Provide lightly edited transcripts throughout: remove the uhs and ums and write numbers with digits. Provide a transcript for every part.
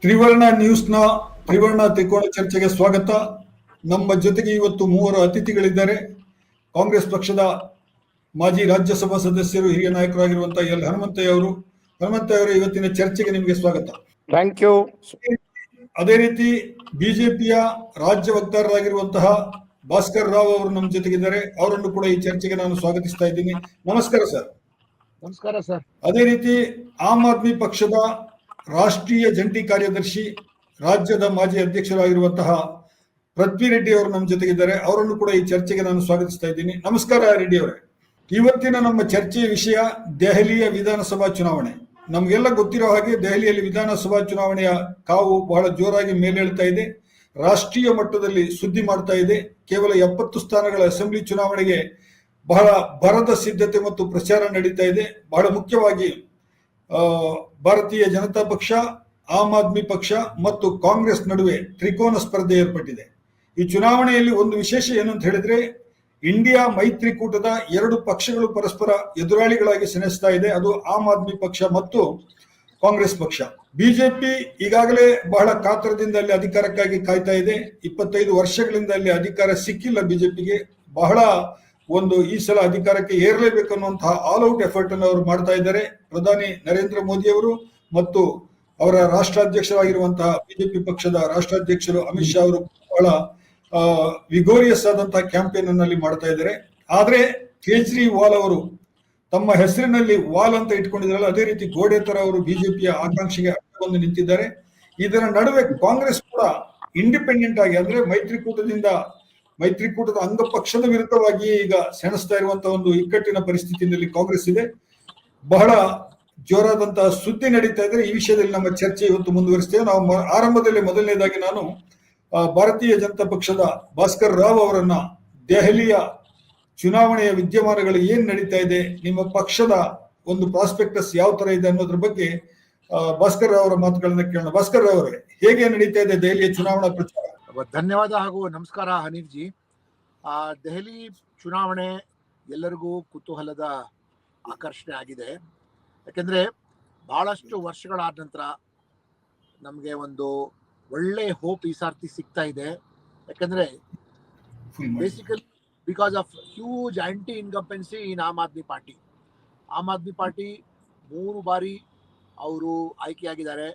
ತ್ರಿವರ್ಣ ನ್ಯೂಸ್ನ ತ್ರಿವರ್ಣ ತ್ರಿಕೋನ ಚರ್ಚೆಗೆ ಸ್ವಾಗತ. ನಮ್ಮ ಜೊತೆಗೆ ಇವತ್ತು ಮೂವರು ಅತಿಥಿಗಳಿದ್ದಾರೆ. ಕಾಂಗ್ರೆಸ್ ಪಕ್ಷದ ಮಾಜಿ ರಾಜ್ಯಸಭಾ ಸದಸ್ಯರು, ಹಿರಿಯ ನಾಯಕರಾಗಿರುವಂತಹ ಎಲ್ ಹನುಮಂತಯ್ಯ ಅವರು. ಹನುಮಂತಯ್ಯ ಅವರ ಇವತ್ತಿನ ಚರ್ಚೆಗೆ ನಿಮಗೆ ಸ್ವಾಗತ. Thank you. ಅದೇ ರೀತಿ ಬಿಜೆಪಿಯ ರಾಜ್ಯ ವಕ್ತಾರರಾಗಿರುವಂತಹ ಭಾಸ್ಕರ್ ರಾವ್ ಅವರು ನಮ್ಮ ಜೊತೆಗಿದ್ದಾರೆ. ಅವರನ್ನು ಕೂಡ ಈ ಚರ್ಚೆಗೆ ನಾನು ಸ್ವಾಗತಿಸ್ತಾ ಇದ್ದೀನಿ. ನಮಸ್ಕಾರ ಸರ್. ನಮಸ್ಕಾರ ಸರ್. ಅದೇ ರೀತಿ ಆಮ್ ಆದ್ಮಿ ಪಕ್ಷದ ರಾಷ್ಟ್ರೀಯ ಜಂಟಿ ಕಾರ್ಯದರ್ಶಿ, ರಾಜ್ಯದ ಮಾಜಿ ಅಧ್ಯಕ್ಷರಾಗಿರುವಂತಹ ಪೃಥ್ವಿ ರೆಡ್ಡಿ ಅವರು ನಮ್ಮ ಜೊತೆಗಿದ್ದಾರೆ. ಅವರನ್ನು ಕೂಡ ಈ ಚರ್ಚೆಗೆ ನಾನು ಸ್ವಾಗತಿಸ್ತಾ ಇದ್ದೀನಿ. ನಮಸ್ಕಾರ ರೆಡ್ಡಿ ಅವರೇ. ಇವತ್ತಿನ ನಮ್ಮ ಚರ್ಚೆಯ ವಿಷಯ ದೆಹಲಿಯ ವಿಧಾನಸಭಾ ಚುನಾವಣೆ. ನಮಗೆಲ್ಲ ಗೊತ್ತಿರೋ ಹಾಗೆ ದೆಹಲಿಯಲ್ಲಿ ವಿಧಾನಸಭಾ ಚುನಾವಣೆಯ ಕಾವು ಬಹಳ ಜೋರಾಗಿ ಮೇಲೇಳ್ತಾ ಇದೆ. ರಾಷ್ಟ್ರೀಯ ಮಟ್ಟದಲ್ಲಿ ಸುದ್ದಿ ಮಾಡ್ತಾ ಇದೆ. ಕೇವಲ 70 ಸ್ಥಾನಗಳ ಅಸೆಂಬ್ಲಿ ಚುನಾವಣೆಗೆ ಬಹಳ ಭರದ ಸಿದ್ಧತೆ ಮತ್ತು ಪ್ರಚಾರ ನಡೀತಾ ಇದೆ. ಬಹಳ ಮುಖ್ಯವಾಗಿ ಭಾರತೀಯ ಜನತಾ ಪಕ್ಷ, ಆಮ್ ಆದ್ಮಿ ಪಕ್ಷ ಮತ್ತು ಕಾಂಗ್ರೆಸ್ ನಡುವೆ ತ್ರಿಕೋನ ಸ್ಪರ್ಧೆ ಏರ್ಪಟ್ಟಿದೆ. ಈ ಚುನಾವಣೆಯಲ್ಲಿ ಒಂದು ವಿಶೇಷ ಏನು ಅಂತ ಹೇಳಿದ್ರೆ, ಇಂಡಿಯಾ ಮೈತ್ರಿಕೂಟದ 2 ಪಕ್ಷಗಳು ಪರಸ್ಪರ ಎದುರಾಳಿಗಳಾಗಿ ಸೆಣಸ್ತಾ ಇದೆ. ಅದು ಆಮ್ ಆದ್ಮಿ ಪಕ್ಷ ಮತ್ತು ಕಾಂಗ್ರೆಸ್ ಪಕ್ಷ. ಬಿಜೆಪಿ ಈಗಾಗಲೇ ಬಹಳ ಕಾತರದಿಂದ ಅಲ್ಲಿ ಅಧಿಕಾರಕ್ಕಾಗಿ ಕಾಯ್ತಾ ಇದೆ. 25 ವರ್ಷಗಳಿಂದ ಅಲ್ಲಿ ಅಧಿಕಾರ ಸಿಕ್ಕಿಲ್ಲ ಬಿಜೆಪಿಗೆ. ಬಹಳ ಈ ಸಲ ಅಧಿಕಾರಕ್ಕೆ ಏರಲೇಬೇಕು ಅನ್ನುವಂತಹ ಆಲ್ ಔಟ್ ಎಫರ್ಟ್ ಅನ್ನು ಅವರು ಮಾಡ್ತಾ ಇದ್ದಾರೆ. ಪ್ರಧಾನಿ ನರೇಂದ್ರ ಮೋದಿ ಅವರು ಮತ್ತು ಅವರ ರಾಷ್ಟ್ರಾಧ್ಯಕ್ಷರಾಗಿರುವಂತಹ ಬಿಜೆಪಿ ಪಕ್ಷದ ರಾಷ್ಟ್ರಾಧ್ಯಕ್ಷರು ಅಮಿತ್ ಶಾ ಅವರು ಬಹಳ ವಿಗೋರಿಯಸ್ ಆದಂತಹ ಕ್ಯಾಂಪೇನ್ ಅನ್ನಲ್ಲಿ ಮಾಡ್ತಾ ಇದ್ದಾರೆ. ಆದ್ರೆ ಕೇಜ್ರಿವಾಲ್ ಅವರು ತಮ್ಮ ಹೆಸರಿನಲ್ಲಿ ವಾಲ್ ಅಂತ ಇಟ್ಕೊಂಡಿದ್ದಾರಲ್ಲ, ಅದೇ ರೀತಿ ಗೋಡೆ ತರ ಅವರು ಬಿಜೆಪಿಯ ಆಕಾಂಕ್ಷೆಗೆ ಅಡ್ಡಗೊಂಡು ನಿಂತಿದ್ದಾರೆ. ಇದರ ನಡುವೆ ಕಾಂಗ್ರೆಸ್ ಕೂಡ ಇಂಡಿಪೆಂಡೆಂಟ್ ಆಗಿ, ಅಂದ್ರೆ ಮೈತ್ರಿಕೂಟದ ಅಂಗಪಕ್ಷದ ವಿರುದ್ಧವಾಗಿ ಈಗ ಸೆಣಸ್ತಾ ಇರುವಂತಹ ಒಂದು ಇಕ್ಕಟ್ಟಿನ ಪರಿಸ್ಥಿತಿಯಲ್ಲಿ ಕಾಂಗ್ರೆಸ್ ಇದೆ. ಬಹಳ ಜೋರಾದಂತಹ ಸುದ್ದಿ ನಡೀತಾ ಇದ್ರೆ ಈ ವಿಷಯದಲ್ಲಿ ನಮ್ಮ ಚರ್ಚೆ ಇವತ್ತು ಮುಂದುವರಿಸ್ತೇವೆ. ನಾವು ಆರಂಭದಲ್ಲಿ ಮೊದಲನೇದಾಗಿ ನಾನು ಭಾರತೀಯ ಜನತಾ ಪಕ್ಷದ ಭಾಸ್ಕರ್ ರಾವ್ ಅವರನ್ನ, ದೆಹಲಿಯ ಚುನಾವಣೆಯ ವಿದ್ಯಮಾನಗಳು ಏನ್ ನಡೀತಾ ಇದೆ, ನಿಮ್ಮ ಪಕ್ಷದ ಒಂದು ಪ್ರಾಸ್ಪೆಕ್ಟಸ್ ಯಾವ ತರ ಇದೆ ಅನ್ನೋದ್ರ ಬಗ್ಗೆ ಭಾಸ್ಕರ್ ರಾವ್ ಅವರ ಮಾತುಗಳನ್ನ ಕೇಳೋಣ. ಭಾಸ್ಕರ್ ರಾವ್ ಅವರೇ, ಹೇಗೆ ನಡೀತಾ ಇದೆ ದೆಹಲಿಯ ಚುನಾವಣಾ ಪ್ರಚಾರ? ಧನ್ಯವಾದ ಹಾಗೂ ನಮಸ್ಕಾರ ಹನೀಫ್ ಜಿ. ದೆಹಲಿ ಚುನಾವಣೆ ಎಲ್ಲರಿಗೂ ಕುತೂಹಲದ ಆಕರ್ಷಣೆ ಆಗಿದೆ. ಯಾಕೆಂದ್ರೆ ಬಹಳಷ್ಟು ವರ್ಷಗಳಾದ ನಂತರ ನಮಗೆ ಒಂದು ಒಳ್ಳೆ ಹೋಪ್ ಈ ಸಾರ್ತಿ ಸಿಗ್ತಾ ಇದೆ. ಯಾಕಂದ್ರೆ basically because of huge anti incumbency in Aam Aadmi party. Aam Aadmi party 3 ಬಾರಿ ಅವರು ಆಯ್ಕೆಯಾಗಿದ್ದಾರೆ.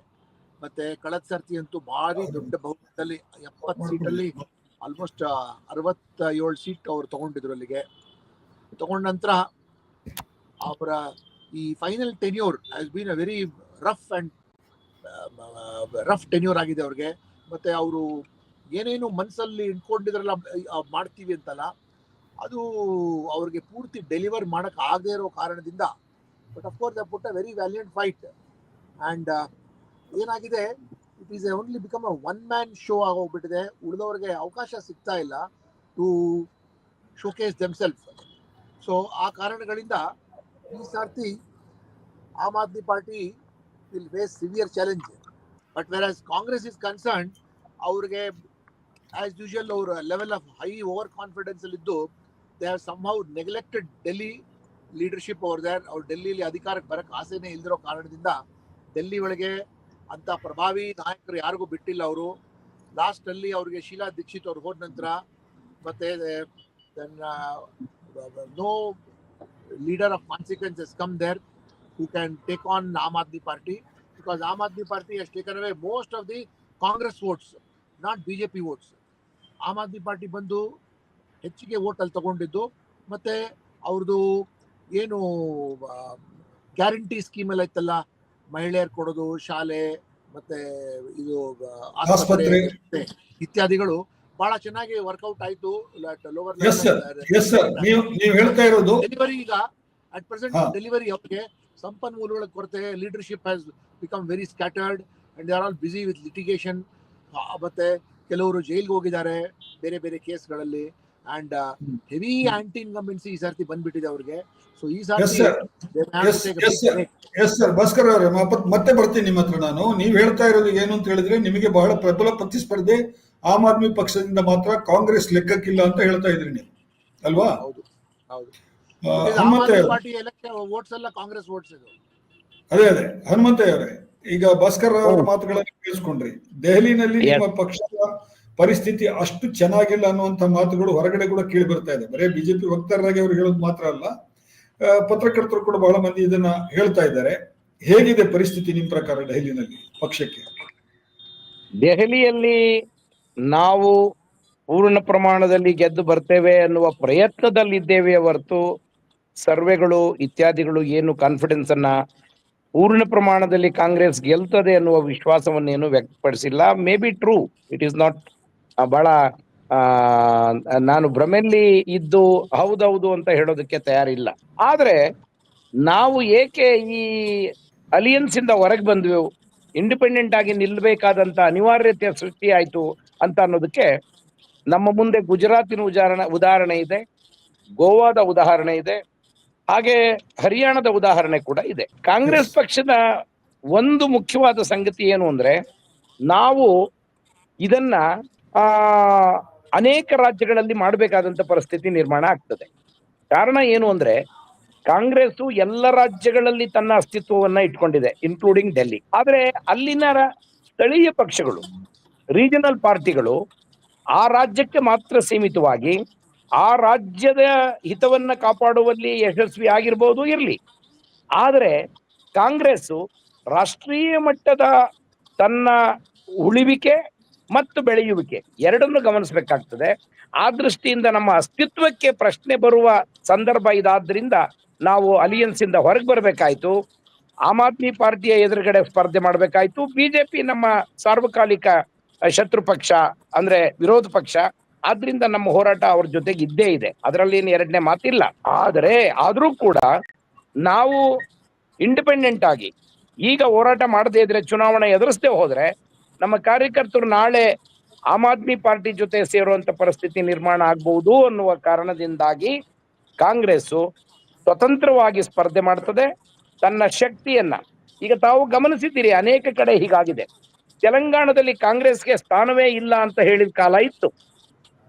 ಮತ್ತೆ ಕಳೆದ ಸರ್ತಿ ಅಂತೂ ಭಾರಿ ದೊಡ್ಡ ಬಹುಮತದಲ್ಲಿ 70 ಸೀಟಲ್ಲಿ ಆಲ್ಮೋಸ್ಟ್ 67 ಸೀಟ್ ಅವರು ತಗೊಂಡಿದ್ರು. ಅಲ್ಲಿಗೆ ತಗೊಂಡ ನಂತರ ಅವರ ಈ final tenure has been a very rough tenure ಆಗಿದೆ ಅವ್ರಿಗೆ. ಮತ್ತೆ ಅವರು ಏನೇನು ಮನಸ್ಸಲ್ಲಿ ಇಟ್ಕೊಂಡಿದ್ರಲ್ಲ ಮಾಡ್ತೀವಿ ಅಂತಲ್ಲ, ಅದು ಅವ್ರಿಗೆ ಪೂರ್ತಿ ಡೆಲಿವರ್ ಮಾಡಕ್ ಆಗದೆ ಇರೋ ಕಾರಣದಿಂದ, but of course they put a very valiant fight. And ಏನಾಗಿದೆ, it is only become a one man show ಆಗೋಗ್ಬಿಟ್ಟಿದೆ. ಉಳಿದವ್ರಿಗೆ ಅವಕಾಶ ಸಿಗ್ತಾ ಇಲ್ಲ ಟು ಶೋಕೇಸ್ ದೆಮ್ಸೆಲ್ಫ್. ಸೊ ಆ ಕಾರಣಗಳಿಂದ ಈ ಸಾರ್ತಿ Aam Aadmi party will face severe challenge. But whereas Congress is concern, ಅವ್ರಿಗೆ ಆಸ್ ಯೂಶುವಲ್ ಅವ್ರ level of high over confidence ಅಲ್ಲಿದ್ದು they have somehow neglected Delhi leadership over there. ಅವ್ರು ಡೆಲ್ಲಿಲಿ ಅಧಿಕಾರಕ್ಕೆ ಬರಕ್ಕೆ ಆಸೆನೇ ಇಲ್ದಿರೋ ಕಾರಣದಿಂದ ಡೆಲ್ಲಿ ಒಳಗೆ ಅಂತ ಪ್ರಭಾವಿ ನಾಯಕರು ಯಾರಿಗೂ ಬಿಟ್ಟಿಲ್ಲ ಅವರು. ಲಾಸ್ಟ್ ಅಲ್ಲಿ ಅವ್ರಿಗೆ ಶೀಲಾ ದೀಕ್ಷಿತ್ ಅವ್ರು ಹೋದ ನಂತರ ಮತ್ತೆ no leader of consequence has come there who can take on Aam Aadmi Party, because Aam Aadmi Party has taken away most of the Congress votes, not BJP votes. Aam Aadmi Party ಬಂದು ಹೆಚ್ಚಿಗೆ vote ಅಲ್ಲಿ ತಗೊಂಡಿದ್ದು. ಮತ್ತೆ ಅವ್ರದ್ದು ಏನು guarantee scheme ಎಲ್ಲ ಇತ್ತಲ್ಲ, ಮಹಿಳೆಯರು ಕೊಡೋದು, ಶಾಲೆ ಮತ್ತೆ ಇದು ಆಸ್ಪತ್ರೆ ಇತ್ಯಾದಿಗಳು ಬಹಳ ಚೆನ್ನಾಗಿ ವರ್ಕೌಟ್ ಆಯ್ತು. ಡೆಲಿವರಿ ಈಗ ಅಟ್ ಪ್ರೆಸೆಂಟ್ ಡೆಲಿವರಿ ಅವ್ರಿಗೆ ಸಂಪನ್ಮೂಲಗಳ ಕೊರತೆ, leadership has become very scattered and they are all busy with litigation. ಮತ್ತೆ ಕೆಲವರು ಜೈಲ್ಗೆ ಹೋಗಿದ್ದಾರೆ ಬೇರೆ ಬೇರೆ ಕೇಸ್ಗಳಲ್ಲಿ. ಅಂಡ್ ಹೆವಿ ಆಂಟಿ ಇನ್ಕಂಬೆನ್ಸಿ ಈ ಸರ್ತಿ ಬಂದ್ಬಿಟ್ಟಿದೆ ಅವ್ರಿಗೆ. ಸೊ ಈ ಸರ್ತಿ ಭಾಸ್ಕರ್ ಅವರೇ, ಮತ್ತೆ ಬರ್ತೀನಿ ನಿಮ್ಮ ಹತ್ರ ನಾನು. ನೀವು ಹೇಳ್ತಾ ಇರೋದು ಏನು ಅಂತ ಹೇಳಿದ್ರೆ, ನಿಮಗೆ ಬಹಳ ಪ್ರಬಲ ಪ್ರತಿಸ್ಪರ್ಧೆ ಆಮ್ ಆದ್ಮಿ ಪಕ್ಷದಿಂದ ಮಾತ್ರ, ಕಾಂಗ್ರೆಸ್ ಲೆಕ್ಕಕ್ಕಿಲ್ಲ ಅಂತ ಹೇಳ್ತಾ ಇದ್ರಿ ನೀವು, ಅಲ್ವಾ? ಹೌದು ಹೌದು. ಹನುಮಂತಯ್ಯ ಪಾರ್ಟಿ ಎಲೆಕ್ಷನ್ ವೋಟ್ಸ್ ಎಲ್ಲ ಕಾಂಗ್ರೆಸ್ ವೋಟ್ಸ್ ಇದು. ಅದೇ ಹನುಮಂತಯ್ಯ ಅವರೇ, ಈಗ ಭಾಸ್ಕರ್ ಅವರ ಮಾತುಗಳನ್ನು ಕೇಳಿಸ್ಕೊಂಡ್ರಿ. ದೆಹಲಿನಲ್ಲಿ ನಿಮ್ಮ ಪಕ್ಷದ ಪರಿಸ್ಥಿತಿ ಅಷ್ಟು ಚೆನ್ನಾಗಿಲ್ಲ ಅನ್ನುವಂತ ಮಾತುಗಳು ಹೊರಗಡೆ ಕೂಡ ಕೇಳಿ ಬರ್ತಾ ಇದೆ. ಬರೇ ಬಿಜೆಪಿ ವಕ್ತಾರರಾಗಿ ಅವರು ಹೇಳೋದು ಮಾತ್ರ ಅಲ್ಲ, ಪತ್ರಕರ್ತರು ಕೂಡ ಬಹಳ ಮಂದಿ ಇದನ್ನ ಹೇಳ್ತಾ ಇದ್ದಾರೆ. ಹೇಗಿದೆ ಪರಿಸ್ಥಿತಿ ನಿಮ್ ಪ್ರಕಾರ ದೆಹಲಿನಲ್ಲಿ ಪಕ್ಷಕ್ಕೆ? ದೆಹಲಿಯಲ್ಲಿ ನಾವು ಪೂರ್ಣ ಪ್ರಮಾಣದಲ್ಲಿ ಗೆದ್ದು ಬರ್ತೇವೆ ಅನ್ನುವ ಪ್ರಯತ್ನದಲ್ಲಿದ್ದೇವೆ ಹೊರತು ಸರ್ವೆಗಳು ಇತ್ಯಾದಿಗಳು ಏನು ಕಾನ್ಫಿಡೆನ್ಸ್ ಅನ್ನ ಪೂರ್ಣ ಪ್ರಮಾಣದಲ್ಲಿ ಕಾಂಗ್ರೆಸ್ ಗೆಲ್ತದೆ ಅನ್ನುವ ವಿಶ್ವಾಸವನ್ನೇನು ವ್ಯಕ್ತಪಡಿಸಿಲ್ಲ. May be true, it is not ಬಹಳ ನಾನು ಭ್ರಮೆಯಲ್ಲಿ ಇದ್ದು ಹೌದೌದು ಅಂತ ಹೇಳೋದಕ್ಕೆ ತಯಾರಿಲ್ಲ. ಆದ್ರೆ ನಾವು ಏಕೆ ಈ ಅಲಿಯನ್ಸ್ ಇಂದ ಹೊರಗೆ ಬಂದ್ವಿ, ಇಂಡಿಪೆಂಡೆಂಟ್ ಆಗಿ ನಿಲ್ಬೇಕಾದಂತ ಅನಿವಾರ್ಯತೆ ಸೃಷ್ಟಿ ಆಯ್ತು ಅಂತ ಅನ್ನೋದಕ್ಕೆ ನಮ್ಮ ಮುಂದೆ ಗುಜರಾತಿನ ಉದಾಹರಣೆ ಇದೆ, ಗೋವಾದ ಉದಾಹರಣೆ ಇದೆ, ಹಾಗೆ ಹರಿಯಾಣದ ಉದಾಹರಣೆ ಕೂಡ ಇದೆ. ಕಾಂಗ್ರೆಸ್ ಪಕ್ಷದ ಒಂದು ಮುಖ್ಯವಾದ ಸಂಗತಿ ಏನು ಅಂದ್ರೆ, ನಾವು ಇದನ್ನ ಅನೇಕ ರಾಜ್ಯಗಳಲ್ಲಿ ಮಾಡಬೇಕಾದಂತ ಪರಿಸ್ಥಿತಿ ನಿರ್ಮಾಣ ಆಗ್ತದೆ. ಕಾರಣ ಏನು ಅಂದ್ರೆ, ಕಾಂಗ್ರೆಸ್ ಎಲ್ಲ ರಾಜ್ಯಗಳಲ್ಲಿ ತನ್ನ ಅಸ್ತಿತ್ವವನ್ನ ಇಟ್ಕೊಂಡಿದೆ, ಇನ್ಕ್ಲೂಡಿಂಗ್ ಡೆಲ್ಲಿ. ಆದ್ರೆ ಅಲ್ಲಿನ ಸ್ಥಳೀಯ ಪಕ್ಷಗಳು, ರೀಜನಲ್ ಪಾರ್ಟಿಗಳು ಆ ರಾಜ್ಯಕ್ಕೆ ಮಾತ್ರ ಸೀಮಿತವಾಗಿ ಆ ರಾಜ್ಯದ ಹಿತವನ್ನ ಕಾಪಾಡುವಲ್ಲಿ ಯಶಸ್ವಿ ಆಗಿರ್ಬೋದು, ಇರಲಿ. ಆದರೆ ಕಾಂಗ್ರೆಸ್ ರಾಷ್ಟ್ರೀಯ ಮಟ್ಟದ ತನ್ನ ಉಳಿವಿಕೆ ಮತ್ತು ಬೆಳೆಯುವಿಕೆ ಎರಡನ್ನು ಗಮನಿಸಬೇಕಾಗ್ತದೆ. ಆ ದೃಷ್ಟಿಯಿಂದ ನಮ್ಮ ಅಸ್ತಿತ್ವಕ್ಕೆ ಪ್ರಶ್ನೆ ಬರುವ ಸಂದರ್ಭ ಇದಾದ್ರಿಂದ ನಾವು ಅಲಿಯನ್ಸ್ ಇಂದ ಹೊರಗೆ ಬರಬೇಕಾಯ್ತು. ಆಮ್ ಆದ್ಮಿ ಪಾರ್ಟಿಯ ಎದುರುಗಡೆ ಸ್ಪರ್ಧೆ ಮಾಡಬೇಕಾಯ್ತು. ಬಿಜೆಪಿ ನಮ್ಮ ಸಾರ್ವಕಾಲಿಕ ಶತ್ರು ಪಕ್ಷ, ಅಂದ್ರೆ ವಿರೋಧ ಪಕ್ಷ. ಆದ್ರಿಂದ ನಮ್ಮ ಹೋರಾಟ ಅವ್ರ ಜೊತೆಗೆ ಇದ್ದೇ ಇದೆ, ಅದರಲ್ಲಿ ಎರಡನೇ ಮಾತಿಲ್ಲ. ಆದ್ರೂ ಕೂಡ ನಾವು ಇಂಡಿಪೆಂಡೆಂಟ್ ಆಗಿ ಈಗ ಹೋರಾಟ ಮಾಡದೇ ಇದ್ರೆ, ಚುನಾವಣೆ ಎದುರಿಸದೆ ಹೋದ್ರೆ, ನಮ್ಮ ಕಾರ್ಯಕರ್ತರು ನಾಳೆ ಆಮ್ ಆದ್ಮಿ ಪಾರ್ಟಿ ಜೊತೆ ಸೇರುವಂತ ಪರಿಸ್ಥಿತಿ ನಿರ್ಮಾಣ ಆಗಬಹುದು ಅನ್ನುವ ಕಾರಣದಿಂದಾಗಿ ಕಾಂಗ್ರೆಸ್ ಸ್ವತಂತ್ರವಾಗಿ ಸ್ಪರ್ಧೆ ಮಾಡ್ತದೆ. ತನ್ನ ಶಕ್ತಿಯನ್ನ, ಈಗ ತಾವು ಗಮನಿಸಿದ್ದೀರಿ, ಅನೇಕ ಕಡೆ ಹೀಗಾಗಿದೆ. ತೆಲಂಗಾಣದಲ್ಲಿ ಕಾಂಗ್ರೆಸ್ಗೆ ಸ್ಥಾನವೇ ಇಲ್ಲ ಅಂತ ಹೇಳಿದ ಕಾಲ ಇತ್ತು.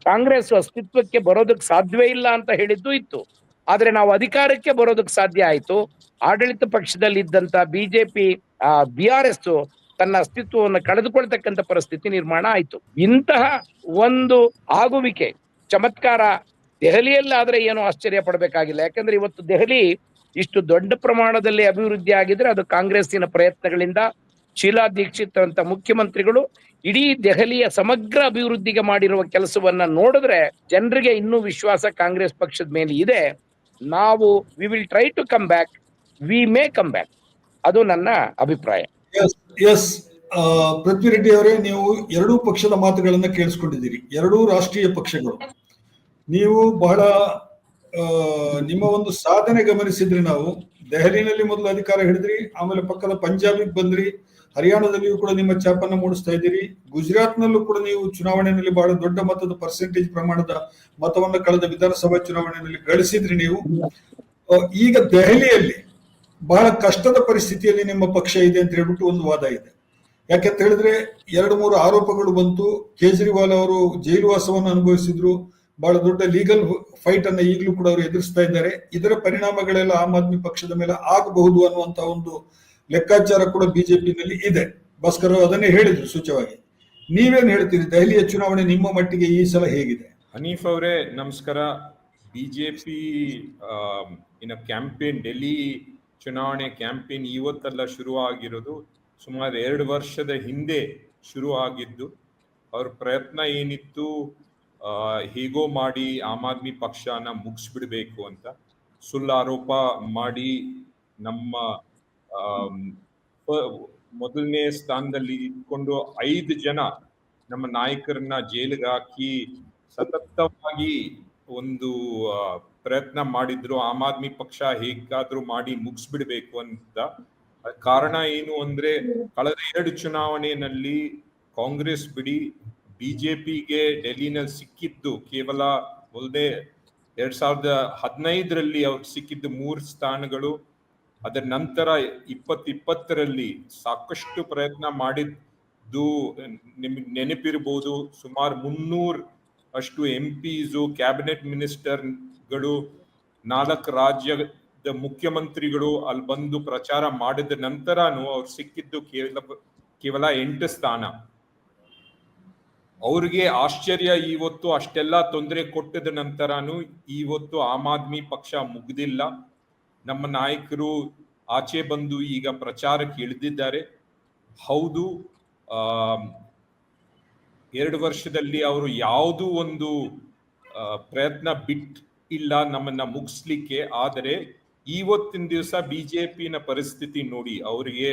ಕಾಂಗ್ರೆಸ್ ಅಸ್ತಿತ್ವಕ್ಕೆ ಬರೋದಕ್ಕೆ ಸಾಧ್ಯವೇ ಇಲ್ಲ ಅಂತ ಹೇಳಿದ್ದು ಇತ್ತು. ಆದ್ರೆ ನಾವು ಅಧಿಕಾರಕ್ಕೆ ಬರೋದಕ್ಕೆ ಸಾಧ್ಯ ಆಯ್ತು. ಆಡಳಿತ ಪಕ್ಷದಲ್ಲಿದ್ದಂತ ಬಿಜೆಪಿ, BRS ತನ್ನ ಅಸ್ತಿತ್ವವನ್ನು ಕಳೆದುಕೊಳ್ತಕ್ಕಂಥ ಪರಿಸ್ಥಿತಿ ನಿರ್ಮಾಣ ಆಯ್ತು. ಇಂತಹ ಒಂದು ಆಗುವಿಕೆ, ಚಮತ್ಕಾರ ದೆಹಲಿಯಲ್ಲಾದ್ರೆ ಏನು ಆಶ್ಚರ್ಯ ಪಡಬೇಕಾಗಿಲ್ಲ. ಯಾಕಂದ್ರೆ ಇವತ್ತು ದೆಹಲಿ ಇಷ್ಟು ದೊಡ್ಡ ಪ್ರಮಾಣದಲ್ಲಿ ಅಭಿವೃದ್ಧಿ ಆಗಿದ್ರೆ ಅದು ಕಾಂಗ್ರೆಸ್ಸಿನ ಪ್ರಯತ್ನಗಳಿಂದ. ಶೀಲಾ ದೀಕ್ಷಿತ್ ಅಂತ ಮುಖ್ಯಮಂತ್ರಿಗಳು ಇಡೀ ದೆಹಲಿಯ ಸಮಗ್ರ ಅಭಿವೃದ್ಧಿಗೆ ಮಾಡಿರುವ ಕೆಲಸವನ್ನ ನೋಡಿದ್ರೆ ಜನರಿಗೆ ಇನ್ನೂ ವಿಶ್ವಾಸ ಕಾಂಗ್ರೆಸ್ ಪಕ್ಷದ ಮೇಲೆ ಇದೆ. ನಾವು we will try to come back, we may come back, ಅದು ನನ್ನ ಅಭಿಪ್ರಾಯ. ಎಸ್ ಪೃಥ್ವಿ ರೆಡ್ಡಿ ಅವರೇ, ನೀವು ಎರಡೂ ಪಕ್ಷದ ಮಾತುಗಳನ್ನ ಕೇಳಿಸ್ಕೊಂಡಿದ್ದೀರಿ, ಎರಡೂ ರಾಷ್ಟ್ರೀಯ ಪಕ್ಷಗಳು. ನೀವು ಬಹಳ ನಿಮ್ಮ ಒಂದು ಸಾಧನೆ ಗಮನಿಸಿದ್ರಿ. ನಾವು ದೆಹಲಿನಲ್ಲಿ ಮೊದಲು ಅಧಿಕಾರ ಹಿಡಿದ್ರಿ, ಆಮೇಲೆ ಪಕ್ಕದ ಪಂಜಾಬಿಗೆ ಬಂದ್ರಿ, ಹರಿಯಾಣದಲ್ಲಿಯೂ ಕೂಡ ನಿಮ್ಮ ಛಾಪನ್ನ ಮೂಡಿಸ್ತಾ ಇದ್ದೀರಿ, ಗುಜರಾತ್ನಲ್ಲೂ ಕೂಡ ನೀವು ಚುನಾವಣೆಯಲ್ಲಿ ಬಹಳ ದೊಡ್ಡ ಮತದ ಪರ್ಸೆಂಟೇಜ್ ಪ್ರಮಾಣದ ಮತವನ್ನು ಕಳೆದ ವಿಧಾನಸಭಾ ಚುನಾವಣೆಯಲ್ಲಿ ಗಳಿಸಿದ್ರಿ ನೀವು. ಈಗ ದೆಹಲಿಯಲ್ಲಿ ಬಹಳ ಕಷ್ಟದ ಪರಿಸ್ಥಿತಿಯಲ್ಲಿ ನಿಮ್ಮ ಪಕ್ಷ ಇದೆ ಅಂತ ಹೇಳ್ಬಿಟ್ಟು ಒಂದು ವಾದ ಇದೆ. ಯಾಕೆಂತ ಹೇಳಿದ್ರೆ 2-3 ಆರೋಪಗಳು ಬಂತು. ಕೇಜ್ರಿವಾಲ್ ಅವರು ಜೈಲುವಾಸವನ್ನು ಅನುಭವಿಸಿದ್ರು, ಬಹಳ ದೊಡ್ಡ ಲೀಗಲ್ ಫೈಟ್ ಅನ್ನ ಈಗಲೂ ಕೂಡ ಅವರು ಎದುರಿಸ್ತಾ ಇದ್ದಾರೆ. ಇದರ ಪರಿಣಾಮಗಳೆಲ್ಲ ಆಮ್ ಆದ್ಮಿ ಪಕ್ಷದ ಮೇಲೆ ಆಗಬಹುದು ಅನ್ನುವಂತ ಒಂದು ಲೆಕ್ಕಾಚಾರ ಕೂಡ ಬಿಜೆಪಿನಲ್ಲಿ ಇದೆ. ಭಾಸ್ಕರ್ ಅದನ್ನೇ ಹೇಳಿದ್ರು ಸೂಚ್ಯವಾಗಿ. ನೀವೇನ್ ಹೇಳ್ತೀರಿ, ದೆಹಲಿಯ ಚುನಾವಣೆ ನಿಮ್ಮ ಮಟ್ಟಿಗೆ ಈ ಸಲ ಹೇಗಿದೆ? ಹನೀಫ್ ಅವರೇ ನಮಸ್ಕಾರ. ಬಿಜೆಪಿ ಇನ್ ಕ್ಯಾಂಪೇನ್, ಡೆಲ್ಲಿ ಚುನಾವಣೆ ಕ್ಯಾಂಪೇನ್ ಇವತ್ತೆಲ್ಲ ಶುರು ಆಗಿರೋದು, ಸುಮಾರು 2 ವರ್ಷದ ಹಿಂದೆ ಶುರು ಆಗಿದ್ದು. ಅವ್ರ ಪ್ರಯತ್ನ ಏನಿತ್ತು, ಹೇಗೋ ಮಾಡಿ ಆಮ್ ಆದ್ಮಿ ಪಕ್ಷನ ಮುಗಿಸ್ಬಿಡ್ಬೇಕು ಅಂತ ಸುಳ್ಳು ಆರೋಪ ಮಾಡಿ ನಮ್ಮ ಮೊದಲನೇ ಸ್ಥಾನದಲ್ಲಿ ಇಟ್ಕೊಂಡು 5 ಜನ ನಮ್ಮ ನಾಯಕರನ್ನ ಜೈಲಿಗೆ ಹಾಕಿ ಸತತವಾಗಿ ಒಂದು ಪ್ರಯತ್ನ ಮಾಡಿದ್ರು. ಆಮ್ ಆದ್ಮಿ ಪಕ್ಷ ಹೇಗಾದ್ರೂ ಮಾಡಿ ಮುಗಿಸ್ಬಿಡ್ಬೇಕು ಅಂತ. ಕಾರಣ ಏನು ಅಂದ್ರೆ, ಕಳೆದ 2 ಚುನಾವಣೆಯಲ್ಲಿ ಕಾಂಗ್ರೆಸ್ ಬಿಡಿ ಬಿಜೆಪಿಗೆ ಡೆಲ್ಲಿನಲ್ಲಿ ಸಿಕ್ಕಿದ್ದು ಕೇವಲ ಮೊದಲೇ 2015ರಲ್ಲಿ ಅವ್ರಿಗೆ ಸಿಕ್ಕಿದ್ದು 3 ಸ್ಥಾನಗಳು. ಅದರ ನಂತರ 2020ರಲ್ಲಿ ಸಾಕಷ್ಟು ಪ್ರಯತ್ನ ಮಾಡಿದ್ದು ನಿಮ್ಗೆ ನೆನಪಿರ್ಬೋದು. ಸುಮಾರು 300 ಅಷ್ಟು MPs, ಕ್ಯಾಬಿನೆಟ್ ಮಿನಿಸ್ಟರ್ಗಳು 4 ರಾಜ್ಯ ಮುಖ್ಯಮಂತ್ರಿಗಳು ಅಲ್ಲಿ ಬಂದು ಪ್ರಚಾರ ಮಾಡಿದ ನಂತರನು ಅವ್ರು ಸಿಕ್ಕಿದ್ದು ಕೇವಲ 8 ಸ್ಥಾನ. ಅವ್ರಿಗೆ ಆಶ್ಚರ್ಯ, ಇವತ್ತು ಅಷ್ಟೆಲ್ಲ ತೊಂದರೆ ಕೊಟ್ಟಿದ ನಂತರನು ಇವತ್ತು ಆಮ್ ಆದ್ಮಿ ಪಕ್ಷ ಮುಗ್ದಿಲ್ಲ. ನಮ್ಮ ನಾಯಕರು ಆಚೆ ಬಂದು ಈಗ ಪ್ರಚಾರಕ್ಕೆ ಇಳಿದಿದ್ದಾರೆ. ಹೌದು, 2 ವರ್ಷದಲ್ಲಿ ಅವರು ಯಾವುದೂ ಒಂದು ಪ್ರಯತ್ನ ಇಲ್ಲ ನಮ್ಮನ್ನ ಮುಗಿಸ್ಲಿಕ್ಕೆ. ಆದರೆ ಇವತ್ತಿನ ದಿವಸ ಬಿಜೆಪಿನ ಪರಿಸ್ಥಿತಿ ನೋಡಿ, ಅವರಿಗೆ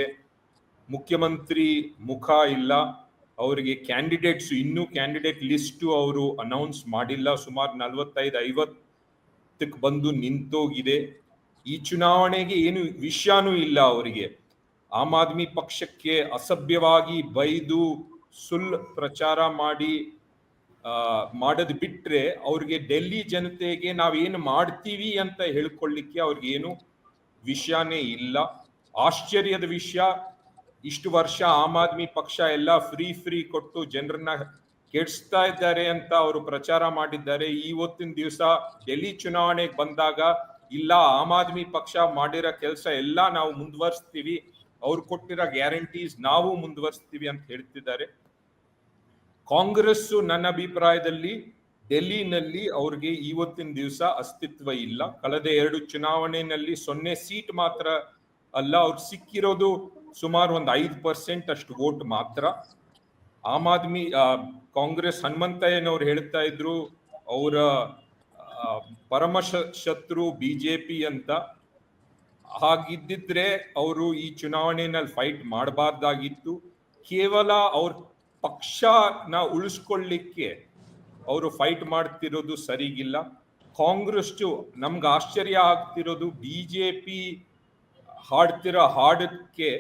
ಮುಖ್ಯಮಂತ್ರಿ ಮುಖ ಇಲ್ಲ, ಅವರಿಗೆ ಕ್ಯಾಂಡಿಡೇಟ್ಸ್ ಇನ್ನೂ ಕ್ಯಾಂಡಿಡೇಟ್ ಲಿಸ್ಟು ಅವರು ಅನೌನ್ಸ್ ಮಾಡಿಲ್ಲ. ಸುಮಾರು 45-50 ಬಂದು ನಿಂತೋಗಿದೆ. ಈ ಚುನಾವಣೆಗೆ ಏನು ವಿಷಯನೂ ಇಲ್ಲ ಅವರಿಗೆ. ಆಮ್ ಆದ್ಮಿ ಪಕ್ಷಕ್ಕೆ ಅಸಭ್ಯವಾಗಿ ಬೈದು ಸುಳ್ಳು ಪ್ರಚಾರ ಮಾಡೋದು ಬಿಟ್ರೆ ಅವ್ರಿಗೆ ಡೆಲ್ಲಿ ಜನತೆಗೆ ನಾವೇನು ಮಾಡ್ತೀವಿ ಅಂತ ಹೇಳ್ಕೊಳ್ಳಿಕ್ಕೆ ಅವ್ರಿಗೆ ಏನು ವಿಷಯನೇ ಇಲ್ಲ. ಆಶ್ಚರ್ಯದ ವಿಷಯ, ಇಷ್ಟು ವರ್ಷ ಆಮ್ ಆದ್ಮಿ ಪಕ್ಷ ಎಲ್ಲ ಫ್ರೀ ಕೊಟ್ಟು ಜನರನ್ನ ಕೆಡಿಸ್ತಾ ಇದ್ದಾರೆ ಅಂತ ಅವರು ಪ್ರಚಾರ ಮಾಡಿದ್ದಾರೆ. ಇವತ್ತಿನ ದಿವಸ ಡೆಲ್ಲಿ ಚುನಾವಣೆಗೆ ಬಂದಾಗ ಇಲ್ಲ, ಆಮ್ ಆದ್ಮಿ ಪಕ್ಷ ಮಾಡಿರೋ ಕೆಲಸ ಎಲ್ಲ ನಾವು ಮುಂದುವರಿಸ್ತೀವಿ, ಅವ್ರು ಕೊಟ್ಟಿರೋ ಗ್ಯಾರಂಟೀಸ್ ನಾವು ಮುಂದುವರಿಸ್ತೀವಿ ಅಂತ ಹೇಳ್ತಿದ್ದಾರೆ. ಕಾಂಗ್ರೆಸ್ ನನ್ನ ಅಭಿಪ್ರಾಯದಲ್ಲಿ ಡೆಲ್ಲಿನಲ್ಲಿ ಅವ್ರಿಗೆ ಇವತ್ತಿನ ದಿವಸ ಅಸ್ತಿತ್ವ ಇಲ್ಲ. ಕಳೆದ 2 ಚುನಾವಣೆಯಲ್ಲಿ 0 ಸೀಟ್ ಮಾತ್ರ ಅಲ್ಲ, ಅವ್ರು ಸಿಕ್ಕಿರೋದು ಸುಮಾರು ಒಂದು 5% ಅಷ್ಟು ವೋಟ್ ಮಾತ್ರ. ಆಮ್ ಆದ್ಮಿ ಕಾಂಗ್ರೆಸ್ ಹನುಮಂತಯ್ಯನವ್ರು ಹೇಳ್ತಾ ಇದ್ರು ಅವರ ಪರಮ ಶತ್ರು ಬಿಜೆಪಿ ಅಂತ. ಹಾಗಿದ್ದಿದ್ರೆ ಅವರು ಈ ಚುನಾವಣೆಯಲ್ಲಿ ಫೈಟ್ ಮಾಡಬಾರ್ದಾಗಿತ್ತು. ಕೇವಲ ಅವ್ರ ಪಕ್ಷನ ಉಳಿಸ್ಕೊಳ್ಳಿಕ್ಕೆ ಅವರು ಫೈಟ್ ಮಾಡ್ತಿರೋದು ಸರಿಗಿಲ್ಲ. ಕಾಂಗ್ರೆಸ್ ನಮ್ಗೆ ಆಶ್ಚರ್ಯ ಆಗ್ತಿರೋದು, ಬಿಜೆಪಿ ಹಾಡ್ತಿರೋ ಹಾಡಕ್ಕೆ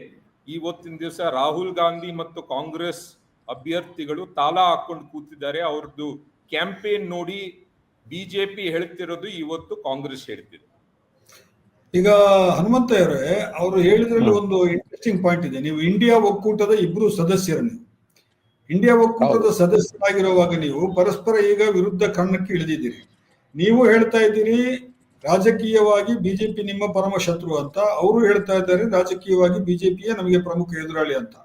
ಇವತ್ತಿನ ದಿವಸ ರಾಹುಲ್ ಗಾಂಧಿ ಮತ್ತು ಕಾಂಗ್ರೆಸ್ ಅಭ್ಯರ್ಥಿಗಳು ತಾಳ ಹಾಕೊಂಡು ಕೂತಿದ್ದಾರೆ. ಅವ್ರದ್ದು ಕ್ಯಾಂಪೇನ್ ನೋಡಿ ಬಿಜೆಪಿ ಹೇಳ್ತಿರೋದು ಇವತ್ತು ಕಾಂಗ್ರೆಸ್ ಹೇಳ್ತಿದೆ. ಈಗ ಹನುಮಂತಯ್ಯವರೇ, ಅವರು ಹೇಳಿದ್ರಲ್ಲಿ ಒಂದು ಇಂಟ್ರೆಸ್ಟಿಂಗ್ ಪಾಯಿಂಟ್ ಇದೆ. ನೀವು ಇಂಡಿಯಾ ಒಕ್ಕೂಟದ 2 ಸದಸ್ಯರು, ನೀವು ಇಂಡಿಯಾ ಒಕ್ಕೂಟದ ಸದಸ್ಯರಾಗಿರುವಾಗ ನೀವು ಪರಸ್ಪರ ಈಗ ವಿರುದ್ಧ ಕಣ್ಣಕ್ಕೆ ಇಳಿದಿದ್ದೀರಿ. ನೀವು ಹೇಳ್ತಾ ಇದ್ದೀರಿ ರಾಜಕೀಯವಾಗಿ ಬಿಜೆಪಿ ನಿಮ್ಮ ಪರಮ ಶತ್ರು ಅಂತ, ಅವರು ಹೇಳ್ತಾ ಇದ್ದಾರೆ ರಾಜಕೀಯವಾಗಿ ಬಿಜೆಪಿಯೇ ನಮಗೆ ಪ್ರಮುಖ ಎದುರಾಳಿ ಅಂತ.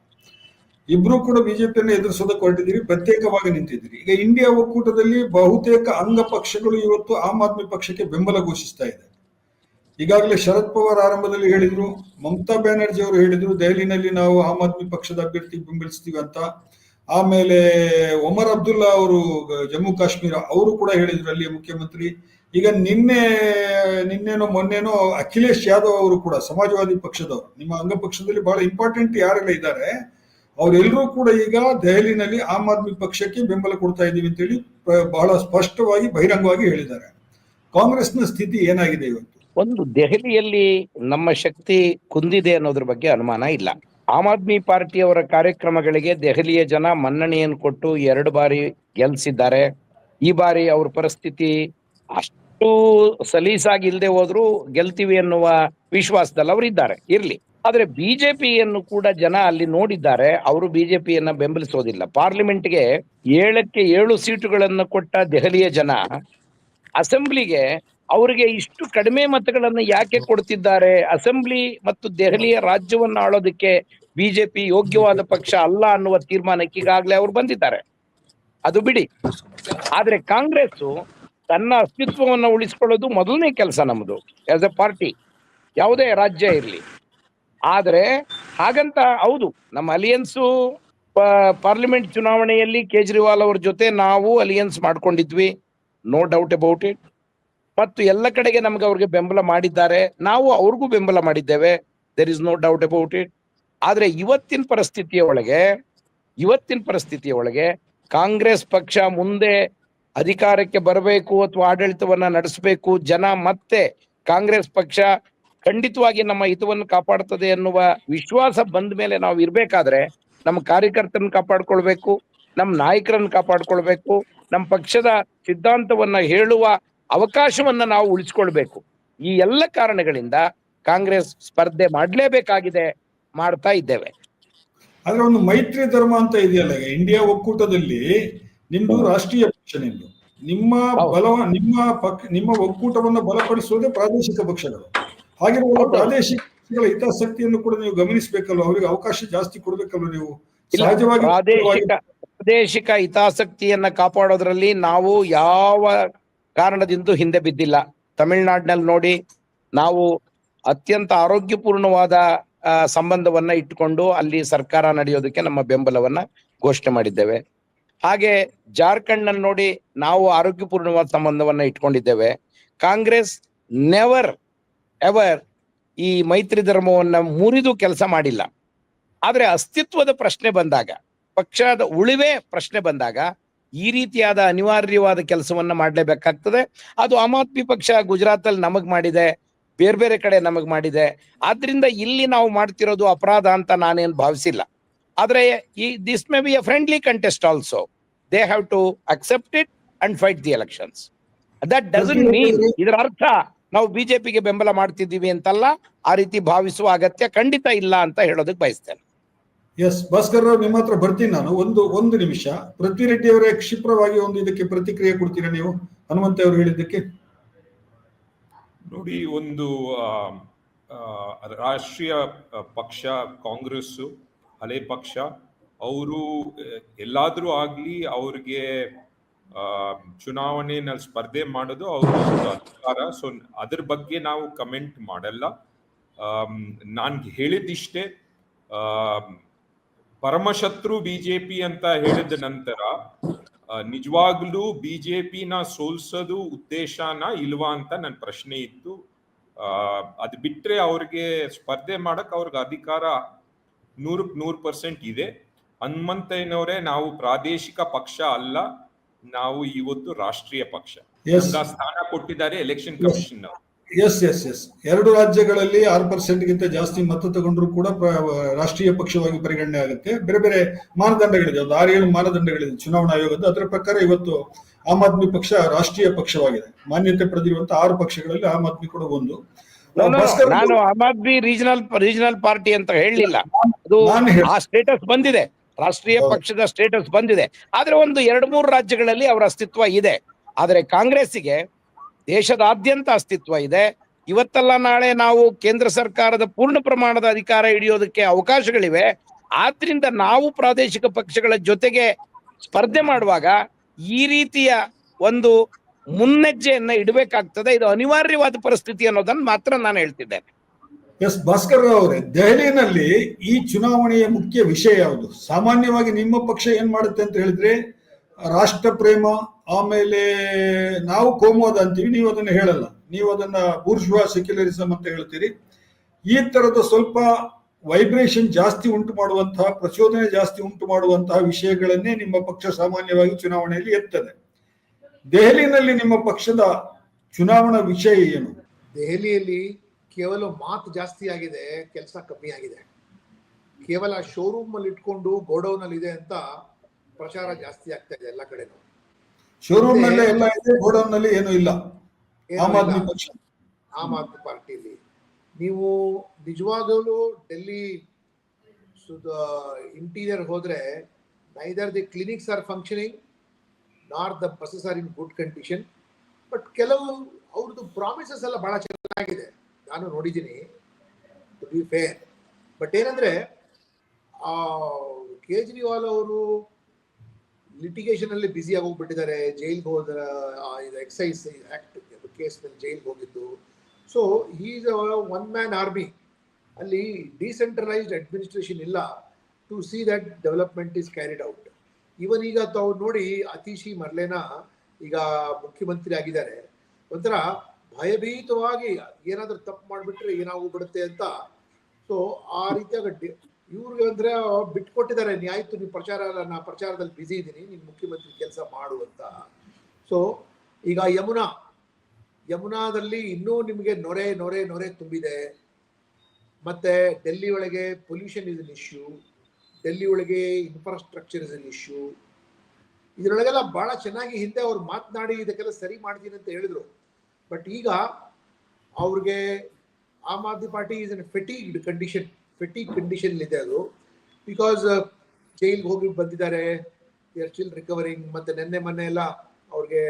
ಇಬ್ರು ಕೂಡ ಬಿಜೆಪಿಯನ್ನು ಎದುರಿಸೋದಕ್ಕೆ ಹೊರಟಿದ್ದೀರಿ, ಪ್ರತ್ಯೇಕವಾಗಿ ನಿಂತಿದ್ದೀರಿ. ಈಗ ಇಂಡಿಯಾ ಒಕ್ಕೂಟದಲ್ಲಿ ಬಹುತೇಕ ಅಂಗ ಪಕ್ಷಗಳು ಇವತ್ತು ಆಮ್ ಆದ್ಮಿ ಪಕ್ಷಕ್ಕೆ ಬೆಂಬಲ ಘೋಷಿಸ್ತಾ ಇದೆ. ಈಗಾಗಲೇ ಶರದ್ ಪವಾರ್ ಆರಂಭದಲ್ಲಿ ಹೇಳಿದ್ರು, ಮಮತಾ ಬ್ಯಾನರ್ಜಿ ಅವರು ಹೇಳಿದ್ರು ದೆಹಲಿನಲ್ಲಿ ನಾವು ಆಮ್ ಆದ್ಮಿ ಪಕ್ಷದ ಅಭ್ಯರ್ಥಿ ಬೆಂಬಲಿಸ್ತೀವಿ ಅಂತ. ಆಮೇಲೆ ಒಮರ್ ಅಬ್ದುಲ್ಲಾ ಅವರು ಜಮ್ಮು ಕಾಶ್ಮೀರ ಅವರು ಕೂಡ ಹೇಳಿದ್ರು, ಅಲ್ಲಿಯ ಮುಖ್ಯಮಂತ್ರಿ. ಈಗ ನಿನ್ನೆನೋ ಮೊನ್ನೆನೋ ಅಖಿಲೇಶ್ ಯಾದವ್ ಅವರು ಕೂಡ ಸಮಾಜವಾದಿ ಪಕ್ಷದವರು, ನಿಮ್ಮ ಅಂಗ ಪಕ್ಷದಲ್ಲಿ ಬಹಳ ಇಂಪಾರ್ಟೆಂಟ್ ಯಾರೆಲ್ಲ ಇದ್ದಾರೆ ಅವರೆಲ್ಲರೂ ಕೂಡ ಈಗ ದೆಹಲಿನಲ್ಲಿ ಆಮ್ ಆದ್ಮಿ ಪಕ್ಷಕ್ಕೆ ಬೆಂಬಲ ಕೊಡ್ತಾ ಇದ್ದೀವಿ ಅಂತೇಳಿ ಬಹಳ ಸ್ಪಷ್ಟವಾಗಿ ಬಹಿರಂಗವಾಗಿ ಹೇಳಿದ್ದಾರೆ. ಕಾಂಗ್ರೆಸ್ನ ಸ್ಥಿತಿ ಏನಾಗಿದೆ ಇವತ್ತು? ಒಂದು, ದೆಹಲಿಯಲ್ಲಿ ನಮ್ಮ ಶಕ್ತಿ ಕುಂದಿದೆ ಅನ್ನೋದ್ರ ಬಗ್ಗೆ ಅನುಮಾನ ಇಲ್ಲ. ಆಮ್ ಆದ್ಮಿ ಪಾರ್ಟಿಯವರ ಕಾರ್ಯಕ್ರಮಗಳಿಗೆ ದೆಹಲಿಯ ಜನ ಮನ್ನಣೆಯನ್ನು ಕೊಟ್ಟು 2 ಬಾರಿ ಗೆಲ್ಸಿದ್ದಾರೆ. ಈ ಬಾರಿ ಅವ್ರ ಪರಿಸ್ಥಿತಿ ಅಷ್ಟು ಸಲೀಸಾಗಿ ಇಲ್ಲದೆ ಹೋದ್ರು ಗೆಲ್ತೀವಿ ಅನ್ನುವ ವಿಶ್ವಾಸದಲ್ಲಿ ಅವರು ಇದ್ದಾರೆ. ಇರ್ಲಿ, ಆದ್ರೆ ಬಿಜೆಪಿಯನ್ನು ಕೂಡ ಜನ ಅಲ್ಲಿ ನೋಡಿದ್ದಾರೆ. ಅವರು ಬಿಜೆಪಿಯನ್ನ ಬೆಂಬಲಿಸೋದಿಲ್ಲ. ಪಾರ್ಲಿಮೆಂಟ್ಗೆ 7 ಸೀಟುಗಳನ್ನು ಕೊಟ್ಟ ದೆಹಲಿಯ ಜನ ಅಸೆಂಬ್ಲಿಗೆ ಅವರಿಗೆ ಇಷ್ಟು ಕಡಿಮೆ ಮತಗಳನ್ನು ಯಾಕೆ ಕೊಡ್ತಿದ್ದಾರೆ? ಅಸೆಂಬ್ಲಿ ಮತ್ತು ದೆಹಲಿಯ ರಾಜ್ಯವನ್ನು ಆಳೋದಕ್ಕೆ ಬಿಜೆಪಿ ಯೋಗ್ಯವಾದ ಪಕ್ಷ ಅಲ್ಲ ಅನ್ನುವ ತೀರ್ಮಾನಕ್ಕೆ ಈಗಾಗಲೇ ಅವರು ಬಂದಿದ್ದಾರೆ. ಅದು ಬಿಡಿ. ಆದ್ರೆ ಕಾಂಗ್ರೆಸ್ ತನ್ನ ಅಸ್ತಿತ್ವವನ್ನು ಉಳಿಸಿಕೊಳ್ಳೋದು ಮೊದಲನೇ ಕೆಲಸ ನಮ್ಮದು ಆಸ್ ಎ ಪಾರ್ಟಿ, ಯಾವುದೇ ರಾಜ್ಯ ಇರಲಿ. ಆದ್ರೆ ಹಾಗಂತ ಹೌದು, ನಮ್ಮ ಅಲಿಯನ್ಸು ಪಾರ್ಲಿಮೆಂಟ್ ಚುನಾವಣೆಯಲ್ಲಿ ಕೇಜ್ರಿವಾಲ್ ಅವ್ರ ಜೊತೆ ನಾವು ಅಲಿಯನ್ಸ್ ಮಾಡ್ಕೊಂಡಿದ್ವಿ, ನೋ ಡೌಟ್ ಅಬೌಟ್ ಇಟ್. ಮತ್ತು ಎಲ್ಲ ಕಡೆಗೆ ನಮ್ಗೆ ಅವ್ರಿಗೆ ಬೆಂಬಲ ಮಾಡಿದ್ದಾರೆ, ನಾವು ಅವ್ರಿಗೂ ಬೆಂಬಲ ಮಾಡಿದ್ದೇವೆ, there is no doubt about it. ಆದ್ರೆ ಇವತ್ತಿನ ಪರಿಸ್ಥಿತಿಯ ಒಳಗೆ ಕಾಂಗ್ರೆಸ್ ಪಕ್ಷ ಮುಂದೆ ಅಧಿಕಾರಕ್ಕೆ ಬರಬೇಕು ಅಥವಾ ಆಡಳಿತವನ್ನ ನಡೆಸಬೇಕು, ಜನ ಮತ್ತೆ ಕಾಂಗ್ರೆಸ್ ಪಕ್ಷ ಖಂಡಿತವಾಗಿ ನಮ್ಮ ಹಿತವನ್ನು ಕಾಪಾಡ್ತದೆ ಅನ್ನುವ ವಿಶ್ವಾಸ ಬಂದ ಮೇಲೆ ನಾವು ಇರ್ಬೇಕಾದ್ರೆ ನಮ್ಮ ಕಾರ್ಯಕರ್ತರನ್ನ ಕಾಪಾಡ್ಕೊಳ್ಬೇಕು, ನಮ್ಮ ನಾಯಕರನ್ನ ಕಾಪಾಡ್ಕೊಳ್ಬೇಕು, ನಮ್ಮ ಪಕ್ಷದ ಸಿದ್ಧಾಂತವನ್ನ ಹೇಳುವ ಅವಕಾಶವನ್ನ ನಾವು ಉಳಿಸ್ಕೊಳ್ಬೇಕು. ಈ ಎಲ್ಲ ಕಾರಣಗಳಿಂದ ಕಾಂಗ್ರೆಸ್ ಸ್ಪರ್ಧೆ ಮಾಡಲೇಬೇಕಾಗಿದೆ, ಮಾಡ್ತಾ ಇದ್ದೇವೆ. ಆದ್ರೆ ಒಂದು ಮೈತ್ರಿ ಧರ್ಮ ಅಂತ ಇದೆಯಲ್ಲ, ಇಂಡಿಯಾ ಒಕ್ಕೂಟದಲ್ಲಿ ನಿಮ್ದು ರಾಷ್ಟ್ರೀಯ ಪಕ್ಷ, ನಿಮ್ಮ ಒಕ್ಕೂಟವನ್ನು ಬಲಪಡಿಸುವುದೇ ಪ್ರಾದೇಶಿಕ ಪಕ್ಷಗಳು. ಹಾಗಿರುವಾಗ ಹೌದು. ಪ್ರಾದೇಶಿಕ ಪಕ್ಷಗಳ ಹಿತಾಸಕ್ತಿಯನ್ನು ಕೂಡ ನೀವು ಗಮನಿಸಬೇಕಲ್ವ, ಅವರಿಗೆ ಅವಕಾಶ ಜಾಸ್ತಿ ಕೊಡ್ಬೇಕಲ್ವ ನೀವು. ಇಲ್ಲ, ಸಹಜವಾಗಿ ಪ್ರಾದೇಶಿಕ ಹಿತಾಸಕ್ತಿಯನ್ನ ಕಾಪಾಡೋದ್ರಲ್ಲಿ ನಾವು ಯಾವ ಕಾರಣದಿಂದ ಹಿಂದೆ ಬಿದ್ದಿಲ್ಲ. ತಮಿಳುನಾಡಿನಲ್ಲಿ ನೋಡಿ, ನಾವು ಅತ್ಯಂತ ಆರೋಗ್ಯಪೂರ್ಣವಾದ ಸಂಬಂಧವನ್ನ ಇಟ್ಟುಕೊಂಡು ಅಲ್ಲಿ ಸರ್ಕಾರ ನಡೆಯೋದಕ್ಕೆ ನಮ್ಮ ಬೆಂಬಲವನ್ನ ಘೋಷಣೆ ಮಾಡಿದ್ದೇವೆ. ಹಾಗೆ ಜಾರ್ಖಂಡ್ ನಲ್ಲಿ ನೋಡಿ, ನಾವು ಆರೋಗ್ಯಪೂರ್ಣವಾದ ಸಂಬಂಧವನ್ನ ಇಟ್ಕೊಂಡಿದ್ದೇವೆ. ಕಾಂಗ್ರೆಸ್ ನೆವರ್ ಎವರ್ ಈ ಮೈತ್ರಿ ಧರ್ಮವನ್ನ ಮುರಿದು ಕೆಲಸ ಮಾಡಿಲ್ಲ. ಆದ್ರೆ ಅಸ್ತಿತ್ವದ ಪ್ರಶ್ನೆ ಬಂದಾಗ, ಪಕ್ಷದ ಉಳಿವೆ ಪ್ರಶ್ನೆ ಬಂದಾಗ ಈ ರೀತಿಯಾದ ಅನಿವಾರ್ಯವಾದ ಕೆಲಸವನ್ನ ಮಾಡಲೇಬೇಕಾಗ್ತದೆ. ಅದು ಆಮ್ ಆದ್ಮಿ ಪಕ್ಷ ಗುಜರಾತ್ ಅಲ್ಲಿ ನಮಗ್ ಮಾಡಿದೆ, ಬೇರೆ ಬೇರೆ ಕಡೆ ನಮಗ್ ಮಾಡಿದೆ. ಆದ್ರಿಂದ ಇಲ್ಲಿ ನಾವು ಮಾಡ್ತಿರೋದು ಅಪರಾಧ ಅಂತ ನಾನೇನು ಭಾವಿಸಿಲ್ಲ. ಆದ್ರೆ this may be a friendly contest also. They have to accept it and fight the elections. That doesn't mean ಇದರ ಅರ್ಥ ನಾವು ಬಿಜೆಪಿಗೆ ಬೆಂಬಲ ಮಾಡ್ತಿದ್ದೀವಿ ಅಂತಲ್ಲ. ಆ ರೀತಿ ಭಾವಿಸುವ ಅಗತ್ಯ ಖಂಡಿತ ಇಲ್ಲ ಅಂತ ಹೇಳೋದಕ್ಕೆ ಬಯಸ್ತೇನೆ. ಎಸ್ ಭಾಸ್ಕರ್ ರಾವ್, ನಿಮ್ಮ ಹತ್ರ ಬರ್ತೀನಿ ನಾನು. ಒಂದು ನಿಮಿಷ. ಪೃಥ್ವಿ ರೆಡ್ಡಿ ಅವರೇ, ಕ್ಷಿಪ್ರವಾಗಿ ಒಂದು ಇದಕ್ಕೆ ಪ್ರತಿಕ್ರಿಯೆ ಕೊಡ್ತೀರಾ ನೀವು, ಹನುಮಂತ ಅವರು ಹೇಳಿದ್ದಕ್ಕೆ? ನೋಡಿ, ಒಂದು ರಾಷ್ಟ್ರೀಯ ಪಕ್ಷ ಕಾಂಗ್ರೆಸ್ ಹಳೆ ಪಕ್ಷ, ಅವರು ಎಲ್ಲಾದ್ರೂ ಆಗ್ಲಿ ಅವ್ರಿಗೆ ಚುನಾವಣೆಯಲ್ಲಿ ಸ್ಪರ್ಧೆ ಮಾಡೋದು ಅವ್ರ ಅಧಿಕಾರ. ಸೊ ಅದ್ರ ಬಗ್ಗೆ ನಾವು ಕಮೆಂಟ್ ಮಾಡಲ್ಲ. ನಾನು ಹೇಳಿದಿಷ್ಟೇ, ಪರಮಶತ್ರು ಬಿಜೆಪಿ ಅಂತ ಹೇಳಿದ ನಂತರ ನಿಜವಾಗ್ಲೂ ಬಿಜೆಪಿನ ಸೋಲ್ಸೋದು ಉದ್ದೇಶನ ಇಲ್ವಾ ಅಂತ ನನ್ನ ಪ್ರಶ್ನೆ ಇತ್ತು. ಅದು ಬಿಟ್ರೆ ಅವ್ರಿಗೆ ಸ್ಪರ್ಧೆ ಮಾಡಕ್ ಅವ್ರಿಗೆ ಅಧಿಕಾರ 100% ಇದೆ. ಹನುಮಂತಯ್ಯನವರೇ, ನಾವು ಪ್ರಾದೇಶಿಕ ಪಕ್ಷ ಅಲ್ಲ, ನಾವು ಇವತ್ತು ರಾಷ್ಟ್ರೀಯ ಪಕ್ಷ. ಸ್ಥಾನ ಕೊಟ್ಟಿದ್ದಾರೆ ಎಲೆಕ್ಷನ್ ಕಮಿಷನ್ ಅವರು. ಎಸ್ ಎಸ್ ಎಸ್ 2 ರಾಜ್ಯಗಳಲ್ಲಿ 6% ಗಿಂತ ಜಾಸ್ತಿ ಮತ ತಗೊಂಡ್ರು ಕೂಡ ರಾಷ್ಟ್ರೀಯ ಪಕ್ಷವಾಗಿ ಪರಿಗಣನೆ ಆಗುತ್ತೆ. ಬೇರೆ ಬೇರೆ ಮಾನದಂಡಗಳಿದೆ, ಒಂದು 6-7 ಮಾನದಂಡಗಳಿದೆ ಚುನಾವಣಾ ಆಯೋಗದ. ಅದರ ಪ್ರಕಾರ ಇವತ್ತು ಆಮ್ ಆದ್ಮಿ ಪಕ್ಷ ರಾಷ್ಟ್ರೀಯ ಪಕ್ಷವಾಗಿದೆ. ಮಾನ್ಯತೆ ಪಡೆದಿರುವಂತಹ 6 ಪಕ್ಷಗಳಲ್ಲಿ ಆಮ್ ಆದ್ಮಿ ಕೂಡ ಒಂದು. ನಾನು ಆಮ್ ಆದ್ಮಿ ರೀಜನಲ್ ಪಾರ್ಟಿ ಅಂತ ಹೇಳಲಿಲ್ಲ. ಅದು ಆ ಸ್ಟೇಟಸ್ ಬಂದಿದೆ, ರಾಷ್ಟ್ರೀಯ ಪಕ್ಷದ ಸ್ಟೇಟಸ್ ಬಂದಿದೆ. ಆದ್ರೆ ಒಂದು 2-3 ರಾಜ್ಯಗಳಲ್ಲಿ ಅವರ ಅಸ್ತಿತ್ವ ಇದೆ. ಆದ್ರೆ ಕಾಂಗ್ರೆಸ್ಸಿಗೆ ದೇಶದಾದ್ಯಂತ ಅಸ್ತಿತ್ವ ಇದೆ. ಇವತ್ತಲ್ಲ ನಾಳೆ ನಾವು ಕೇಂದ್ರ ಸರ್ಕಾರದ ಪೂರ್ಣ ಪ್ರಮಾಣದ ಅಧಿಕಾರ ಹಿಡಿಯೋದಕ್ಕೆ ಅವಕಾಶಗಳಿವೆ. ಆದ್ರಿಂದ ನಾವು ಪ್ರಾದೇಶಿಕ ಪಕ್ಷಗಳ ಜೊತೆಗೆ ಸ್ಪರ್ಧೆ ಮಾಡುವಾಗ ಈ ರೀತಿಯ ಒಂದು ಮುನ್ನೆಜ್ಜೆಯನ್ನ ಇಡಬೇಕಾಗ್ತದೆ. ಇದು ಅನಿವಾರ್ಯವಾದ ಪರಿಸ್ಥಿತಿ ಅನ್ನೋದನ್ನ ಮಾತ್ರ ನಾನು ಹೇಳ್ತಿದ್ದೇನೆ. ಎಸ್ ಭಾಸ್ಕರ್ ರಾವ್ ಅವರೇ, ದೆಹಲಿಯಲ್ಲಿ ಈ ಚುನಾವಣೆಯ ಮುಖ್ಯ ವಿಷಯ ಯಾವುದು? ಸಾಮಾನ್ಯವಾಗಿ ನಿಮ್ಮ ಪಕ್ಷ ಏನ್ ಮಾಡುತ್ತೆ ಅಂತ ಹೇಳಿದ್ರೆ ರಾಷ್ಟ್ರ ಪ್ರೇಮ, ಆಮೇಲೆ ನಾವು ಕೋಮುವಾದ ಅಂತೀವಿ, ನೀವು ಅದನ್ನ ಹೇಳಲ್ಲ, ನೀವು ಅದನ್ನ ಬೂರ್ಜ್ವಾ ಸೆಕ್ಯುಲರಿಸಂ ಅಂತ ಹೇಳ್ತೀರಿ. ಈ ತರದ ಸ್ವಲ್ಪ ವೈಬ್ರೇಷನ್ ಜಾಸ್ತಿ ಉಂಟು ಮಾಡುವಂತಹ, ಪ್ರಚೋದನೆ ಜಾಸ್ತಿ ಉಂಟು ಮಾಡುವಂತಹ ವಿಷಯಗಳನ್ನೇ ನಿಮ್ಮ ಪಕ್ಷ ಸಾಮಾನ್ಯವಾಗಿ ಚುನಾವಣೆಯಲ್ಲಿ ಎತ್ತದೆ. ದೆಹಲಿನಲ್ಲಿ ನಿಮ್ಮ ಪಕ್ಷದ ಚುನಾವಣಾ ವಿಷಯ ಏನು? ದೆಹಲಿಯಲ್ಲಿ ಕೇವಲ ಮಾತು ಜಾಸ್ತಿ ಆಗಿದೆ, ಕೆಲಸ ಕಮ್ಮಿ ಆಗಿದೆ. ಕೇವಲ ಶೋರೂಮ್ ಅಲ್ಲಿ ಇಟ್ಕೊಂಡು ಗೋಡೌನ್ ಅಲ್ಲಿ ಇದೆ ಅಂತ ಪ್ರಚಾರ ಜಾಸ್ತಿ ಆಗ್ತಾ ಇದೆ ಎಲ್ಲ ಕಡೆನೂ. ಶೋರೂಮ್ ನಲ್ಲೇ ಎಲ್ಲ ಇದೆ, ಗೋಡೌನ್ ನಲ್ಲಿ ಏನೂ ಇಲ್ಲ ಆಮ್ ಆದ್ಮಿ ಪಕ್ಷ, ಆಮ್ ಆದ್ಮಿ ಪಾರ್ಟಿಲಿ. ನೀವು ನಿಜವಾಗಲೂ ಡೆಲ್ಲಿ ಇಂಟೀರಿಯರ್ ಹೋದ್ರೆ neither the clinics are functioning nor the buses are in good condition. But ಕೆಲವು ಅವ್ರದ್ದು ಪ್ರಾಮಿಸಸ್ ಎಲ್ಲ ಬಹಳ ಚೆನ್ನಾಗಿದೆ, ನಾನು ನೋಡಿದ್ದೀನಿ, ಟು ಬಿ ಫೇರ್. ಬಟ್ ಏನಂದ್ರೆ ಕೇಜ್ರಿವಾಲ್ ಅವರು ಲಿಟಿಗೇಷನ್ ಅಲ್ಲಿ ಬ್ಯುಸಿ ಆಗಿ ಹೋಗ್ಬಿಟ್ಟಿದ್ದಾರೆ. ಜೈಲ್ಗೆ ಹೋದ ಎಕ್ಸೈಸ್ ಆಕ್ಟ್ ಕೇಸ್ ಮೇಲೆ ಜೈಲ್ಗೆ ಹೋಗಿದ್ದು. So is one man army. ಅಲ್ಲಿ ಡಿಸೆಂಟ್ರಲೈಸ್ಡ್ ಅಡ್ಮಿನಿಸ್ಟ್ರೇಷನ್ ಇಲ್ಲ to see that development is carried out. Even ಈಗ ತಾವು ನೋಡಿ, ಅತಿಶಿ ಮರ್ಲೇನಾ ಈಗ ಮುಖ್ಯಮಂತ್ರಿ ಆಗಿದ್ದಾರೆ. ಒಂಥರ ಭಯಭೀತವಾಗಿ ಏನಾದ್ರೂ ತಪ್ಪು ಮಾಡಿಬಿಟ್ರೆ ಏನಾಗೋಗ್ಬಿಡುತ್ತೆ ಅಂತ. ಸೊ ಆ ರೀತಿಯಾಗಿ ಇವ್ರಿಗೆ ಅಂದ್ರೆ ಬಿಟ್ಕೊಟ್ಟಿದ್ದಾರೆ, ಆಯ್ತು ನೀವು ನಾ ಪ್ರಚಾರದಲ್ಲಿ ಬ್ಯುಸಿ ಇದ್ದೀನಿ, ನೀನು ಮುಖ್ಯಮಂತ್ರಿ ಕೆಲಸ ಮಾಡು ಅಂತ. ಸೊ ಈಗ ಯಮುನಾದಲ್ಲಿ ಇನ್ನೂ ನಿಮಗೆ ನೊರೆ ನೊರೆ ನೊರೆ ತುಂಬಿದೆ. ಮತ್ತೆ ಡೆಲ್ಲಿ ಒಳಗೆ pollution is an issue, Delhi ಒಳಗೆ ಇನ್ಫ್ರಾಸ್ಟ್ರಕ್ಚರ್ ಇಸ್ ಅನ್ ಇಶ್ಯೂ. ಇದರೊಳಗೆಲ್ಲ ಬಹಳ ಚೆನ್ನಾಗಿ ಹಿಂದೆ ಅವ್ರು ಮಾತನಾಡಿ ಇದಕ್ಕೆಲ್ಲ ಸರಿ ಮಾಡ್ತೀನಿ ಅಂತ ಹೇಳಿದ್ರು. ಬಟ್ ಈಗ ಅವ್ರಿಗೆ am Aadmi party is an fatigue condition ಇದೆ ಅದು. ಬಿಕಾಸ್ ಜೈಲ್ಗೆ ಹೋಗಿ ಬಂದಿದ್ದಾರೆ, ದೇ ಆರ್ ಸ್ಟಿಲ್ ರಿಕವರಿಂಗ್. ಮತ್ತೆ ಮೊನ್ನೆ ಎಲ್ಲ ಅವ್ರಿಗೆ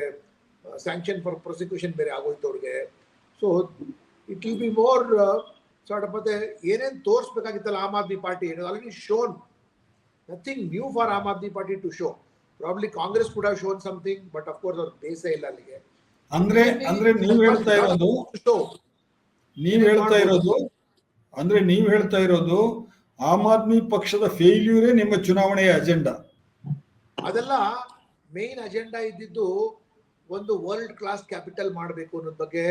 ಸ್ಯಾಂಕ್ಷನ್ ಫಾರ್ ಪ್ರಾಸಿಕ್ಯೂಷನ್ ಬೇರೆ ಆಗೋಯ್ತು ಅವ್ರಿಗೆ. So it will be more sort of ಮತ್ತೆ ಏನೇನು ತೋರಿಸ್ಬೇಕಾಗಿತ್ತಲ್ಲ Aam Aadmi party already shown nothing new for Aam Aadmi party to show. Probably Congress ಕೂಡ shown something, but of course ಅವ್ರ ಬೇಸ ಇಲ್ಲ ಅಲ್ಲಿಗೆ. ಅಂದ್ರೆ ನೀವ್ ಹೇಳ್ತಾ ಇರೋದು ಆಮ್ ಆದ್ಮಿ ಪಕ್ಷದ ಫೇಲ್ಯೂರೇ ನಿಮ್ಮ ಚುನಾವಣೆಯ ಅಜೆಂಡಾ. ಅದೆಲ್ಲ ಮೇನ್ ಅಜೆಂಡಾ ಇದ್ದಿದ್ದು ಒಂದು ವರ್ಲ್ಡ್ ಕ್ಲಾಸ್ ಕ್ಯಾಪಿಟಲ್ ಮಾಡಬೇಕು ಅನ್ನೋದ್ ಬಗ್ಗೆ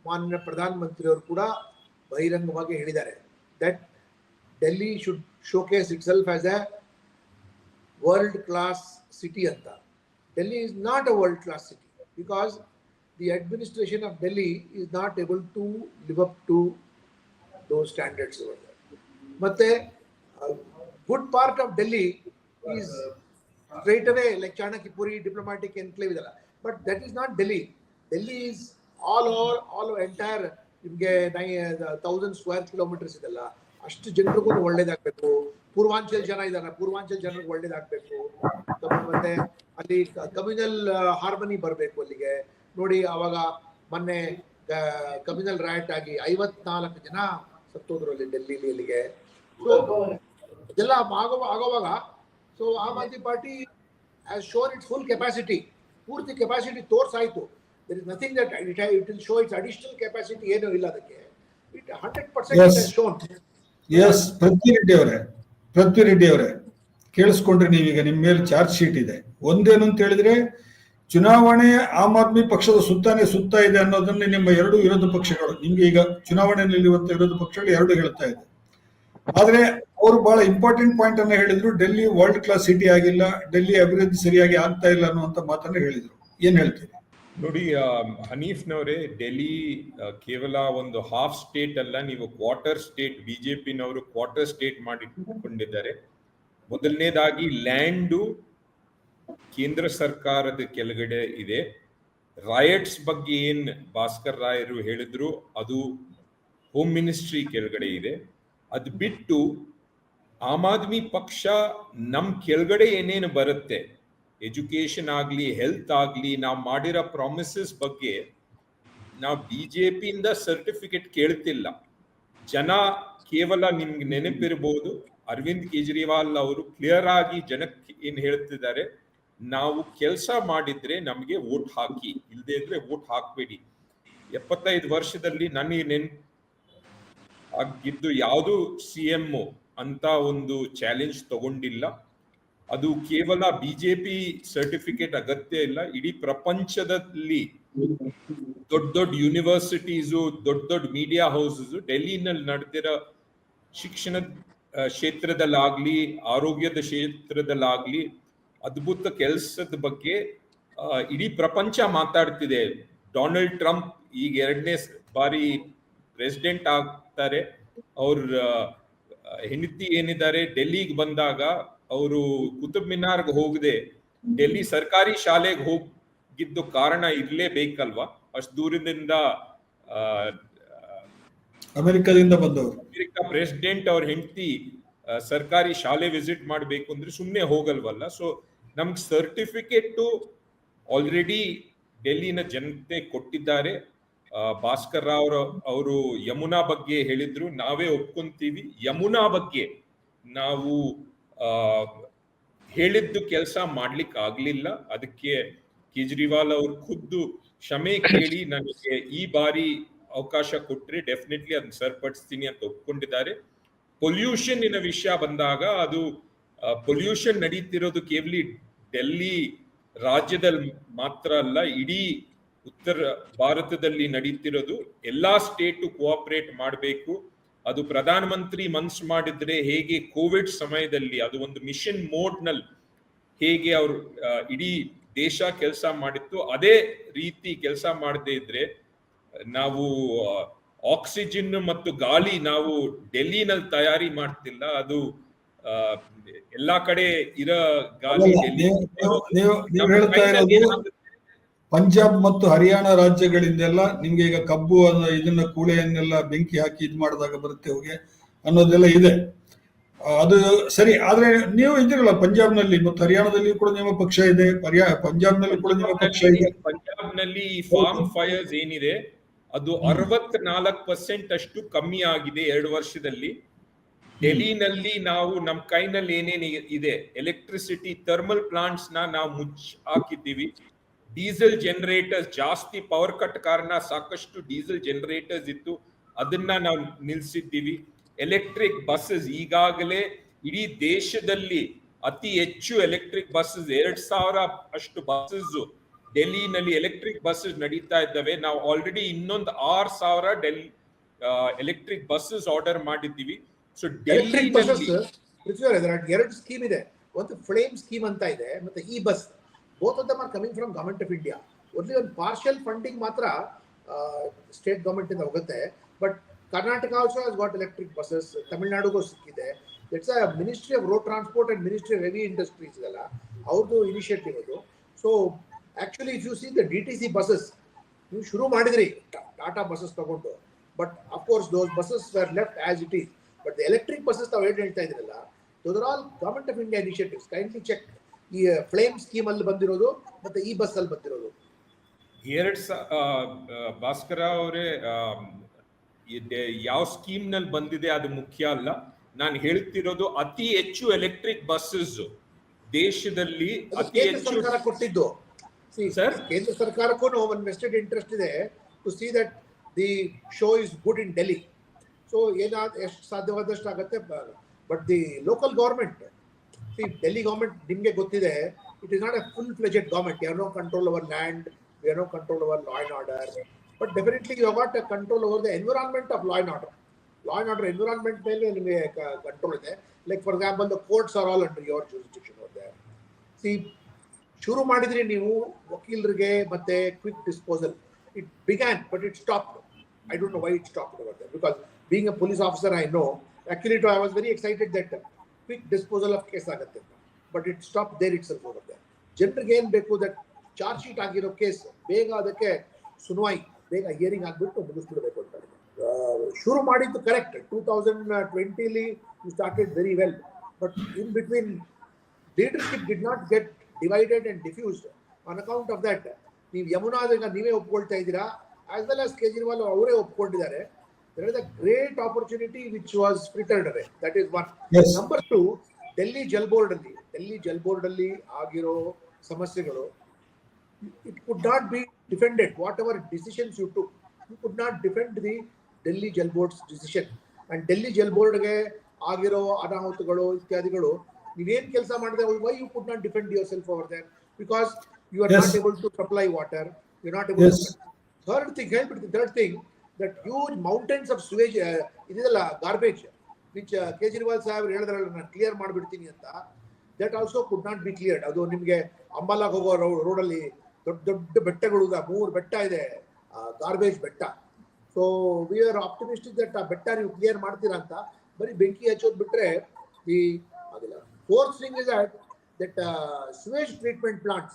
ಮಾನ್ಯ ಪ್ರಧಾನ ಮಂತ್ರಿ ಅವರು ಕೂಡ ಬಹಿರಂಗವಾಗಿ ಹೇಳಿದ್ದಾರೆ. That Delhi should showcase itself as a world class city ಅಂತ. Delhi is not a world class city because the administration of Delhi is not able to live up to those standards over there. But a good part of Delhi is straight away like Chanakyapuri diplomatic enclave idala, but that is not Delhi. Delhi is all over entire ನಿಮಗೆ 1000 square kilometres ಇದೆಲ್ಲ. ಅಷ್ಟು ಜನರಿಗೂ ಒಳ್ಳೇದಾಗಬೇಕು. ಪೂರ್ವಾಂಚಲ್ ಜನ ಇದಾರೆ, ಪೂರ್ವಾಂಚಲ್ ಜನರಿಗೆ ಒಳ್ಳೇದಾಗಬೇಕು. ಮತ್ತೆ ಅಲ್ಲಿ communal harmony ಬರಬೇಕು ಅಲ್ಲಿಗೆ. ನೋಡಿ ಅವಾಗ ಮೊನ್ನೆ ಕಮ್ಯುನಲ್ ರೈಟ್ ಆಗಿ 54 ಜನ ಸತ್ತೋದ್ರು ಅಲ್ಲಿ ಡೆಲ್ಲಿಲಿ ಅಲ್ಲಿಗೆ. ಇದೆಲ್ಲ ಆಗೋವಾಗ so Aam Aadmi party has shown its full capacity. ಪೂರ್ತಿ ಕೆಪಾಸಿಟಿ ತೋರ್ಸಾಯ್ತು. there is nothing that it will show its additional capacity ಏನೂ ಇಲ್ಲ ಅದಕ್ಕೆ. it 100% Yes. has shown. S, ಪೃಥ್ವಿ ರೆಡ್ಡಿ ಅವರೇ ಕೇಳಿಸ್ಕೊಂಡ್ರೆ, ನೀವೀಗ ನಿಮ್ಮ ಮೇಲೆ ಚಾರ್ಜ್ ಶೀಟ್ ಇದೆ. ಒಂದೇನು ಅಂತ ಹೇಳಿದ್ರೆ, ಚುನಾವಣೆ ಆಮ್ ಆದ್ಮಿ ಪಕ್ಷದ ಸುತ್ತಾನೆ ಸುತ್ತಾ ಇದೆ ಅನ್ನೋದನ್ನ ನಿಮ್ಮ ಎರಡು ವಿರೋಧ ಪಕ್ಷಗಳು, ನಿಮ್ಗೆ ಈಗ ಚುನಾವಣೆಯಲ್ಲಿರುವಂತ ವಿರೋಧ ಪಕ್ಷಗಳು ಎರಡು ಹೇಳ್ತಾ ಇದೆ. ಆದ್ರೆ ಅವರು ಬಹಳ ಇಂಪಾರ್ಟೆಂಟ್ ಪಾಯಿಂಟ್ ಅನ್ನ ಹೇಳಿದ್ರು. ಡೆಲ್ಲಿ ವರ್ಲ್ಡ್ ಕ್ಲಾಸ್ ಸಿಟಿ ಆಗಿಲ್ಲ, ಡೆಲ್ಲಿ ಅಭಿವೃದ್ಧಿ ಸರಿಯಾಗಿ ಆಗ್ತಾ ಇಲ್ಲ ಅನ್ನುವಂತ ಮಾತನ್ನ ಹೇಳಿದ್ರು. ಏನ್ ಹೇಳ್ತೀರಿ? ನೋಡಿ ಹನೀಫ್ನವರೇ, ಡೆಲ್ಲಿ ಕೇವಲ ಒಂದು ಹಾಫ್ ಸ್ಟೇಟ್ ಅಲ್ಲ, ನೀವು ಕ್ವಾರ್ಟರ್ ಸ್ಟೇಟ್, ಬಿಜೆಪಿನವರು ಕ್ವಾರ್ಟರ್ ಸ್ಟೇಟ್ ಮಾಡಿಕೊಂಡಿದ್ದಾರೆ. ಮೊದಲನೇದಾಗಿ ಲ್ಯಾಂಡು ಕೇಂದ್ರ ಸರ್ಕಾರದ ಕೆಳಗಡೆ ಇದೆ. ರಾಯಟ್ಸ್ ಬಗ್ಗೆ ಏನ್ ಭಾಸ್ಕರ್ ರಾಯರು ಹೇಳಿದ್ರು ಅದು ಹೋಮ್ ಮಿನಿಸ್ಟ್ರಿ ಕೆಳಗಡೆ ಇದೆ. ಅದು ಬಿಟ್ಟು ಆಮ್ ಆದ್ಮಿ ಪಕ್ಷ ನಮ್ ಕೆಳಗಡೆ ಏನೇನು ಬರುತ್ತೆ, ಎಜುಕೇಶನ್ ಆಗ್ಲಿ, ಹೆಲ್ತ್ ಆಗ್ಲಿ, ನಾವು ಮಾಡಿರೋ ಪ್ರಾಮಿಸಸ್ ಬಗ್ಗೆ ನಾವು ಬಿಜೆಪಿಯಿಂದ ಸರ್ಟಿಫಿಕೇಟ್ ಕೇಳ್ತಿಲ್ಲ. ಜನ ಕೇವಲ ನಿಮ್ಗೆ ನೆನಪಿರ್ಬೋದು, ಅರವಿಂದ್ ಕೇಜ್ರಿವಾಲ್ ಅವರು ಕ್ಲಿಯರ್ ಆಗಿ ಜನಕ್ಕೆ ಏನ್ ಹೇಳ್ತಿದ್ದಾರೆ, ನಾವು ಕೆಲಸ ಮಾಡಿದ್ರೆ ನಮಗೆ ವೋಟ್ ಹಾಕಿ, ಇಲ್ಲದೆ ಇದ್ರೆ ವೋಟ್ ಹಾಕ್ಬೇಡಿ. 75 ವರ್ಷದಲ್ಲಿ ನನಗೆ ನೆನ್ಪು ಆಗಿದ್ದು ಯಾವುದು CM ಅಂತ ಒಂದು ಚಾಲೆಂಜ್ ತಗೊಂಡಿಲ್ಲ. ಅದು ಕೇವಲ ಬಿಜೆಪಿ ಸರ್ಟಿಫಿಕೇಟ್ ಅಗತ್ಯ ಇಲ್ಲ. ಇಡೀ ಪ್ರಪಂಚದಲ್ಲಿ ದೊಡ್ಡ ದೊಡ್ಡ ಯೂನಿವರ್ಸಿಟೀಸು, ದೊಡ್ಡ ದೊಡ್ಡ ಮೀಡಿಯಾ ಹೌಸಸ್ ಡೆಲ್ಲಿನಲ್ಲಿ ನಡೆದಿರೋ ಶಿಕ್ಷಣದ ಕ್ಷೇತ್ರದಲ್ಲಾಗ್ಲಿ, ಆರೋಗ್ಯದ ಕ್ಷೇತ್ರದಲ್ಲಾಗ್ಲಿ ಅದ್ಭುತ ಕೆಲಸದ ಬಗ್ಗೆ ಇಡೀ ಪ್ರಪಂಚ ಮಾತಾಡ್ತಿದೆ. ಡೊನಾಲ್ಡ್ ಟ್ರಂಪ್ ಈಗ 2ನೇ ಬಾರಿ ಪ್ರೆಸಿಡೆಂಟ್ ಆಗ್ತಾರೆ. ಅವ್ರ ಹೆಂಡತಿ ಏನಿದ್ದಾರೆ, ಡೆಲ್ಲಿಗೆ ಬಂದಾಗ ಅವರು ಕುತುಬ್ ಮಿನಾರ್ಗೆ ಹೋಗದೆ ಡೆಲ್ಲಿ ಸರ್ಕಾರಿ ಶಾಲೆಗೆ ಹೋಗಿದ್ದು ಕಾರಣ ಇರ್ಲೇಬೇಕಲ್ವಾ? ಅಷ್ಟು ದೂರದಿಂದ ಅಮೆರಿಕದಿಂದ ಬಂದವರು, ಅಮೆರಿಕ ಪ್ರೆಸಿಡೆಂಟ್ ಅವ್ರ ಹೆಂಡತಿ ಸರ್ಕಾರಿ ಶಾಲೆ ವಿಸಿಟ್ ಮಾಡಬೇಕು ಅಂದ್ರೆ ಸುಮ್ಮನೆ ಹೋಗಲ್ವಲ್ಲ. ಸೊ ನಮ್ಗೆ ಸರ್ಟಿಫಿಕೇಟು ಆಲ್ರೆಡಿ ಡೆಲ್ಲಿನ ಜನತೆ ಕೊಟ್ಟಿದ್ದಾರೆ. ಭಾಸ್ಕರ್ ರಾವ್ ಅವರು ಯಮುನಾ ಬಗ್ಗೆ ಹೇಳಿದ್ರು, ನಾವೇ ಒಪ್ಕೊಂತೀವಿ. ಯಮುನಾ ಬಗ್ಗೆ ನಾವು ಹೇಳಿದ್ದು ಕೆಲಸ ಮಾಡ್ಲಿಕ್ಕೆ ಆಗ್ಲಿಲ್ಲ. ಅದಕ್ಕೆ ಕೇಜ್ರಿವಾಲ್ ಅವ್ರು ಖುದ್ದು ಕ್ಷಮೆ ಕೇಳಿ ನನಗೆ ಈ ಬಾರಿ ಅವಕಾಶ ಕೊಟ್ರೆ ಡೆಫಿನೆಟ್ಲಿ ಅದನ್ನ ಸರಿಪಡಿಸ್ತೀನಿ ಅಂತ ಒಪ್ಕೊಂಡಿದ್ದಾರೆ. ಪೊಲ್ಯೂಷನ್ ಇನ ವಿಷಯ ಬಂದಾಗ, ಅದು ಪೊಲ್ಯೂಷನ್ ನಡೀತಿರೋದು ಕೇವಲ ಡೆಲ್ಲಿ ರಾಜ್ಯದಲ್ಲಿ ಮಾತ್ರ ಅಲ್ಲ, ಇಡೀ ಉತ್ತರ ಭಾರತದಲ್ಲಿ ನಡೀತಿರೋದು. ಎಲ್ಲಾ ಸ್ಟೇಟು ಕೋಆಪರೇಟ್ ಮಾಡಬೇಕು. ಅದು ಪ್ರಧಾನ ಮಂತ್ರಿ ಮನ್ಸು ಮಾಡಿದ್ರೆ ಹೇಗೆ ಕೋವಿಡ್ ಸಮಯದಲ್ಲಿ ಅದು ಒಂದು ಮಿಷನ್ ಮೋಡ್ ನಲ್ಲಿ ಹೇಗೆ ಅವರು ಇಡೀ ದೇಶ ಕೆಲಸ ಮಾಡಿತ್ತು, ಅದೇ ರೀತಿ ಕೆಲಸ ಮಾಡದೇ ಇದ್ರೆ ನಾವು ಆಕ್ಸಿಜನ್ ಮತ್ತು ಗಾಳಿ ನಾವು ಡೆಲ್ಲಿನಲ್ಲಿ ತಯಾರಿ ಮಾಡ್ತಿಲ್ಲ. ಅದು ಎಲ್ಲಾ ಕಡೆ ಇರೋ ಗಾಳಿ ಡೆಲ್ಲಿ. ನೀವು ಹೇಳ್ತಾ ಇರೋದು ಪಂಜಾಬ್ ಮತ್ತು ಹರಿಯಾಣ ರಾಜ್ಯಗಳಿಂದೆಲ್ಲ ನಿಮ್ಗೆ ಈಗ ಕಬ್ಬು ಇದನ್ನ ಕೂಳೆಯನ್ನೆಲ್ಲ ಬೆಂಕಿ ಹಾಕಿ ಇದು ಮಾಡಿದಾಗ ಬರುತ್ತೆ ಹೋಗಿ ಅನ್ನೋದೆಲ್ಲ ಇದೆ. ಅದು ಸರಿ. ಆದ್ರೆ ನೀವು ಇದ್ದೀರಲ್ಲ ಪಂಜಾಬ್ನಲ್ಲಿ ಮತ್ತು ಹರಿಯಾಣದಲ್ಲಿ ಕೂಡ ನಿಮ್ಮ ಪಕ್ಷ ಇದೆ, ಪಂಜಾಬ್ನಲ್ಲಿ ಕೂಡ ನಿಮ್ಮ ಪಕ್ಷ ಇದೆ. ಪಂಜಾಬ್ನಲ್ಲಿ ಫಾರ್ಮ್ ಫೈರ್ಸ್ ಏನಿದೆ ಅದು 64% ಅಷ್ಟು ಕಮ್ಮಿ ಆಗಿದೆ 2 ವರ್ಷದಲ್ಲಿ. ಡೆಲ್ಲಿನಲ್ಲಿ ನಾವು ನಮ್ಮ ಕೈನಲ್ಲಿ ಏನೇನು ಇದೆ, ಎಲೆಕ್ಟ್ರಿಸಿಟಿ ಥರ್ಮಲ್ ಪ್ಲಾಂಟ್ಸ್ ನಾವು ಮುಚ್ಚಿ ಹಾಕಿದ್ದೀವಿ. ಡೀಸೆಲ್ ಜನರೇಟರ್ಸ್ ಜಾಸ್ತಿ ಪವರ್ ಕಟ್ ಕಾರಣ ಸಾಕಷ್ಟು ಡೀಸೆಲ್ ಜನರೇಟರ್ಸ್ ಇತ್ತು, ಅದನ್ನ ನಾವು ನಿಲ್ಸಿದ್ದೀವಿ. ಎಲೆಕ್ಟ್ರಿಕ್ ಬಸ್ಸಸ್ ಈಗಾಗಲೇ ಇಡೀ ದೇಶದಲ್ಲಿ ಅತಿ ಹೆಚ್ಚು ಎಲೆಕ್ಟ್ರಿಕ್ ಬಸ್ಸಸ್ 2000 ಅಷ್ಟು ಬಸ್ಸಸ್ ಡೆಲ್ಲಿನಲ್ಲಿ ಎಲೆಕ್ಟ್ರಿಕ್ ಬಸ್ಸಸ್ ನಡೀತಾ ಇದ್ದಾವೆ. ನಾವು ಆಲ್ರೆಡಿ ಇನ್ನೊಂದು 6000 ಡೆಲ್ಲಿ ಎಲೆಕ್ಟ್ರಿಕ್ ಬಸ್ಸಸ್ ಆರ್ಡರ್ ಮಾಡಿದ್ದೀವಿ. ಸೊ ಡೆಲ್ಲಿನಲ್ಲಿ ಎರಡು ಸ್ಕೀಮ್ ಇದೆ, ಒಂದು ಫ್ಲೇಮ್ ಸ್ಕೀಮ್ ಅಂತ ಇದೆ, ಮತ್ತೆ E bus. Both of them are coming from government of India. Only ಒಂದು ಪಾರ್ಷಿಯಲ್ ಫಂಡಿಂಗ್ ಮಾತ್ರ ಸ್ಟೇಟ್ ಗವರ್ಮೆಂಟ್ ಇಂದ ಹೋಗುತ್ತೆ. But Karnataka also has got electric buses, ತಮಿಳುನಾಡುಗೂ ಸಿಕ್ಕಿದೆ. It's a ministry of road transport and ministry of heavy industries ಇದೆಲ್ಲ ಅವ್ರದ್ದು initiative ಅದು. So actually if you see the DTC buses ನೀವು ಶುರು ಮಾಡಿದ್ರಿ ಟಾಟಾ ಬಸ್ಸಸ್ ತಗೊಂಡು, but of course those buses were left as it is. But the electric buses ತಾವು ಹೇಳ್ತಾ ಇದ್ರಲ್ಲ, those are all government of India initiatives. Kindly check. ಈ FAME scheme ಅಲ್ಲಿ ಬಂದಿರೋದು ಮತ್ತೆ ಈ ಬಸ್ ಅಲ್ಲಿ ಬಂದಿರೋದು. ಭಾಸ್ಕರ ಅವರೇ, ಯಾವ ಸ್ಕೀಮ್ ನಲ್ಲಿ ಬಂದಿದೆ ಅದು ಮುಖ್ಯ ಅಲ್ಲ. ನಾನು ಹೇಳ್ತಿರೋದು ಅತಿ ಹೆಚ್ಚು ಎಲೆಕ್ಟ್ರಿಕ್ ಬಸ್ಸಸ್ ದೇಶದಲ್ಲಿ ಅತಿ ಹೆಚ್ಚು ಸರ್ಕಾರ ಕೊಟ್ಟಿದ್ದು. ಸರ್, ಕೇಂದ್ರ ಸರ್ಕಾರಕ್ಕೂ ಒಂದು ವೆಸ್ಟೆಡ್ ಇಂಟ್ರೆಸ್ಟ್ ಇದೆ to see that the show is good in Delhi. So ಎಷ್ಟು ಸಾಧ್ಯವಾದಷ್ಟು ಆಗುತ್ತೆ. But the local government, Delhi government ನಿಮಗೆ ಗೊತ್ತಿದೆ, it is not a full fledged government. You have no control over land, you have no control over law and order, but definitely you have got a control over the environment of law and order. Law and order environment ಮೇಲೆ ನಿಮಗೆ control ಇದೆ. Like for example the courts are all under your jurisdiction over there. See, ಶುರು ಮಾಡಿದ್ರಿ ನೀವು ವಕೀಲರಿಗೆ ಮತ್ತೆ quick disposal. It began but it stopped. I don't know why it stopped over there, because being a police officer I know, actually I was very excited that quick disposal of case ಆಗುತ್ತೆ, but it stopped there itself over there. ಜನರಿಗೆ ಏನ್ ಬೇಕು, that charge sheet ಆಗಿರೋ case ಬೇಗ ಅದಕ್ಕೆ ಸುನವಾಯಿ ಬೇಗ hearing ಆಗ್ಬಿಟ್ಟು ಮುಗಿಸ್ಬಿಡ್ಬೇಕು ಅಂತ ಶುರು ಮಾಡಿದ್ದು correct. 2020 you started very well, but in between leadership did not get divided and diffused. On account of that ನೀವು ಯಮುನಾದಾಗ ನೀವೇ ಒಪ್ಕೊಳ್ತಾ ಇದ್ದೀರಾ, as well as Kejriwal ಅವರೇ ಒಪ್ಕೊಂಡಿದ್ದಾರೆ. There is a great opportunity which was frittered away. That is one. Yes. Number two, Delhi Jal board ಅಲ್ಲಿ ಆಗಿರೋ ಸಮಸ್ಯೆಗಳು, it could not be defended. Whatever decisions you took, you could not defend the Delhi Jal Board's decision. And Delhi Jal Board ಗೆ ಆಗಿರೋ ಅನಾಹುತಗಳು ಇತ್ಯಾದಿಗಳು ನೀವೇನ್ ಕೆಲಸ ಮಾಡಿದ್ರೆ, why you could not defend yourself over there? Because you are Yes. not able to supply water, you are not able Yes. to. Third thing, that huge mountains of sewage, ಇದೆಲ್ಲ garbage, which Kejriwal Saheb ಹೇಳಿದ್ರಲ್ಲ ನಾನು clear ಮಾಡಿಬಿಡ್ತೀನಿ ಅಂತ, that also could not be cleared. ಅದು ನಿಮಗೆ ಅಂಬಾಲಾಗ್ ಹೋಗೋ ರೋಡಲ್ಲಿ ದೊಡ್ಡ ಬೆಟ್ಟಗಳು, 3 ಬೆಟ್ಟ ಇದೆ, ಗಾರ್ಬೇಜ್ ಬೆಟ್ಟ. So we are optimistic that ಆ ಬೆಟ್ಟ ನೀವು ಕ್ಲಿಯರ್ ಮಾಡ್ತೀರಾ ಅಂತ. ಬರೀ ಬೆಂಕಿ ಹಚ್ಚೋದು ಬಿಟ್ರೆ ಆಗಿಲ್ಲ. Fourth thing is that sewage treatment plants.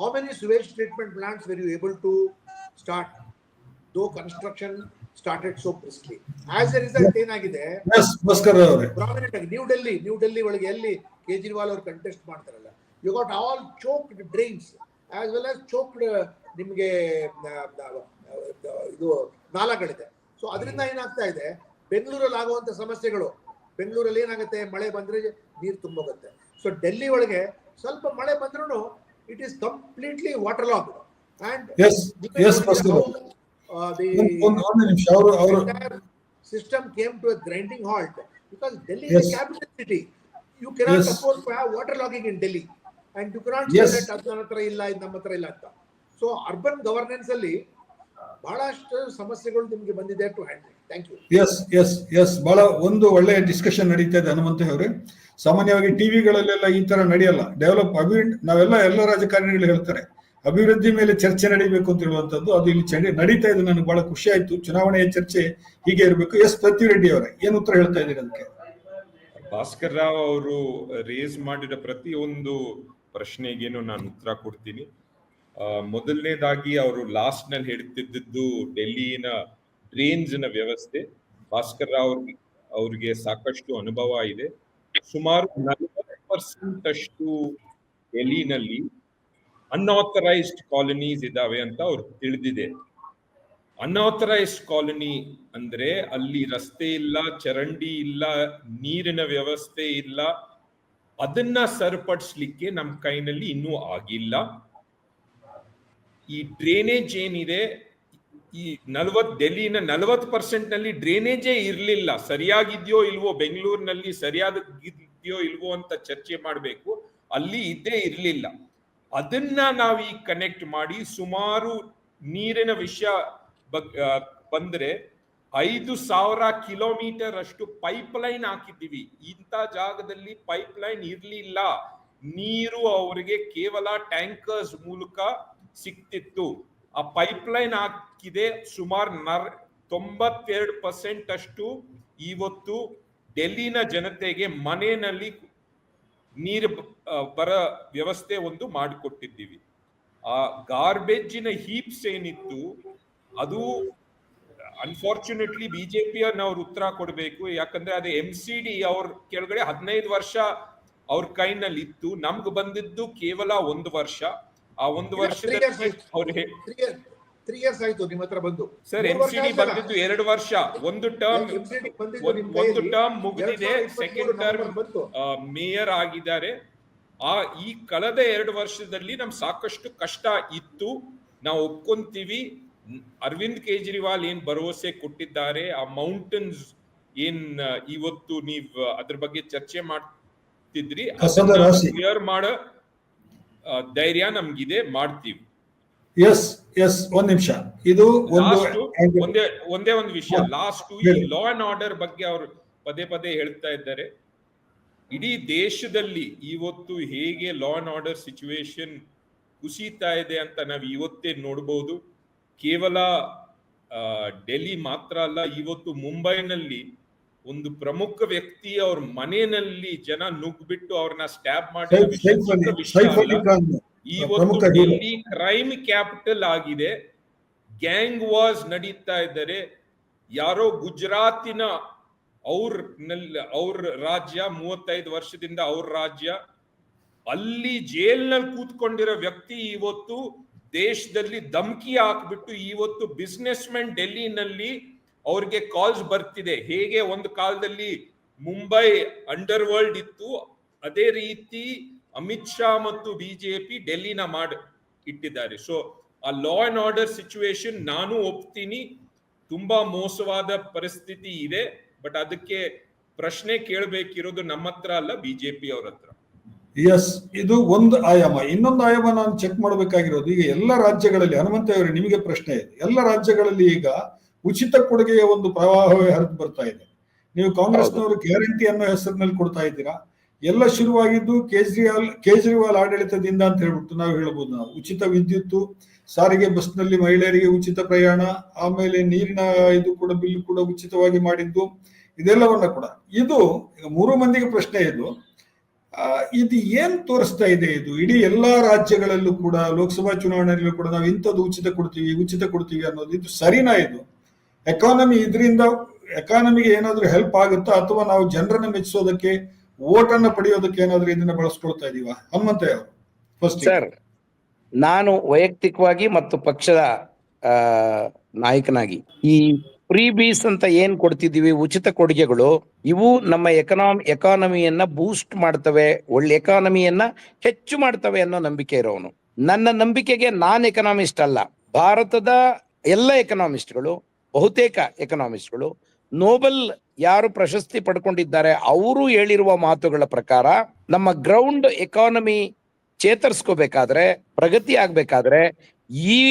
How many sewage treatment plants were you able to start, though construction started so briskly? As a result, ಏನಾಗಿದೆ, ಎಸ್ ಭಾಸ್ಕರ್ ಅವರೇ, ಪ್ರಾಮಿನೆಂಟ್ ಆಗಿ ನ್ಯೂ ಡೆಲ್ಲಿ ಒಳಗೆ ಎಲ್ಲಿ ಕೇಜ್ರಿವಾಲ್ ಅವರು ಕಂಟೆಸ್ಟ್ ಮಾಡ್ತಾರಲ್ಲ, you got all choked drains as well as choked ನಿಮಗೆ ಇದು ನಾಲಗಳಿದೆ. So ಅದರಿಂದ ಏನಾಗ್ತಾ ಇದೆ, ಬೆಂಗಳೂರಲ್ಲಿ ಆಗುವಂತ ಸಮಸ್ಯೆಗಳು, ಬೆಂಗಳೂರಲ್ಲಿ ಏನಾಗುತ್ತೆ, ಮಳೆ ಬಂದ್ರೆ ನೀರು ತುಂಬೋಗುತ್ತೆ. ಸೊ ಡೆಲ್ಲಿ ಒಳಗೆ ಸ್ವಲ್ಪ ಮಳೆ ಬಂದ್ರೂ it is completely waterlogged. And yes Bhaskar, ಒಂದು ನಿಮಿಷ, ಅವರು system came to a grinding halt because Delhi is a capital city. You cannot afford to have waterlogging in Delhi, and you cannot say that ಅದನ್ನ ಹತ್ರ ಇಲ್ಲ, ಇದು ನಮ್ಮ ಹತ್ರ ಇಲ್ಲ ಅಂತ. ಸೊ ಅರ್ಬನ್ ಗವರ್ನೆನ್ಸ್ ಅಲ್ಲಿ ಬಹಳಷ್ಟು ಸಮಸ್ಯೆಗಳು ನಿಮಗೆ ಬಂದಿದೆ to handle. Thank you. Yes ಬಹಳ ಒಂದು ಒಳ್ಳೆ ಡಿಸ್ಕಷನ್ ನಡೀತಾ ಇದೆ ಹನುಮಂತ ಅವರೇ. ಸಾಮಾನ್ಯವಾಗಿ ಟಿವಿಗಳಲ್ಲೆಲ್ಲ ಈ ತರ ನಡೆಯಲ್ಲ. ನಾವೆಲ್ಲ ಎಲ್ಲ ರಾಜಕಾರಣಿಗಳು ಹೇಳ್ತಾರೆ ಅಭಿವೃದ್ಧಿ ಮೇಲೆ ಚರ್ಚೆ ನಡೀಬೇಕು ಅಂತ ಹೇಳುವಂತದ್ದು, ಅದು ಇಲ್ಲಿ ನಡೀತಾ ಇದೆ. ನನಗೆ ಬಹಳ ಖುಷಿ ಆಯ್ತು. ಚುನಾವಣೆಯ ಚರ್ಚೆ ಹೀಗೆ ಇರಬೇಕು. ಎಸ್ ಪೃಥ್ವಿರೆಡ್ಡಿ ಅವರೇ, ಏನು ಉತ್ತರ ಹೇಳ್ತಾ ಇದ್ದೀರಿ ಅದಕ್ಕೆ? ಭಾಸ್ಕರ್ ರಾವ್ ಅವರು ರೇಸ್ ಮಾಡಿದ ಪ್ರತಿಯೊಂದು ಪ್ರಶ್ನೆಗೇನು ನಾನು ಉತ್ತರ ಕೊಡ್ತೀನಿ. ಮೊದಲನೇದಾಗಿ ಅವರು ಲಾಸ್ಟ್ ನಲ್ಲಿ ಹೇಳ್ತಿದ್ದು ಡೆಲ್ಲಿನ ಡ್ರೈನ್ಸ್ ನ ವ್ಯವಸ್ಥೆ. ಭಾಸ್ಕರ್ ರಾವ್ ಅವ್ರಿಗೆ ಸಾಕಷ್ಟು ಅನುಭವ ಇದೆ. ಸುಮಾರು 40% ಅಷ್ಟು ಡೆಲ್ಲಿನಲ್ಲಿ ಅನ್ಆಥರೈಸ್ಡ್ ಕಾಲನೀಸ್ ಇದಾವೆ ಅಂತ ಅವ್ರು ತಿಳಿದಿದೆ. ಅನ್ಆಥರೈಸ್ಡ್ ಕಾಲನಿ ಅಂದ್ರೆ ಅಲ್ಲಿ ರಸ್ತೆ ಇಲ್ಲ, ಚರಂಡಿ ಇಲ್ಲ, ನೀರಿನ ವ್ಯವಸ್ಥೆ ಇಲ್ಲ. ಅದನ್ನ ಸರಿಪಡಿಸ್ಲಿಕ್ಕೆ ನಮ್ಮ ಕೈನಲ್ಲಿ ಇನ್ನೂ ಆಗಿಲ್ಲ. ಈ ಡ್ರೈನೇಜ್ ಏನಿದೆ, ಈ ಡೆಲ್ಲಿನ 40% ನಲ್ಲಿ ಡ್ರೈನೇಜೇ ಇರ್ಲಿಲ್ಲ. ಸರಿಯಾಗಿದ್ಯೋ ಇಲ್ವೋ, ಬೆಂಗಳೂರಿನಲ್ಲಿ ಸರಿಯಾಗಿದ್ಯೋ ಇಲ್ವೋ ಅಂತ ಚರ್ಚೆ ಮಾಡಬೇಕು. ಅಲ್ಲಿ ಇದ್ದೇ ಇರ್ಲಿಲ್ಲ. ಅದನ್ನ ನಾವೀಗ ಕನೆಕ್ಟ್ ಮಾಡಿ ಸುಮಾರು ನೀರಿನ ವಿಷಯ ಬಂದ್ರೆ 5,000 ಕಿಲೋಮೀಟರ್ ಅಷ್ಟು ಪೈಪ್ ಲೈನ್ ಹಾಕಿದ್ದೀವಿ. ಇಂಥ ಜಾಗದಲ್ಲಿ ಪೈಪ್ ಲೈನ್ ಇರ್ಲಿಲ್ಲ. ನೀರು ಅವರಿಗೆ ಕೇವಲ ಟ್ಯಾಂಕರ್ಸ್ ಮೂಲಕ ಸಿಕ್ತಿತ್ತು. ಆ ಪೈಪ್ ಲೈನ್ ಹಾಕಿದೆ. ಸುಮಾರು 92% ಅಷ್ಟು ಇವತ್ತು ಡೆಲ್ಲಿನ ಜನತೆಗೆ ಮನೆಯಲ್ಲಿ ನೀರು ಬರ ವ್ಯವಸ್ಥೆ ಒಂದು ಮಾಡಿಕೊಟ್ಟಿದ್ದೀವಿ. ಆ ಗಾರ್ಬೇಜಿನ ಹೀಪ್ಸ್ ಏನಿತ್ತು ಅದು ಅನ್ಫಾರ್ಚುನೇಟ್ಲಿ ಬಿಜೆಪಿಯವ್ರು ಉತ್ತರ ಕೊಡಬೇಕು. ಯಾಕಂದ್ರೆ ಅದು MCD ಅವ್ರ ಕೆಳಗಡೆ 15 ವರ್ಷ ಅವ್ರ ಕೈನಲ್ಲಿ ಇತ್ತು. ನಮ್ಗೆ ಬಂದಿದ್ದು ಕೇವಲ 1 ವರ್ಷ. ಆ 1 ವರ್ಷದಲ್ಲಿ ಅವ್ರು 3 years ಆಯ್ತು ನಿಮ್ಮ ಹತ್ರ ಬಂದು. ಸರ್ MCD ಬಂದಿದ್ದು 2 ವರ್ಷ. ಒಂದು ಟರ್ಮ್ ಮುಗಿದಿದೆ, ಸೆಕೆಂಡ್ ಟರ್ಮ್ ಮೇಯರ್ ಆಗಿದ್ದಾರೆ. ಈ ಕಳೆದ 2 ವರ್ಷದಲ್ಲಿ ನಮ್ ಸಾಕಷ್ಟು ಕಷ್ಟ ಇತ್ತು, ನಾವು ಒಪ್ಕೊಂತೀವಿ. ಅರವಿಂದ್ ಕೇಜ್ರಿವಾಲ್ ಏನ್ ಭರವಸೆ ಕೊಟ್ಟಿದ್ದಾರೆ, ಆ ಮೌಂಟನ್ಸ್ ಏನ್ ಇವತ್ತು ನೀವ್ ಅದ್ರ ಬಗ್ಗೆ ಚರ್ಚೆ ಮಾಡ್ತಿದ್ರಿ, ಕ್ಲಿಯರ್ ಮಾಡೋ ಧೈರ್ಯ ನಮ್ಗಿದೆ, ಮಾಡ್ತೀವಿ. ಒಂದ್ ನಿಮಿಷ, ಇದು ಒಂದೇ ಒಂದು ವಿಷಯ. ಲಾಸ್ಟ್ ಈ ಲಾ ಅಂಡ್ ಆರ್ಡರ್ ಬಗ್ಗೆ ಅವರು ಪದೇ ಪದೇ ಹೇಳ್ತಾ ಇದ್ದಾರೆ. ಇಡೀ ದೇಶದಲ್ಲಿ ಇವತ್ತು ಹೇಗೆ ಲಾ ಅಂಡ್ ಆರ್ಡರ್ ಸಿಚುವೇಶನ್ ಕುಸಿತಾ ಇದೆ ಅಂತ ನಾವು ಇವತ್ತೇ ನೋಡ್ಬೋದು. ಕೇವಲ ಡೆಲ್ಲಿ ಮಾತ್ರ ಅಲ್ಲ, ಇವತ್ತು ಮುಂಬೈನಲ್ಲಿ ಒಂದು ಪ್ರಮುಖ ವ್ಯಕ್ತಿ ಅವ್ರ ಮನೆಯಲ್ಲಿ ಜನ ನುಗ್ಬಿಟ್ಟು ಅವ್ರನ್ನ ಸ್ಟ್ಯಾಬ್ ಮಾಡಿ, ಇವತ್ತು ಡೆಲ್ಲಿ ಕ್ರೈಮ್ ಕ್ಯಾಪಿಟಲ್ ಆಗಿದೆ. ಗ್ಯಾಂಗ್ ವಾರ್ಸ್ ನಡೀತಾ ಇದ್ದಾರೆ. ಯಾರೋ ಗುಜರಾತಿನ ಅವ್ರ ರಾಜ್ಯ, 35 ವರ್ಷದಿಂದ ಅವ್ರ ರಾಜ್ಯ, ಅಲ್ಲಿ ಜೈಲ್ನಲ್ಲಿ ಕೂತ್ಕೊಂಡಿರೋ ವ್ಯಕ್ತಿ ಇವತ್ತು ದೇಶದಲ್ಲಿ ಧಮಕಿ ಹಾಕ್ಬಿಟ್ಟು ಇವತ್ತು ಬಿಸ್ನೆಸ್ ಮೆನ್ ಡೆಲ್ಲಿನಲ್ಲಿ ಅವ್ರಿಗೆ ಕಾಲ್ಸ್ ಬರ್ತಿದೆ. ಹೇಗೆ ಒಂದು ಕಾಲದಲ್ಲಿ ಮುಂಬೈ ಅಂಡರ್ ವರ್ಲ್ಡ್ ಇತ್ತು, ಅದೇ ರೀತಿ ಅಮಿತ್ ಶಾ ಮತ್ತು ಬಿಜೆಪಿ ಡೆಲ್ಲಿನ ಇಟ್ಟಿದ್ದಾರೆ. ಸೊ ಆ ಲಾ ಅಂಡ್ ಆರ್ಡರ್ ಸಿಚುವೇಶನ್ ನಾನು ಒಪ್ತೀನಿ, ತುಂಬಾ ಮೋಸವಾದ ಪರಿಸ್ಥಿತಿ ಇದೆ. ಬಟ್ ಅದಕ್ಕೆ ಪ್ರಶ್ನೆ ಕೇಳಬೇಕಿರೋದು ನಮ್ಮ ಹತ್ರ ಅಲ್ಲ, ಬಿಜೆಪಿ ಅವ್ರ ಹತ್ರ. ಇದು ಒಂದು ಆಯಾಮ. ಇನ್ನೊಂದು ಆಯಾಮ ನಾನು ಚೆಕ್ ಮಾಡಬೇಕಾಗಿರೋದು, ಈಗ ಎಲ್ಲ ರಾಜ್ಯಗಳಲ್ಲಿ, ಹನುಮಂತ ಅವರೇ ನಿಮಗೆ ಪ್ರಶ್ನೆ ಇದೆ, ಎಲ್ಲ ರಾಜ್ಯಗಳಲ್ಲಿ ಈಗ ಉಚಿತ ಕೊಡುಗೆಯ ಒಂದು ಪ್ರವಾಹವೇ ಹರಿದು ಬರ್ತಾ ಇದೆ. ನೀವು ಕಾಂಗ್ರೆಸ್ನವರು ಗ್ಯಾರಂಟಿ ಅನ್ನೋ ಹೆಸರಿನಲ್ಲಿ ಕೊಡ್ತಾ ಇದ್ದೀರಾ. ಎಲ್ಲ ಶುರುವಾಗಿದ್ದು ಕೇಜ್ರಿವಾಲ್ ಆಡಳಿತದಿಂದ ಅಂತ ಹೇಳ್ಬಿಟ್ಟು ನಾವು ಹೇಳ್ಬೋದು. ನಾವು ಉಚಿತ ವಿದ್ಯುತ್, ಸಾರಿಗೆ ಬಸ್ನಲ್ಲಿ ಮಹಿಳೆಯರಿಗೆ ಉಚಿತ ಪ್ರಯಾಣ, ಆಮೇಲೆ ನೀರಿನ ಇದು ಕೂಡ ಬಿಲ್ ಕೂಡ ಉಚಿತವಾಗಿ ಮಾಡಿದ್ದು, ಇದೆಲ್ಲವನ್ನ ಕೂಡ. ಇದು ಈಗ 3 ಮಂದಿಗೆ ಪ್ರಶ್ನೆ ಇದು ಏನ್ ತೋರಿಸ್ತಾ ಇದೆ? ಇದು ಇಡೀ ಎಲ್ಲಾ ರಾಜ್ಯಗಳಲ್ಲೂ ಕೂಡ, ಲೋಕಸಭಾ ಚುನಾವಣೆಯಲ್ಲೂ ಕೂಡ ನಾವು ಇಂಥದ್ದು ಉಚಿತ ಕೊಡ್ತೀವಿ ಅನ್ನೋದು ಇದು ಸರಿನಾ? ಇದು ಎಕಾನಮಿಗೆ ಏನಾದ್ರೂ ಹೆಲ್ಪ್ ಆಗುತ್ತಾ, ಅಥವಾ ನಾವು ಜನರನ್ನ ಮೆಚ್ಚಿಸೋದಕ್ಕೆ, ವೋಟ್ ಅನ್ನ ಪಡೆಯೋದಕ್ಕೆ ಏನಾದ್ರೂ ಇದನ್ನ ಬಳಸ್ಕೊಳ್ತಾ ಇದೀವ? ಹನುಮಂತ ಅವರು ಫಸ್ಟ್. ಸರ್, ನಾನು ವೈಯಕ್ತಿಕವಾಗಿ ಮತ್ತು ಪಕ್ಷದ ನಾಯಕನಾಗಿ ಈ ಫ್ರೀ ಬೀಸ್ ಅಂತ ಏನ್ ಕೊಡ್ತಿದೀವಿ, ಉಚಿತ ಕೊಡುಗೆಗಳು, ಇವು ನಮ್ಮ ಎಕಾನಮಿಯನ್ನ ಬೂಸ್ಟ್ ಮಾಡ್ತವೆ, ಒಳ್ಳೆ ಎಕಾನಮಿಯನ್ನ ಹೆಚ್ಚು ಮಾಡ್ತವೆ ಅನ್ನೋ ನಂಬಿಕೆ ಇರೋನು. ನನ್ನ ನಂಬಿಕೆಗೆ ನಾನ್ ಎಕನಾಮಿಸ್ಟ್ ಅಲ್ಲ, ಭಾರತದ ಎಲ್ಲ ಎಕನಾಮಿಸ್ಟ್ಗಳು, ಬಹುತೇಕ ಎಕನಾಮಿಸ್ಟ್ಗಳು, ನೋಬೆಲ್ ಯಾರು ಪ್ರಶಸ್ತಿ ಪಡ್ಕೊಂಡಿದ್ದಾರೆ ಅವರು ಹೇಳಿರುವ ಮಾತುಗಳ ಪ್ರಕಾರ ನಮ್ಮ ಗ್ರೌಂಡ್ ಎಕಾನಮಿ ಚೇತರಿಸ್ಕೋಬೇಕಾದ್ರೆ, ಪ್ರಗತಿ ಆಗ್ಬೇಕಾದ್ರೆ ಈ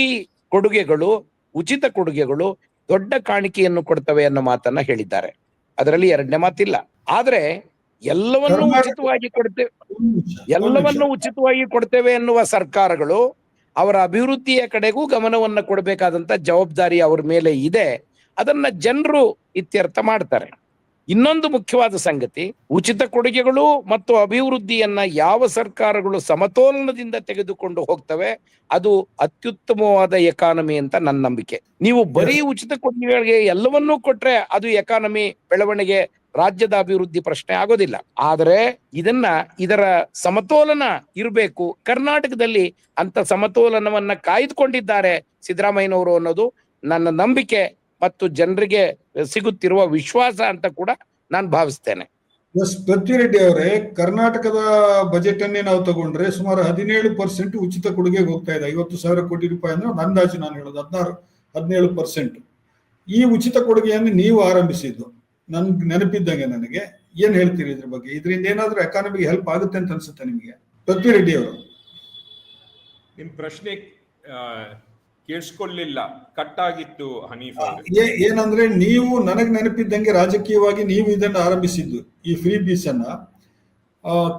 ಕೊಡುಗೆಗಳು, ಉಚಿತ ಕೊಡುಗೆಗಳು ದೊಡ್ಡ ಕಾಣಿಕೆಯನ್ನು ಕೊಡ್ತವೆ ಅನ್ನೋ ಮಾತನ್ನ ಹೇಳಿದ್ದಾರೆ. ಅದರಲ್ಲಿ ಎರಡನೇ ಮಾತಿಲ್ಲ. ಆದ್ರೆ ಎಲ್ಲವನ್ನೂ ಉಚಿತವಾಗಿ ಕೊಡ್ತೇವೆ ಎನ್ನುವ ಸರ್ಕಾರಗಳು ಅವರ ಅಭಿವೃದ್ಧಿಯ ಕಡೆಗೂ ಗಮನವನ್ನ ಕೊಡಬೇಕಾದಂತ ಜವಾಬ್ದಾರಿ ಅವ್ರ ಮೇಲೆ ಇದೆ. ಅದನ್ನ ಜನರು ಇತ್ಯರ್ಥ ಮಾಡ್ತಾರೆ. ಇನ್ನೊಂದು ಮುಖ್ಯವಾದ ಸಂಗತಿ, ಉಚಿತ ಕೊಡುಗೆಗಳು ಮತ್ತು ಅಭಿವೃದ್ಧಿಯನ್ನ ಯಾವ ಸರ್ಕಾರಗಳು ಸಮತೋಲನದಿಂದ ತೆಗೆದುಕೊಂಡು ಹೋಗ್ತವೆ, ಅದು ಅತ್ಯುತ್ತಮವಾದ ಎಕಾನಮಿ ಅಂತ ನನ್ನ ನಂಬಿಕೆ. ನೀವು ಬರೀ ಉಚಿತ ಕೊಡುಗೆಗಳಿಗೆ ಎಲ್ಲವನ್ನೂ ಕೊಟ್ರೆ ಅದು ಎಕಾನಮಿ ಬೆಳವಣಿಗೆ, ರಾಜ್ಯದ ಅಭಿವೃದ್ಧಿ ಪ್ರಶ್ನೆ ಆಗೋದಿಲ್ಲ. ಆದರೆ ಇದರ ಸಮತೋಲನ ಇರಬೇಕು. ಕರ್ನಾಟಕದಲ್ಲಿ ಅಂತ ಸಮತೋಲನವನ್ನ ಕಾಯ್ದುಕೊಂಡಿದ್ದಾರೆ ಸಿದ್ದರಾಮಯ್ಯನವರು ಅನ್ನೋದು ನನ್ನ ನಂಬಿಕೆ ಮತ್ತು ಜನರಿಗೆ ಸಿಗುತ್ತಿರುವ ವಿಶ್ವಾಸ ಅಂತ ಕೂಡ ನಾನು ಭಾವಿಸ್ತೇನೆ. ಎಸ್ ಪೃಥ್ವಿರೆಡ್ಡಿ ಅವರೇ, ಕರ್ನಾಟಕದ ಬಜೆಟ್ ಅನ್ನೇ ನಾವು ತಗೊಂಡ್ರೆ ಸುಮಾರು 17% ಉಚಿತ ಕೊಡುಗೆಗೆ ಹೋಗ್ತಾ ಇದೆ. 50,000 ಕೋಟಿ ರೂಪಾಯಿ ಅಂದ್ರೆ ಒಂದು ಅಂದಾಜು ನಾನು ಹೇಳೋದು 17%. ಈ ಉಚಿತ ಕೊಡುಗೆಯನ್ನು ನೀವು ಆರಂಭಿಸಿದ್ದು ನನ್ಗೆ ನೆನಪಿದ್ದಂಗೆ. ನನಗೆ ಏನ್ ಹೇಳ್ತೀರಿ ಇದ್ರ ಬಗ್ಗೆ? ಇದರಿಂದ ಏನಾದ್ರೂ ಎಕಾನಮಿಗೆ ಹೆಲ್ಪ್ ಆಗುತ್ತೆ ಅಂತ ಅನ್ಸುತ್ತೆ ನಿಮಗೆ ಪೃಥ್ವಿರೆಡ್ಡಿ ಅವರು? ನಿಮ್ ಪ್ರಶ್ನೆ ಕೇಳಿಸ್ಕೊಳ್ಳಿಲ್ಲ, ಕಟ್ ಆಗಿತ್ತು ಹನೀಫ್ ಅವರು. ಏನಂದ್ರೆ ನೀವು ನನಗೆ ನೆನಪಿದ್ದಂಗೆ ರಾಜಕೀಯವಾಗಿ ನೀವು ಇದನ್ನು ಆರಂಭಿಸಿದ್ದು ಈ ಫ್ರೀ ಬೀಸ್ ಅನ್ನ.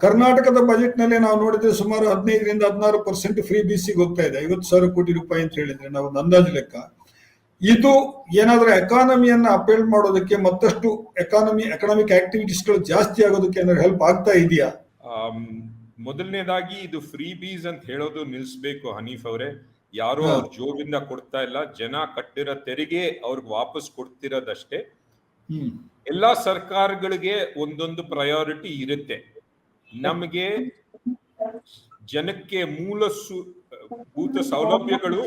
ಕರ್ನಾಟಕದ ಬಜೆಟ್ ನಲ್ಲಿ ನಾವು ನೋಡಿದ್ರೆ ಸುಮಾರು 15ರಿಂದ 16% ಫ್ರೀ ಬೀಸಿಗೆ ಹೋಗ್ತಾ ಇದೆ. 50,000 ಕೋಟಿ ರೂಪಾಯಿ ಅಂತ ಹೇಳಿದ್ರೆ ನಾವು ಒಂದು ಅಂದಾಜು ಲೆಕ್ಕ. ಇದು ಏನಾದ್ರೂ ಎಕಾನಮಿಯನ್ನ ಅಪೇಲ್ ಮಾಡೋದಕ್ಕೆ, ಮತ್ತಷ್ಟು ಎಕನಾಮಿಕ್ ಆಕ್ಟಿವಿಟೀಸ್ಗಳು ಜಾಸ್ತಿ ಆಗೋದಕ್ಕೆ ಏನಾದ್ರು ಹೆಲ್ಪ್ ಆಗ್ತಾ ಇದೆಯಾ? ಮೊದಲನೇದಾಗಿ ಇದು ಫ್ರೀ ಬೀಸ್ ಅಂತ ಹೇಳೋದು ನಿಲ್ಸ್ಬೇಕು ಹನೀಫ್ ಅವರೇ. ಯಾರು ಅವ್ರ ಜೋಬಿಂದ ಕೊಡ್ತಾ ಇಲ್ಲ, ಜನ ಕಟ್ಟಿರೋ ತೆರಿಗೆ ಅವ್ರಿಗೆ ವಾಪಸ್ ಕೊಡ್ತಿರೋದಷ್ಟೇ. ಎಲ್ಲಾ ಸರ್ಕಾರಗಳಿಗೆ ಒಂದೊಂದು ಪ್ರಯಾರಿಟಿ ಇರುತ್ತೆ. ನಮಗೆ ಜನಕ್ಕೆ ಮೂಲಭೂತ ಸೌಲಭ್ಯಗಳು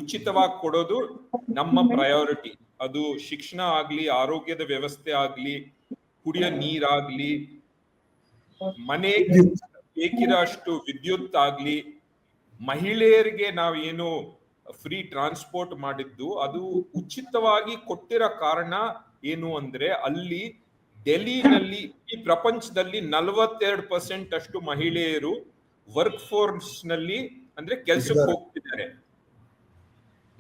ಉಚಿತವಾಗಿ ಕೊಡೋದು ನಮ್ಮ ಪ್ರಯಾರಿಟಿ. ಅದು ಶಿಕ್ಷಣ ಆಗ್ಲಿ, ಆರೋಗ್ಯದ ವ್ಯವಸ್ಥೆ ಆಗ್ಲಿ, ಕುಡಿಯೋ ನೀರಾಗ್ಲಿ, ಮನೆಗೆ ಬೇಕಿರೋ ಅಷ್ಟು ವಿದ್ಯುತ್ ಆಗ್ಲಿ, ಮಹಿಳೆಯರಿಗೆ ನಾವೇನು ಫ್ರೀ ಟ್ರಾನ್ಸ್ಪೋರ್ಟ್ ಮಾಡಿದ್ದು ಅದು ಉಚಿತವಾಗಿ ಕೊಟ್ಟಿರೋ ಕಾರಣ ಏನು ಅಂದ್ರೆ, ಅಲ್ಲಿ ಡೆಲ್ಲಿನಲ್ಲಿ ಈ ಪ್ರಪಂಚದಲ್ಲಿ 42% ಅಷ್ಟು ಮಹಿಳೆಯರು ವರ್ಕ್ ಫೋರ್ಸ್ ನಲ್ಲಿ ಅಂದ್ರೆ ಕೆಲ್ಸಕ್ಕೆ ಹೋಗ್ತಿದ್ದಾರೆ.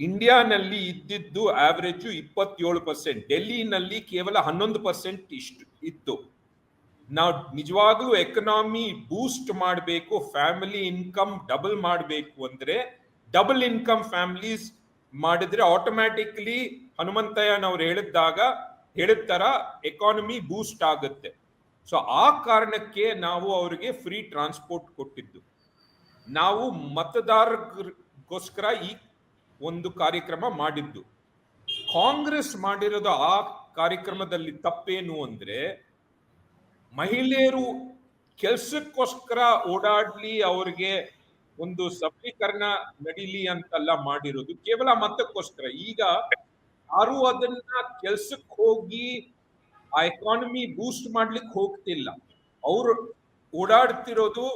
ಇಂಡಿಯಾನಲ್ಲಿ ಇದ್ದಿದ್ದು ಆವರೇಜ್ 27%, ಡೆಲ್ಲಿನಲ್ಲಿ ಕೇವಲ 11% ಇಷ್ಟು ಇತ್ತು. ನಾವು ನಿಜವಾಗ್ಲೂ ಎಕನಾಮಿ ಬೂಸ್ಟ್ ಮಾಡಬೇಕು, ಫ್ಯಾಮಿಲಿ ಇನ್ಕಮ್ ಡಬಲ್ ಮಾಡಬೇಕು ಅಂದ್ರೆ, ಡಬಲ್ ಇನ್ಕಮ್ ಫ್ಯಾಮಿಲೀಸ್ ಮಾಡಿದ್ರೆ ಆಟೋಮ್ಯಾಟಿಕ್ಲಿ ಹನುಮಂತಯ್ಯನವ್ರು ಹೇಳಿದ ತರ ಎಕಾನಮಿ ಬೂಸ್ಟ್ ಆಗುತ್ತೆ. ಸೊ ಆ ಕಾರಣಕ್ಕೆ ನಾವು ಅವರಿಗೆ ಫ್ರೀ ಟ್ರಾನ್ಸ್ಪೋರ್ಟ್ ಕೊಟ್ಟಿದ್ದು. ನಾವು ಮತದಾರರಿಗೋಸ್ಕರ ಈ ಒಂದು ಕಾರ್ಯಕ್ರಮ ಮಾಡಿದ್ದು. ಕಾಂಗ್ರೆಸ್ ಮಾಡಿರೋದು ಆ ಕಾರ್ಯಕ್ರಮದಲ್ಲಿ ತಪ್ಪೇನು ಅಂದ್ರೆ, ಮಹಿಳೆಯರು ಕೆಲ್ಸಕ್ಕೋಸ್ಕರ ಓಡಾಡ್ಲಿ, ಅವ್ರಿಗೆ ಒಂದು ಸಬಲೀಕರಣ ನಡೀಲಿ ಅಂತೆಲ್ಲ ಮಾಡಿರೋದು ಕೇವಲ ಮತಕ್ಕೋಸ್ಕರ. ಈಗ ಯಾರು ಅದನ್ನ ಕೆಲ್ಸಕ್ಕೆ ಹೋಗಿ ಆ ಎಕಾನಮಿ ಬೂಸ್ಟ್ ಮಾಡ್ಲಿಕ್ಕೆ ಹೋಗ್ತಿಲ್ಲ. ಅವ್ರು ಓಡಾಡ್ತಿರೋದು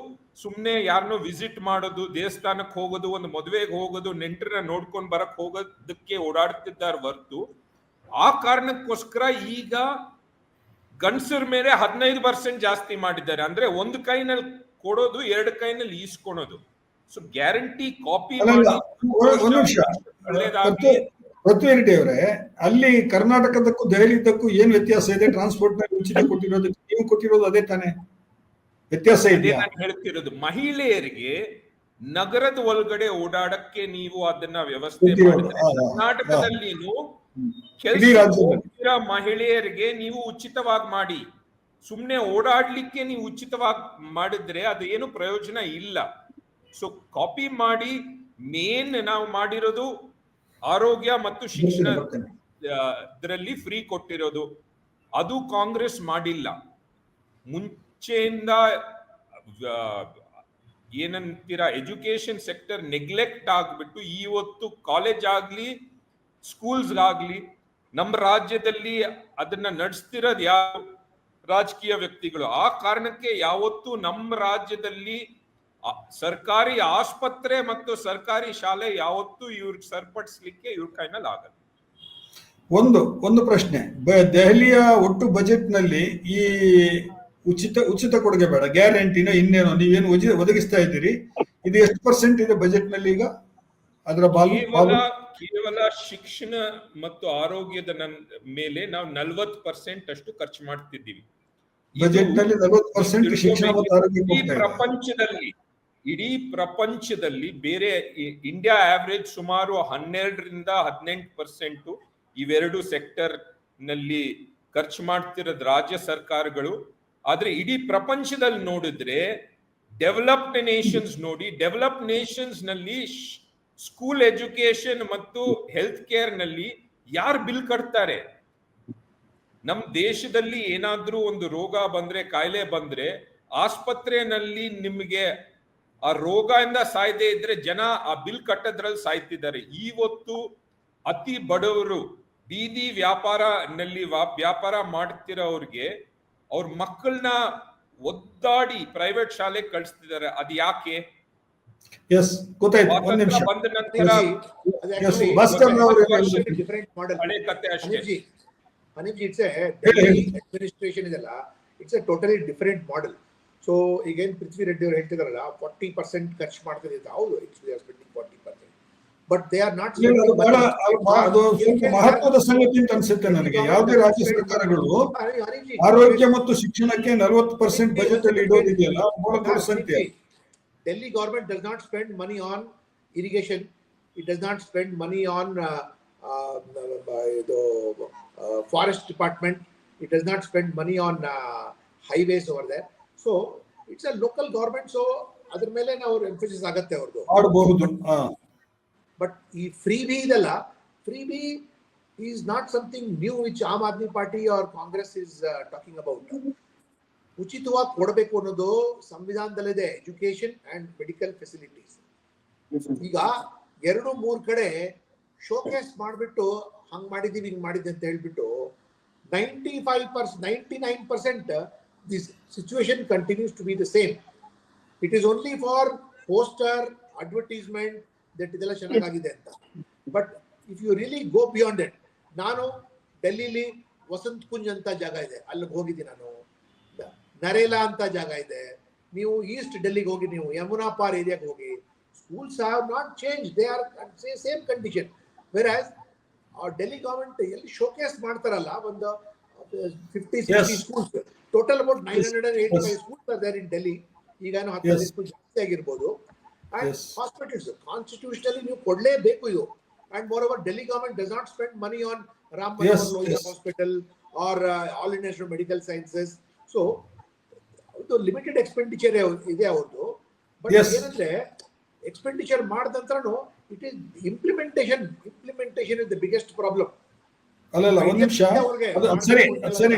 ಸುಮ್ನೆ ಯಾರನ್ನೋ ವಿಸಿಟ್ ಮಾಡೋದು, ದೇವಸ್ಥಾನಕ್ಕೆ ಹೋಗೋದು, ಒಂದು ಮದುವೆಗೆ ಹೋಗೋದು, ನೆಂಟರನ್ನ ನೋಡ್ಕೊಂಡು ಬರಕ್ ಹೋಗೋದಕ್ಕೆ ಓಡಾಡ್ತಿದ್ದಾರೆ ಹೊರತು, ಆ ಕಾರಣಕ್ಕೋಸ್ಕರ ಈಗ ಗಂಡಸರ ಮೇಲೆ 15% ಜಾಸ್ತಿ ಮಾಡಿದ್ದಾರೆ. ಅಂದ್ರೆ ಒಂದು ಕೈನಲ್ಲಿ ಕೊಡೋದು, ಎರಡು ಕೈನಲ್ಲಿ ಈಸ್ಕೊಳೋದು. ಸೊ ಗ್ಯಾರಂಟಿ ಕಾಪಿ ಪೃಥ್ವಿರೆಡ್ಡಿ ಅವರೇ, ಅಲ್ಲಿ ಕರ್ನಾಟಕದಕ್ಕೂ ದೆಹಲಿದಕ್ಕೂ ಏನ್ ವ್ಯತ್ಯಾಸ ಇದೆ? ಟ್ರಾನ್ಸ್ಪೋರ್ಟ್ ನಲ್ಲಿ ಉಚಿತ ಕೊಟ್ಟಿರೋದಕ್ಕೆ ನೀವು ಕೊಟ್ಟಿರೋದು ಅದೇ ತಾನೇ? ವ್ಯತ್ಯಾಸ ಇದೆ ಹೇಳ್ತಿರೋದು. ಮಹಿಳೆಯರಿಗೆ ನಗರದ ಒಳಗಡೆ ಓಡಾಡಕ್ಕೆ ನೀವು ಅದನ್ನ ವ್ಯವಸ್ಥೆ ಮಾಡಿದ್ರೆ, ಕರ್ನಾಟಕದಲ್ಲಿ ಕೆಲಸ ಮಹಿಳೆಯರಿಗೆ ನೀವು ಉಚಿತವಾಗಿ ಮಾಡಿ, ಸುಮ್ನೆ ಓಡಾಡ್ಲಿಕ್ಕೆ ನೀವು ಉಚಿತವಾಗಿ ಮಾಡಿದ್ರೆ ಅದು ಏನು ಪ್ರಯೋಜನ ಇಲ್ಲ. ಸೊ ಕಾಪಿ ಮಾಡಿ, ಮೇನ್ ನಾವು ಮಾಡಿರೋದು ಆರೋಗ್ಯ ಮತ್ತು ಶಿಕ್ಷಣ ಇದರಲ್ಲಿ ಫ್ರೀ ಕೊಟ್ಟಿರೋದು. ಅದು ಕಾಂಗ್ರೆಸ್ ಮಾಡಿಲ್ಲ. ಮುಂಚೆಯಿಂದ ಏನಂತೀರಾ, ಎಜುಕೇಶನ್ ಸೆಕ್ಟರ್ ನೆಗ್ಲೆಕ್ಟ್ ಆಗ್ಬಿಟ್ಟು ಇವತ್ತು ಕಾಲೇಜ್ ಆಗ್ಲಿ, ಸ್ಕೂಲ್ಸ್ ಆಗ್ಲಿ, ನಮ್ಮ ರಾಜ್ಯದಲ್ಲಿ ಅದನ್ನ ನಡೆಸ್ತಿರೋದು ಯಾವ ರಾಜಕೀಯ ವ್ಯಕ್ತಿಗಳು. ಆ ಕಾರಣಕ್ಕೆ ಯಾವತ್ತು ನಮ್ಮ ರಾಜ್ಯದಲ್ಲಿ ಸರ್ಕಾರಿ ಆಸ್ಪತ್ರೆ ಮತ್ತು ಸರ್ಕಾರಿ ಶಾಲೆ ಯಾವತ್ತು ಇವ್ರಿಗೆ ಸರಿಪಡಿಸ್ಲಿಕ್ಕೆ ಇವ್ರ ಕೈನಲ್ಲಿ ಆಗಲ್ಲ. ಒಂದು ಪ್ರಶ್ನೆ, ದೆಹಲಿಯ ಒಟ್ಟು ಬಜೆಟ್ ನಲ್ಲಿ ಈ ಉಚಿತ ಕೊಡುಗೆ ಬೇಡ, ಗ್ಯಾರಂಟಿನ ಇನ್ನೇನೋ ನೀವೇನು ಒದಗಿಸ್ತಾ ಇದ್ದೀರಿ, ಇದು ಎಷ್ಟು % ಇದೆ ಬಜೆಟ್ ನಲ್ಲಿ ಈಗ? ಅದರ ಕೇವಲ ಶಿಕ್ಷಣ ಮತ್ತು ಆರೋಗ್ಯದ ಮೇಲೆ ನಾವು 40% ಅಷ್ಟು ಖರ್ಚು ಮಾಡ್ತಿದ್ದೀವಿ ಬಜೆಟ್ ನಲ್ಲಿ. 40% ಶಿಕ್ಷಣ ಮತ್ತು ಆರೋಗ್ಯ. ಇಡೀ ಪ್ರಪಂಚದಲ್ಲಿ ಬೇರೆ ಇಂಡಿಯಾ ಆವರೇಜ್ ಸುಮಾರು 12ರಿಂದ 18% ಇವೆರಡು ಸೆಕ್ಟರ್ ನಲ್ಲಿ ಖರ್ಚು ಮಾಡ್ತಿರೋದು ರಾಜ್ಯ ಸರ್ಕಾರಗಳು. ಆದ್ರೆ ಇಡೀ ಪ್ರಪಂಚದಲ್ಲಿ ನೋಡಿದ್ರೆ, ಡೆವಲಪ್ಡ್ ನೇಷನ್ಸ್ ನೋಡಿ, ಡೆವಲಪ್ಡ್ ನೇಷನ್ಸ್ ನಲ್ಲಿ ಸ್ಕೂಲ್ ಎಜುಕೇಶನ್ ಮತ್ತು ಹೆಲ್ತ್ ಕೇರ್ ನಲ್ಲಿ ಯಾರು ಬಿಲ್ ಕಟ್ತಾರೆ? ನಮ್ ದೇಶದಲ್ಲಿ ಏನಾದ್ರೂ ಒಂದು ರೋಗ ಬಂದ್ರೆ, ಕಾಯಿಲೆ ಬಂದ್ರೆ, ಆಸ್ಪತ್ರೆಯಲ್ಲಿ ನಿಮಗೆ ಆ ರೋಗದಿಂದ ಸಾಯ್ದೇ ಇದ್ರೆ ಜನ ಆ ಬಿಲ್ ಕಟ್ಟೋದ್ರಲ್ಲಿ ಸಾಯ್ತಿದ್ದಾರೆ. ಇವತ್ತು ಅತಿ ಬಡವರು ಬೀದಿ ವ್ಯಾಪಾರನಲ್ಲಿ ವ್ಯಾಪಾರ ಮಾಡ್ತಿರೋರ್ಗೆ ಅವ್ರ ಮಕ್ಕಳನ್ನ ಒದ್ದಾಡಿ ಪ್ರೈವೇಟ್ ಶಾಲೆಗೆ ಕಳಿಸ್ತಿದ್ದಾರೆ. ಅದು ಯಾಕೆ? ಎಸ್, ಗೊತ್ತಾಯ್ತು. ಒಂದ್ ನಿಮಿಷ. ಬಂದ ನಂತರ ಡಿಫರೆಂಟ್ ಮಾಡೆಲ್. ಹಳೆ ಕತೆ ಅಷ್ಟೇ. ಅನಿಲ್ಜಿ, ಇಟ್ಸ್ ಎ ಡೆಲ್ಲಿ ಅಡ್ಮಿನಿಸ್ಟ್ರೇಷನ್ ಇದೆಲ್ಲ, it's A totally different model. So ಈಗೇನು ಪೃಥ್ವಿ ರೆಡ್ಡಿ ಅವರು ಹೇಳ್ತಿದಾರಲ್ಲ 40% ಖರ್ಚು ಮಾಡ್ತಿದೆ ಅಂತ, ಹೌದು, it's they are spending 40%, but they are not ಅದು ಸ್ವಲ್ಪ ಮಹತ್ವದ ಸಂಗತಿ ಅಂತ ಅನ್ಸುತ್ತೆ ನನಗೆ. ಯಾವುದೇ ರಾಜ್ಯ ಸರ್ಕಾರಗಳು ಆರೋಗ್ಯ ಮತ್ತು ಶಿಕ್ಷಣಕ್ಕೆ 40% ಬಜೆಟ್ ಅಲ್ಲಿ ಇಡೋದಿದೆಯಲ್ಲ, ಬಹಳ ದೊಡ್ಡ ಸಂಖ್ಯೆ. Delhi government does not spend money on irrigation. It does not spend money on the forest department. It does not spend money on highways over there. So it's a local government. So adar mele na our emphasis agatte avardu. Aadabohudu. But ee freebie idella, freebie is not something new which Aam Aadmi Party or Congress is talking about. ಉಚಿತವಾಗಿ ಕೊಡಬೇಕು ಅನ್ನೋದು ಸಂವಿಧಾನದಲ್ಲಿದೆ, education and medical facilities. ಈಗ 2-3 ಕಡೆ showcase ಮಾಡಿಬಿಟ್ಟು ಹಂಗ್ ಮಾಡಿದೀವಿ ಹಿಂಗ್ ಮಾಡಿದ್ವಿ ಅಂತ ಹೇಳ್ಬಿಟ್ಟು 99% this situation continues to be the same. It is only for poster advertisement that ಇದೆಲ್ಲ ಚೆನ್ನಾಗಿದೆ ಅಂತ. But if you really go beyond it, ನಾನು ಡೆಲ್ಲಿಲಿ ವಸಂತ್ ಕುಂಜ್ ಅಂತ ಜಾಗ ಇದೆ, ಅಲ್ಲಿಗೆ ಹೋಗಿದ್ದೀನಿ ನಾನು. ನರೇಲಾ ಅಂತ ಜಾಗ ಇದೆ. ನೀವು ಈಸ್ಟ್ ಡೆಲ್ಲಿಗೆ ಹೋಗಿ, ನೀವು ಯಮುನಾ ಪಾರ್ ಏರಿಯಾಗೆ ಹೋಗಿ, schools have not changed, they are same condition. Whereas Delhi government ಎಲ್ಲಿ ಶೋಕೇಸ್ ಮಾಡ್ತಾರಲ್ಲ, ಒಂದು 50-60 schools, total about 985 schools are there in Delhi. ಈಗ 10 schools ಜಾಸ್ತಿ ಆಗಿರ್ಬೋದು. And hospitals constitutionally ನೀವು ಕೊಡ್ಲೇಬೇಕು ಇದು. And moreover, Delhi government does not spend money on Ram Manohar Lohia Hospital or All India Institute of Medical Sciences. So limited expenditure ಇದೆ ಅವ್ರದ್ದು. But ಏನಂದ್ರೆ expenditure ಮಾಡಿದ ನಂತರನು it is implementation is the biggest problem. ಅಲ್ಲ, ಒಂದ್ ನಿಮಿಷ. ಸರಿ,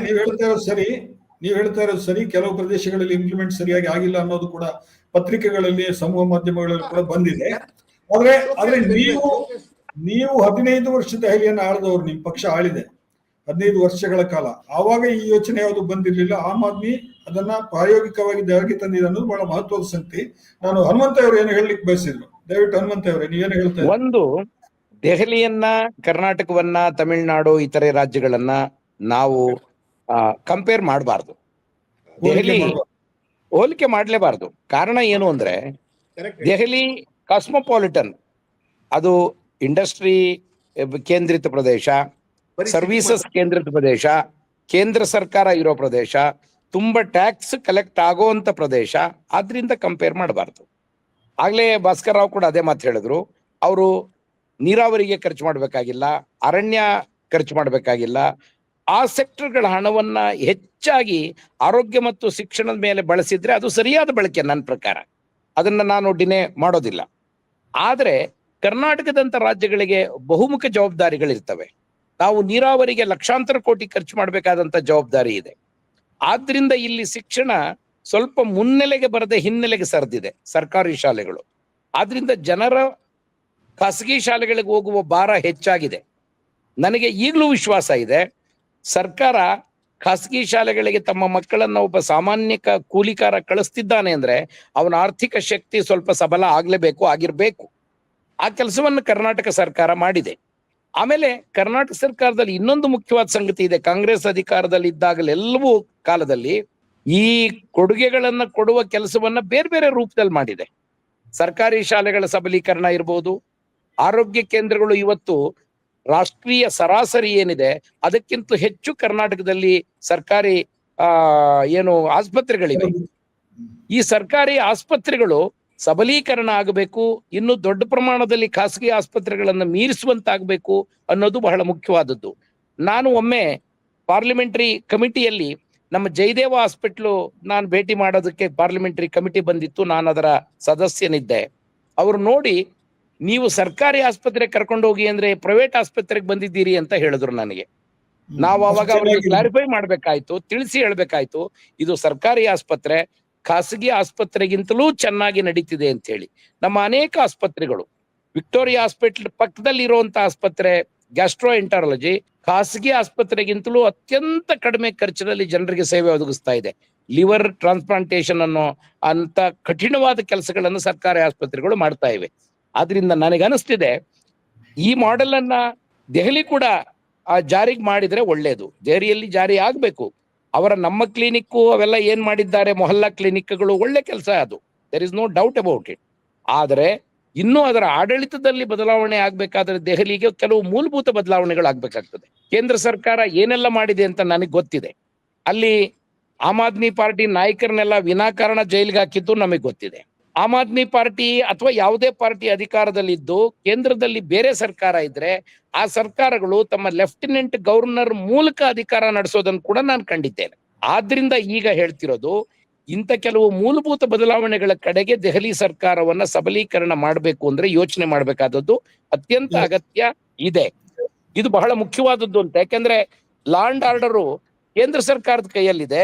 ನೀವು ಹೇಳ್ತಾ ಇರೋದು ಸರಿ. ಕೆಲವು ಪ್ರದೇಶಗಳಲ್ಲಿ ಇಂಪ್ಲಿಮೆಂಟ್ ಸರಿಯಾಗಿ ಆಗಿಲ್ಲ ಅನ್ನೋದು ಕೂಡ ಪತ್ರಿಕೆಗಳಲ್ಲಿ, ಸಮೂಹ ಮಾಧ್ಯಮಗಳಲ್ಲಿ ಕೂಡ ಬಂದಿದೆ. ಆದ್ರೆ ನೀವು 15 ವರ್ಷ ದೆಹಲಿಯನ್ನು ಆಳಿದವರು, ನಿಮ್ ಪಕ್ಷ ಆಳಿದೆ 15 ವರ್ಷಗಳ ಕಾಲ. ಆವಾಗ ಈ ಯೋಚನೆ ಯಾವುದು ಬಂದಿರಲಿಲ್ಲ. ಆಮ್ ಆದ್ಮಿ ಅದನ್ನ ಪ್ರಾಯೋಗಿಕವಾಗಿ ಜಾರಿಗೆ ತಂದಿದೆ ಅನ್ನೋದು ಬಹಳ ಮಹತ್ವದ ಸಂಗತಿ. ನಾನು ಹನುಮಂತ ಅವರು ಏನು ಹೇಳಲಿಕ್ಕೆ ಬಯಸಿದ್ರು, ದಯವಿಟ್ಟು ಹನುಮಂತ ಅವರೇ ನೀವೇನು ಹೇಳ್ತಾ ಇದ್ದೀರಿ? ಒಂದು, ದೆಹಲಿಯನ್ನ, ಕರ್ನಾಟಕವನ್ನ, ತಮಿಳುನಾಡು, ಇತರೆ ರಾಜ್ಯಗಳನ್ನ ನಾವು ಕಂಪೇರ್ ಮಾಡಬಾರ್ದು, ದೆಹಲಿ ಹೋಲಿಕೆ ಮಾಡಲೇಬಾರ್ದು. ಕಾರಣ ಏನು ಅಂದ್ರೆ, ದೆಹಲಿ ಕಾಸ್ಮೋಪಾಲಿಟನ್, ಅದು ಇಂಡಸ್ಟ್ರಿ ಕೇಂದ್ರಿತ ಪ್ರದೇಶ, ಸರ್ವಿಸಸ್ ಕೇಂದ್ರಿತ ಪ್ರದೇಶ, ಕೇಂದ್ರ ಸರ್ಕಾರ ಇರೋ ಪ್ರದೇಶ, ತುಂಬಾ ಟ್ಯಾಕ್ಸ್ ಕಲೆಕ್ಟ್ ಆಗೋಂತ ಪ್ರದೇಶ. ಆದ್ರಿಂದ ಕಂಪೇರ್ ಮಾಡಬಾರ್ದು. ಆಗ್ಲೇ ಭಾಸ್ಕರ್ ರಾವ್ ಕೂಡ ಅದೇ ಮಾತು ಹೇಳಿದ್ರು. ಅವರು ನೀರಾವರಿಗೆ ಖರ್ಚು ಮಾಡಬೇಕಾಗಿಲ್ಲ, ಅರಣ್ಯ ಖರ್ಚು ಮಾಡಬೇಕಾಗಿಲ್ಲ, ಆ ಸೆಕ್ಟರ್ಗಳ ಹಣವನ್ನ ಹೆಚ್ಚಾಗಿ ಆರೋಗ್ಯ ಮತ್ತು ಶಿಕ್ಷಣದ ಮೇಲೆ ಬಳಸಿದ್ರೆ ಅದು ಸರಿಯಾದ ಬಳಕೆ ನನ್ನ ಪ್ರಕಾರ. ಅದನ್ನ ನಾನು ಡಿನೇ ಮಾಡೋದಿಲ್ಲ. ಆದ್ರೆ ಕರ್ನಾಟಕದಂತ ರಾಜ್ಯಗಳಿಗೆ ಬಹುಮುಖ ಜವಾಬ್ದಾರಿಗಳಿರ್ತವೆ. ನಾವು ನೀರಾವರಿಗೆ ಲಕ್ಷಾಂತರ ಕೋಟಿ ಖರ್ಚು ಮಾಡಬೇಕಾದಂತ ಜವಾಬ್ದಾರಿ ಇದೆ. ಆದ್ರಿಂದ ಇಲ್ಲಿ ಶಿಕ್ಷಣ ಸ್ವಲ್ಪ ಮುನ್ನೆಲೆಗೆ ಬರದೆ ಹಿನ್ನೆಲೆಗೆ ಸರಿದಿದೆ ಸರ್ಕಾರಿ ಶಾಲೆಗಳು. ಆದ್ರಿಂದ ಜನರ ಖಾಸಗಿ ಶಾಲೆಗಳಿಗೆ ಹೋಗುವ ಭಾರ ಹೆಚ್ಚಾಗಿದೆ. ನನಗೆ ಈಗಲೂ ವಿಶ್ವಾಸ ಇದೆ, ಸರ್ಕಾರ ಖಾಸಗಿ ಶಾಲೆಗಳಿಗೆ ತಮ್ಮ ಮಕ್ಕಳನ್ನ ಒಬ್ಬ ಸಾಮಾನ್ಯ ಕೂಲಿಕಾರ ಕಳಿಸ್ತಿದ್ದಾನೆ ಅಂದ್ರೆ ಅವನ ಆರ್ಥಿಕ ಶಕ್ತಿ ಸ್ವಲ್ಪ ಸಬಲ ಆಗಿರ್ಬೇಕು. ಆ ಕೆಲಸವನ್ನು ಕರ್ನಾಟಕ ಸರ್ಕಾರ ಮಾಡಿದೆ. ಆಮೇಲೆ ಕರ್ನಾಟಕ ಸರ್ಕಾರದಲ್ಲಿ ಇನ್ನೊಂದು ಮುಖ್ಯವಾದ ಸಂಗತಿ ಇದೆ. ಕಾಂಗ್ರೆಸ್ ಅಧಿಕಾರದಲ್ಲಿ ಇದ್ದಾಗಲೆಲ್ಲವೂ ಕಾಲದಲ್ಲಿ ಈ ಕೊಡುಗೆಗಳನ್ನ ಕೊಡುವ ಕೆಲಸವನ್ನ ಬೇರೆ ಬೇರೆ ರೂಪದಲ್ಲಿ ಮಾಡಿದೆ. ಸರ್ಕಾರಿ ಶಾಲೆಗಳ ಸಬಲೀಕರಣ ಇರ್ಬೋದು, ಆರೋಗ್ಯ ಕೇಂದ್ರಗಳು ಇವತ್ತು ರಾಷ್ಟ್ರೀಯ ಸರಾಸರಿ ಏನಿದೆ ಅದಕ್ಕಿಂತ ಹೆಚ್ಚು ಕರ್ನಾಟಕದಲ್ಲಿ ಸರ್ಕಾರಿ ಆಸ್ಪತ್ರೆಗಳಿವೆ. ಈ ಸರ್ಕಾರಿ ಆಸ್ಪತ್ರೆಗಳು ಸಬಲೀಕರಣ ಆಗಬೇಕು, ಇನ್ನು ದೊಡ್ಡ ಪ್ರಮಾಣದಲ್ಲಿ ಖಾಸಗಿ ಆಸ್ಪತ್ರೆಗಳನ್ನು ಮೀರಿಸುವಂತಾಗಬೇಕು ಅನ್ನೋದು ಬಹಳ ಮುಖ್ಯವಾದದ್ದು. ನಾನು ಒಮ್ಮೆ ಪಾರ್ಲಿಮೆಂಟರಿ ಕಮಿಟಿಯಲ್ಲಿ ನಮ್ಮ ಜಯದೇವ ಹಾಸ್ಪಿಟ್ಲು ನಾನು ಭೇಟಿ ಮಾಡೋದಕ್ಕೆ ಪಾರ್ಲಿಮೆಂಟರಿ ಕಮಿಟಿ ಬಂದಿತ್ತು, ನಾನು ಅದರ ಸದಸ್ಯನಿದ್ದೆ. ಅವರು ನೋಡಿ, ನೀವು ಸರ್ಕಾರಿ ಆಸ್ಪತ್ರೆ ಕರ್ಕೊಂಡು ಹೋಗಿ ಅಂದ್ರೆ ಪ್ರೈವೇಟ್ ಆಸ್ಪತ್ರೆಗೆ ಬಂದಿದ್ದೀರಿ ಅಂತ ಹೇಳಿದ್ರು ನನಗೆ. ನಾವು ಅವಾಗ ಅವ್ರಿಗೆ ಕ್ಲಾರಿಫೈ ಮಾಡ್ಬೇಕಾಯ್ತು, ತಿಳಿಸಿ ಹೇಳ್ಬೇಕಾಯ್ತು, ಇದು ಸರ್ಕಾರಿ ಆಸ್ಪತ್ರೆ ಖಾಸಗಿ ಆಸ್ಪತ್ರೆಗಿಂತಲೂ ಚೆನ್ನಾಗಿ ನಡೀತಿದೆ ಅಂತ ಹೇಳಿ. ನಮ್ಮ ಅನೇಕ ಆಸ್ಪತ್ರೆಗಳು, ವಿಕ್ಟೋರಿಯಾ ಹಾಸ್ಪಿಟಲ್ ಪಕ್ಕದಲ್ಲಿ ಇರುವಂತ ಆಸ್ಪತ್ರೆ ಗ್ಯಾಸ್ಟ್ರೋ ಎಂಟರಾಲಜಿ ಖಾಸಗಿ ಆಸ್ಪತ್ರೆಗಿಂತಲೂ ಅತ್ಯಂತ ಕಡಿಮೆ ಖರ್ಚಿನಲ್ಲಿ ಜನರಿಗೆ ಸೇವೆ ಒದಗಿಸ್ತಾ ಇದೆ. ಲಿವರ್ ಟ್ರಾನ್ಸ್ಪ್ಲಾಂಟೇಶನ್ ಅನ್ನೋ ಅಂತ ಕಠಿಣವಾದ ಕೆಲಸಗಳನ್ನು ಸರ್ಕಾರಿ ಆಸ್ಪತ್ರೆಗಳು ಮಾಡ್ತಾ ಇವೆ. ಆದ್ರಿಂದ ನನಗನ್ನಿಸ್ತಿದೆ ಈ ಮಾಡೆಲ್ ಅನ್ನ ದೆಹಲಿ ಕೂಡ ಜಾರಿಗೆ ಮಾಡಿದ್ರೆ ಒಳ್ಳೇದು. ದೆಹಲಿಯಲ್ಲಿ ಜಾರಿ ಆಗ್ಬೇಕು. ಅವರ ನಮ್ಮ ಕ್ಲಿನಿಕ್ಕು ಅವೆಲ್ಲ ಏನ್ ಮಾಡಿದ್ದಾರೆ, ಮೊಹಲ್ಲಾ ಕ್ಲಿನಿಕ್ಗಳು ಒಳ್ಳೆ ಕೆಲಸ ಅದು, there is no doubt about it. ಆದರೆ ಇನ್ನೂ ಅದರ ಆಡಳಿತದಲ್ಲಿ ಬದಲಾವಣೆ ಆಗ್ಬೇಕಾದ್ರೆ ದೆಹಲಿಗೆ ಕೆಲವು ಮೂಲಭೂತ ಬದಲಾವಣೆಗಳಾಗಬೇಕಾಗ್ತದೆ. ಕೇಂದ್ರ ಸರ್ಕಾರ ಏನೆಲ್ಲ ಮಾಡಿದೆ ಅಂತ ನನಗೆ ಗೊತ್ತಿದೆ. ಅಲ್ಲಿ ಆಮ್ ಆದ್ಮಿ ಪಾರ್ಟಿ ನಾಯಕರನ್ನೆಲ್ಲ ವಿನಾಕಾರಣ ಜೈಲಿಗೆ ಹಾಕಿದ್ದು ನಮಗೆ ಗೊತ್ತಿದೆ. ಆಮ್ ಆದ್ಮಿ ಪಾರ್ಟಿ ಅಥವಾ ಯಾವುದೇ ಪಾರ್ಟಿ ಅಧಿಕಾರದಲ್ಲಿದ್ದು ಕೇಂದ್ರದಲ್ಲಿ ಬೇರೆ ಸರ್ಕಾರ ಇದ್ರೆ ಆ ಸರ್ಕಾರಗಳು ತಮ್ಮ ಲೆಫ್ಟಿನೆಂಟ್ ಗವರ್ನರ್ ಮೂಲಕ ಅಧಿಕಾರ ನಡೆಸೋದನ್ನು ಕೂಡ ನಾನು ಕಂಡಿದ್ದೇನೆ. ಆದ್ರಿಂದ ಈಗ ಹೇಳ್ತಿರೋದು ಇಂಥ ಕೆಲವು ಮೂಲಭೂತ ಬದಲಾವಣೆಗಳ ಕಡೆಗೆ ದೆಹಲಿ ಸರ್ಕಾರವನ್ನ ಸಬಲೀಕರಣ ಮಾಡಬೇಕು ಅಂದ್ರೆ ಯೋಚನೆ ಮಾಡಬೇಕಾದದ್ದು ಅತ್ಯಂತ ಅಗತ್ಯ ಇದೆ. ಇದು ಬಹಳ ಮುಖ್ಯವಾದದ್ದು ಅಂತ. ಯಾಕೆಂದ್ರೆ ಲಾ ಅಂಡ್ ಆರ್ಡರು ಕೇಂದ್ರ ಸರ್ಕಾರದ ಕೈಯಲ್ಲಿದೆ.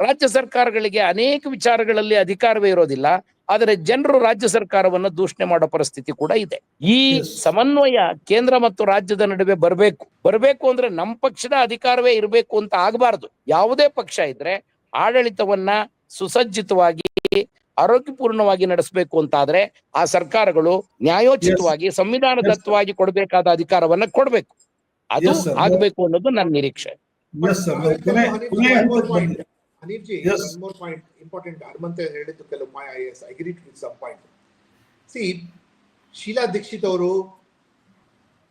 ರಾಜ್ಯ ಸರ್ಕಾರಗಳಿಗೆ ಅನೇಕ ವಿಚಾರಗಳಲ್ಲಿ ಅಧಿಕಾರವೇ ಇರೋದಿಲ್ಲ. ಆದರೆ ಜನರು ರಾಜ್ಯ ಸರ್ಕಾರವನ್ನ ದೂಷಣೆ ಮಾಡೋ ಪರಿಸ್ಥಿತಿ ಕೂಡ ಇದೆ. ಈ ಸಮನ್ವಯ ಕೇಂದ್ರ ಮತ್ತು ರಾಜ್ಯದ ನಡುವೆ ಬರಬೇಕು ಅಂದ್ರೆ ನಮ್ಮ ಪಕ್ಷದ ಅಧಿಕಾರವೇ ಇರಬೇಕು ಅಂತ ಆಗಬಾರ್ದು. ಯಾವುದೇ ಪಕ್ಷ ಇದ್ರೆ ಆಡಳಿತವನ್ನ ಸುಸಜ್ಜಿತವಾಗಿ ಆರೋಗ್ಯಪೂರ್ಣವಾಗಿ ನಡೆಸಬೇಕು ಅಂತ ಆದ್ರೆ ಆ ಸರ್ಕಾರಗಳು ನ್ಯಾಯೋಚಿತವಾಗಿ ಸಂವಿಧಾನದತ್ತವಾಗಿ ಕೊಡಬೇಕಾದ ಅಧಿಕಾರವನ್ನ ಕೊಡ್ಬೇಕು. ಅದು ಆಗ್ಬೇಕು ಅನ್ನೋದು ನನ್ನ ನಿರೀಕ್ಷೆ. Hanif ji, one more point, important. Armante ಹೇಳಿದ್ದು ಕೆಲವು I agree with some point. See, Sheila Dikshit ಅವರು